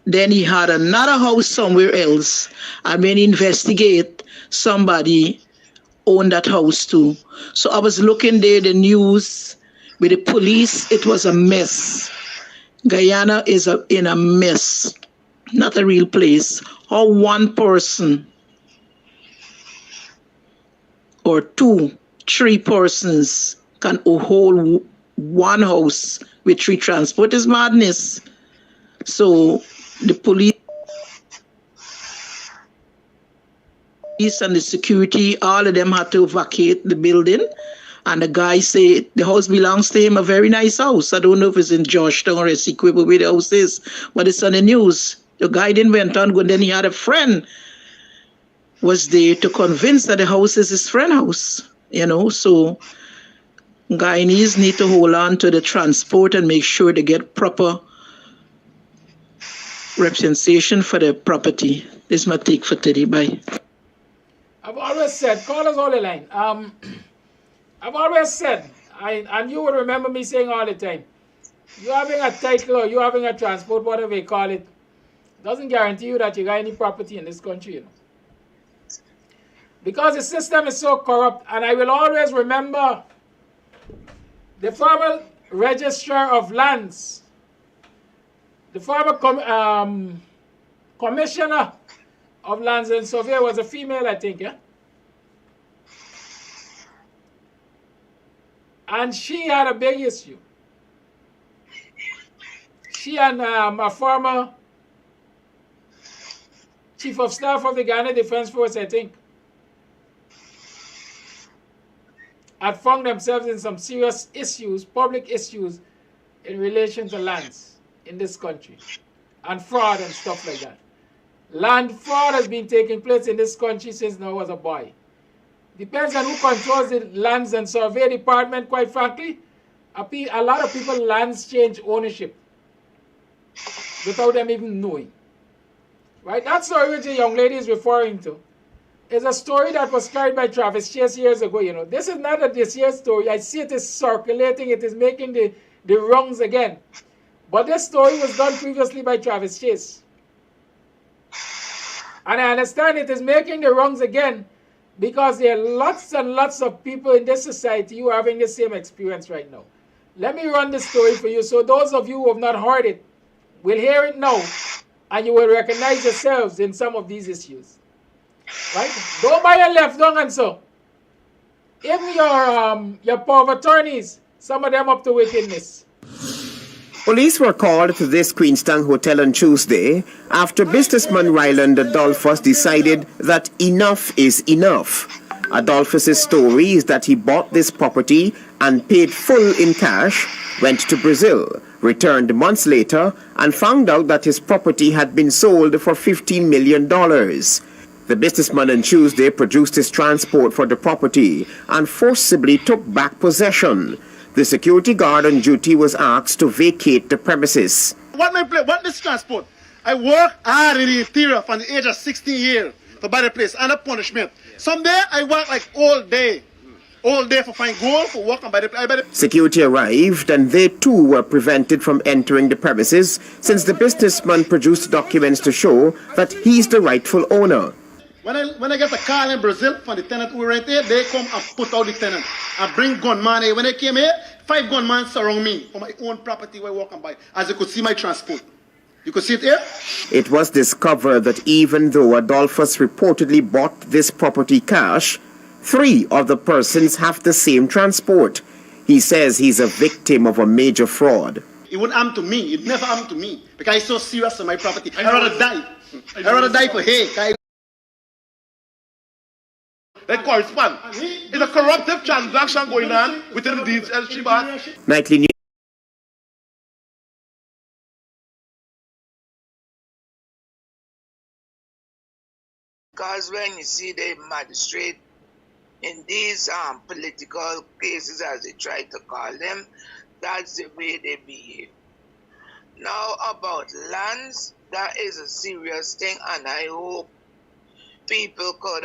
Then he had another house somewhere else. And when he investigate, somebody owned that house too. So I was looking there, the news with the police, it was a mess. Guyana is in a mess, not a real place. How one person or 2, 3 persons can hold one house with 3 transport is madness. So the police and the security, all of them had to vacate the building. And the guy said the house belongs to him, a very nice house. I don't know if it's in Georgetown or Essequibo where the house is, but it's on the news. The guy didn't went on good. Then he had a friend was there to convince that the house is his friend's house, you know. So Guyanese need to hold on to the transport and make sure they get proper representation for the property. This is my take for today. Bye. I've always said, call us all the line. I've always said, and you will remember me saying all the time, you having a title or you having a transport, whatever you call it, doesn't guarantee you that you got any property in this country, you know. Because the system is so corrupt, and I will always remember the former registrar of lands, the former commissioner of lands and survey was a female, I think, yeah? And she had a big issue. She and a former chief of staff of the Ghana Defense Force, I think, had found themselves in some serious issues, public issues, in relation to lands in this country, and fraud and stuff like that. Land fraud has been taking place in this country since I was a boy. Depends on who controls the lands and survey department, quite frankly. A lot of people, lands change ownership without them even knowing. Right? That story which the young lady is referring to is a story that was carried by Travis Chase years ago. You know, this is not a this year's story. I see it is circulating. It is making the rounds again. But this story was done previously by Travis Chase. And I understand it is making the rounds again because there are lots and lots of people in this society who are having the same experience right now. Let me run the story for you so those of you who have not heard it will hear it now and you will recognize yourselves in some of these issues. Right? Don't buy a left down and so. Even your power of attorneys, some of them up to wickedness. Police were called to this Queenstown hotel on Tuesday after businessman Ryland Adolphus decided that enough is enough. Adolphus's story is that he bought this property and paid full in cash, went to Brazil, returned months later, and found out that his property had been sold for $15 million. The businessman on Tuesday produced his transport for the property and forcibly took back possession. The security guard on duty was asked to vacate the premises. What this transport? I work hard in the interior from the age of 16 years to buy the place and a punishment. Someday I work like all day for find gold, for work and buy the place. Security arrived and they too were prevented from entering the premises since the businessman produced documents to show that he's the rightful owner. When I get a call in Brazil from the tenant who rent here, they come and put out the tenant and bring gunman here. When they came here, 5 gunmen surround me for my own property where I walk and buy. As you could see my transport. You could see it here? It was discovered that even though Adolphus reportedly bought this property cash, 3 of the persons have the same transport. He says he's a victim of a major fraud. It wouldn't happen to me. It never happened to me because I'm so serious on my property. I'd rather die. I'd rather die for hate. They correspond. It's a corruptive transaction going on within the deeds as Chibat. Nightly News. Because when you see the magistrate in these political cases, as they try to call them, that's the way they behave. Now about lands, that is a serious thing, and I hope people could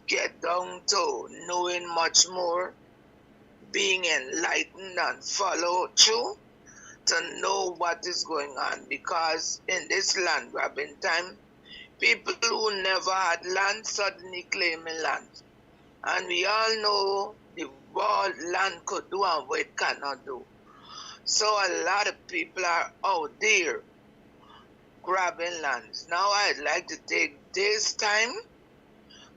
get down to knowing much more, being enlightened and follow through to know what is going on. Because in this land grabbing time, people who never had land suddenly claiming land. And we all know what land could do and what it cannot do. So a lot of people are out there grabbing lands. Now I'd like to take this time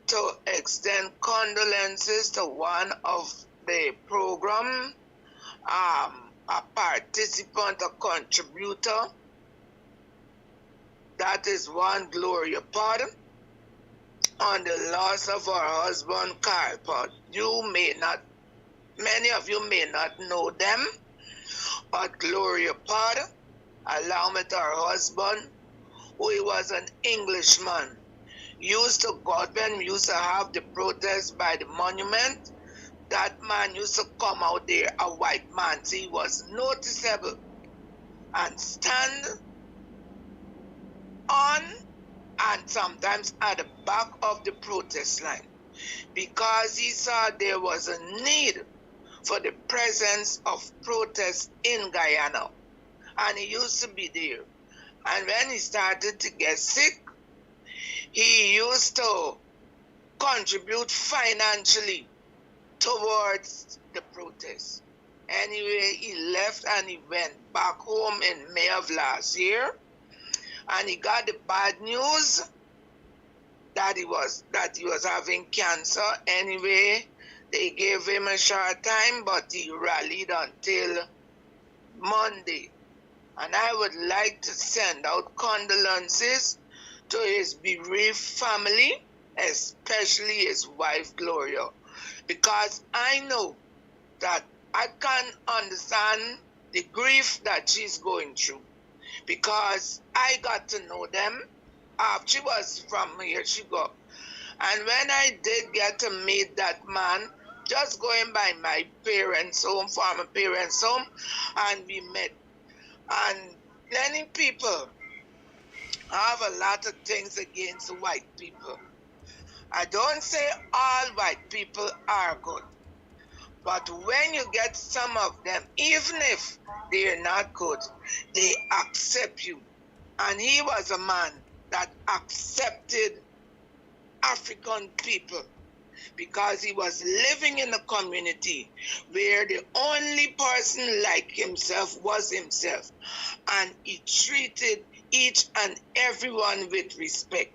to extend condolences to one of the program, a participant, a contributor. That is one Gloria Pod on the loss of her husband, Carl Pod. Many of you may not know them, but Gloria Pod, along with her husband, who was an Englishman, used to go when we used to have the protest by the monument. That man used to come out there, a white man, so he was noticeable and stand on and sometimes at the back of the protest line because he saw there was a need for the presence of protest in Guyana, and he used to be there. And when he started to get sick, he used to contribute financially towards the protest. Anyway, he left and he went back home in May of last year, and he got the bad news that he was having cancer. Anyway, they gave him a short time, but he rallied until Monday. And I would like to send out condolences to his bereaved family, especially his wife, Gloria, because I know that I can't understand the grief that she's going through, because I got to know them. She was from here, she go. And when I did get to meet that man, just going by my parents' home, former parents' home, and we met. And many people have a lot of things against white people. I don't say all white people are good, but when you get some of them, even if they're not good, they accept you. And he was a man that accepted African people because he was living in a community where the only person like himself was himself, and he treated each and everyone with respect.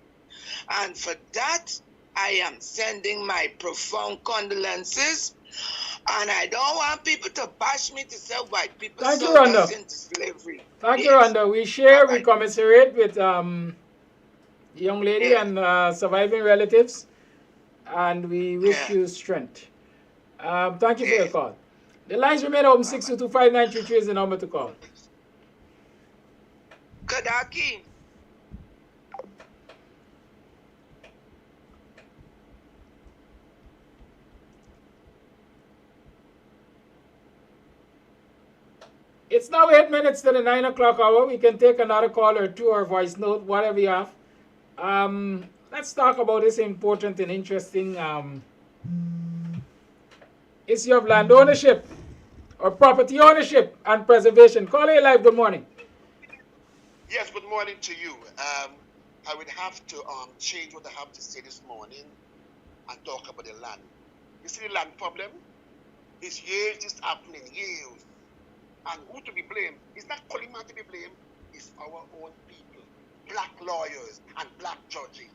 And for that, I am sending my profound condolences. And I don't want people to bash me to say white people sold us into slavery. Thank you, Rhonda. We share, we commiserate with the young lady and surviving relatives, and we wish you strength. Thank you for your call. The lines remain open. 622-5933 is the number to call. Kadaki. It's now 8 minutes to the 9 o'clock hour. We can take another call or two or voice note, whatever you have. Let's talk about this important and interesting issue of land ownership or property ownership and preservation. Call A Live, good morning. Yes, good morning to you. I would have to change what I have to say this morning and talk about the land. You see the land problem? It's years this happening, years. And who to be blamed? It's not Coleman to be blamed, it's our own people. Black lawyers and black judges.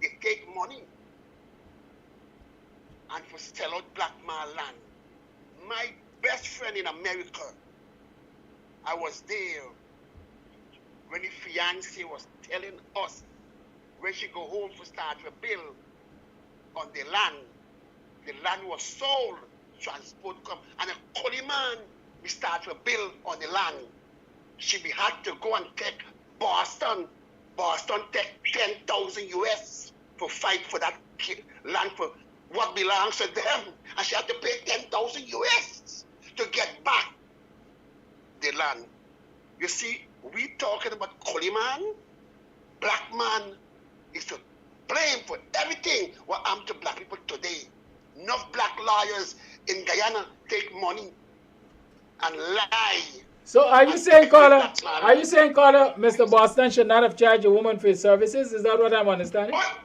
They take money and for sell out black man land. My best friend in America, I was there when the fiancé was telling us when she go home for start a bill on the land was sold, transport come, and a Coleman we start a bill on the land. She be had to go and take Boston take 10,000 US for fight for that land for what belongs to them, and she had to pay 10,000 US to get back the land. You see, we talking about Coleman. Black man is to blame for everything what happened to black people today. Enough black lawyers in Guyana take money and lie. So are you saying, caller, Mr. Boston should not have charged a woman for his services? Is that what I'm understanding? What?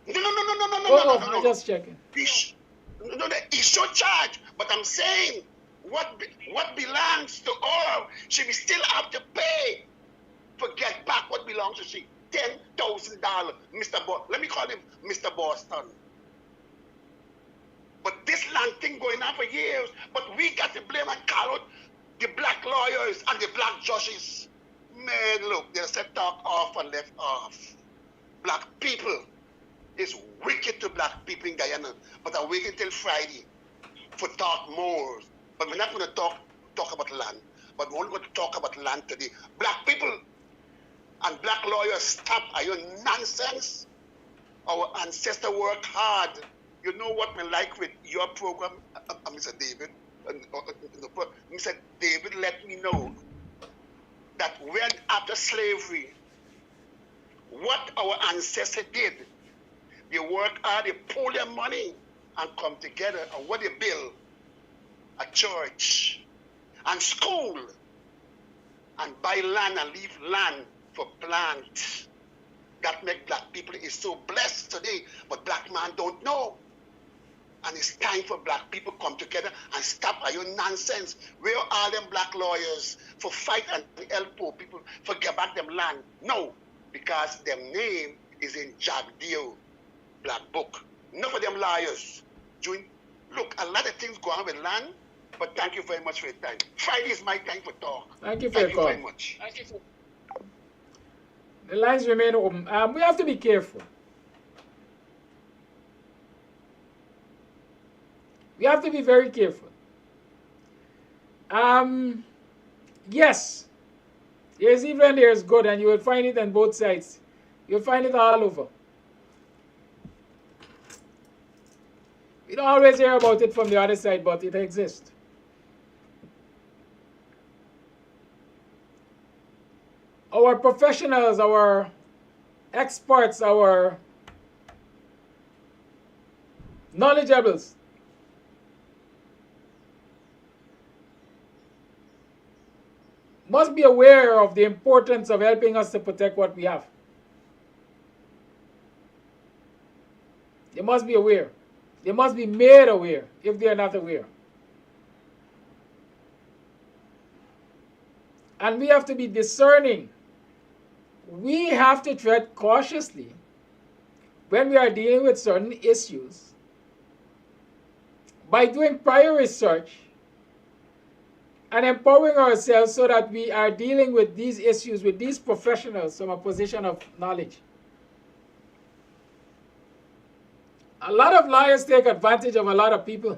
No. I'm just checking. He should charge, but I'm saying what belongs to her, she will still have to pay for get back what belongs to she. $10,000, let me call him Mr. Boston. But this land thing going on for years, but we got to blame and call out the black lawyers and the black judges. Man, look, they said talk off and left off. Black people is wicked to black people in Guyana, but I'm waiting till Friday for talk more. But we're not going to talk about land, but we're only going to talk about land today. Black people and black lawyers, stop. Are you nonsense? Our ancestors work hard. You know what we like with your program, Mr. David? Mr. David let me know that when after slavery, what our ancestors did, they work hard, they pull their money and come together, and what they build, a church and school, and buy land and leave land for plant. That make black people is so blessed today, but black man don't know. And it's time for black people come together and stop your nonsense. Where are all them black lawyers for fight and help poor people for get back them land? No, because their name is in Jack Deal Black Book. Enough of them lawyers. Look, a lot of things go on with land, but thank you very much for your time. Friday is my time for talk. Thank you for your call. Thank you very much. The lines remain open. We have to be careful. We have to be very careful. Yes, there's evil and there's good, and you will find it on both sides. You'll find it all over. We don't always hear about it from the other side, but it exists. Our professionals, our experts, our knowledgeables must be aware of the importance of helping us to protect what we have. They must be aware. They must be made aware if they are not aware. And we have to be discerning. We have to tread cautiously when we are dealing with certain issues by doing prior research and empowering ourselves so that we are dealing with these issues with these professionals from a position of knowledge. A lot of lawyers take advantage of a lot of people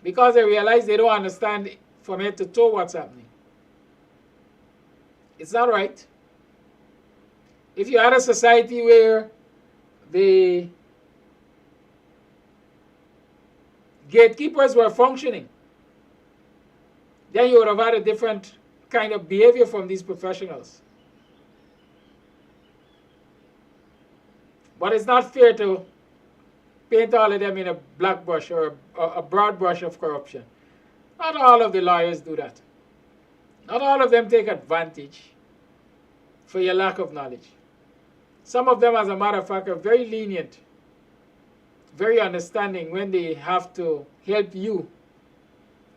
because they realize they don't understand from head to toe what's happening. It's not right. If you had a society where the gatekeepers were functioning, then you would have had a different kind of behavior from these professionals. But it's not fair to paint all of them in a black brush or a broad brush of corruption. Not all of the lawyers do that. Not all of them take advantage for your lack of knowledge. Some of them, as a matter of fact, are very lenient, very understanding when they have to help you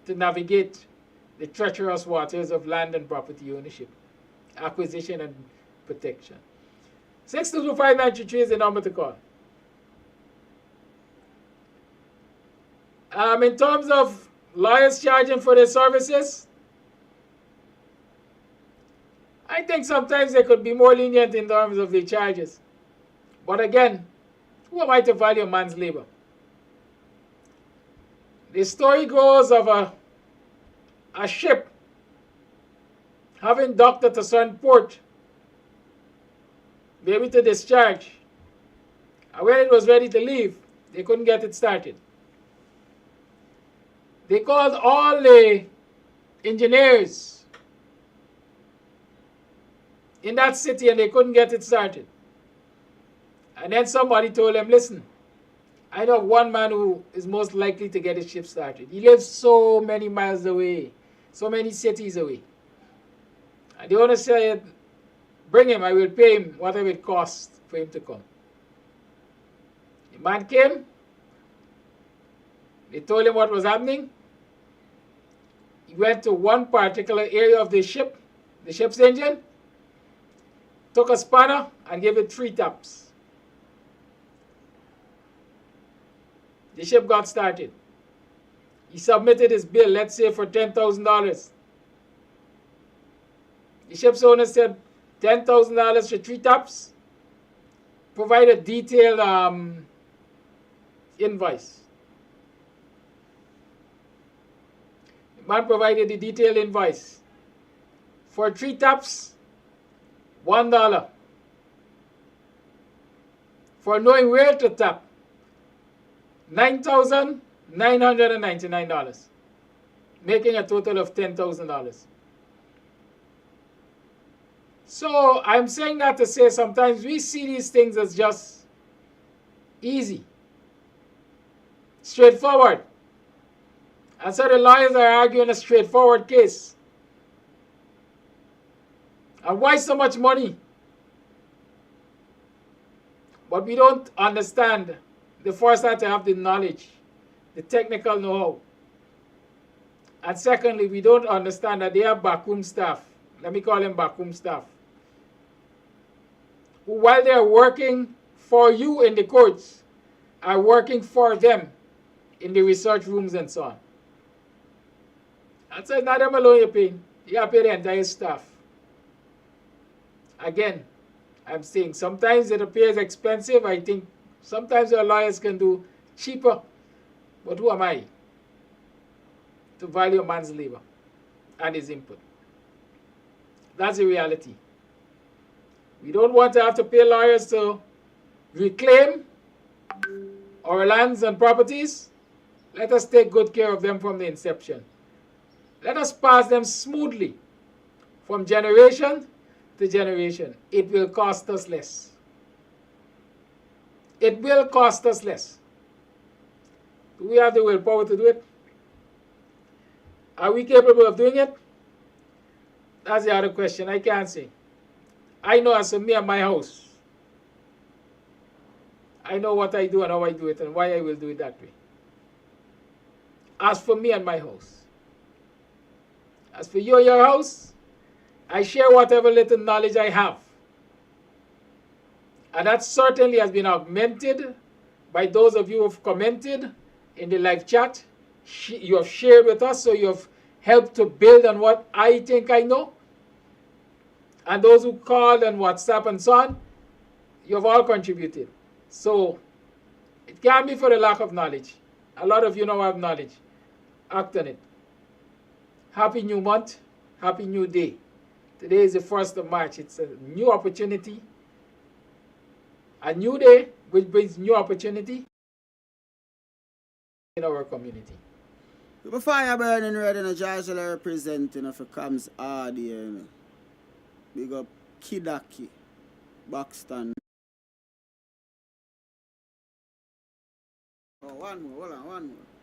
to navigate the treacherous waters of land and property ownership, acquisition and protection. 6225933 is the number to call. In terms of lawyers charging for their services, I think sometimes they could be more lenient in terms of the charges. But again, who am I to value a man's labor? The story goes of a ship having docked at a certain port, maybe to discharge. And when it was ready to leave, they couldn't get it started. They called all the engineers in that city and they couldn't get it started. And then somebody told them, listen, I know one man who is most likely to get his ship started. He lives so many miles away, so many cities away. And the owner said, bring him, I will pay him whatever it costs for him to come. The man came. They told him what was happening. He went to one particular area of the ship's engine, took a spanner and gave it 3 taps. The ship got started. He submitted his bill, let's say for $10,000. The ship's owner said, $10,000 for 3 taps? Provide a detailed invoice. The man provided the detailed invoice. For 3 taps, $1. For knowing where to tap, $9,999, making a total of $10,000. So I'm saying that to say sometimes we see these things as just easy, straightforward. And so the lawyers are arguing a straightforward case. And why so much money? But we don't understand. The first have to have the knowledge, the technical know-how. And secondly, we don't understand that they have backroom staff. Let me call them backroom staff. Who, while they are working for you in the courts, are working for them in the research rooms and so on. And so it's not them alone you're paying. You have to pay the entire staff. Again, I'm saying sometimes it appears expensive. I think sometimes our lawyers can do cheaper. But who am I to value a man's labor and his input? That's the reality. We don't want to have to pay lawyers to reclaim our lands and properties. Let us take good care of them from the inception. Let us pass them smoothly from generation to generation. It will cost us less. It will cost us less. Do we have the willpower to do it? Are we capable of doing it? That's the other question. I can't say. I know as for me and my house, I know what I do and how I do it and why I will do it that way. As for me and my house. As for you and your house, I share whatever little knowledge I have. And that certainly has been augmented by those of you who have commented in the live chat. You have shared with us, so you have helped to build on what I think I know. And those who called and WhatsApp and so on, you have all contributed. So it can't be for the lack of knowledge. A lot of you now have knowledge. Act on it. Happy new month. Happy new day. Today is the 1st of March. It's a new opportunity. A new day which brings new opportunity in our community. The fire burning red in a Georgia representing of a Kams Audio, you know. Big up Kidaki, Buxton. Oh, one more, hold on, one more.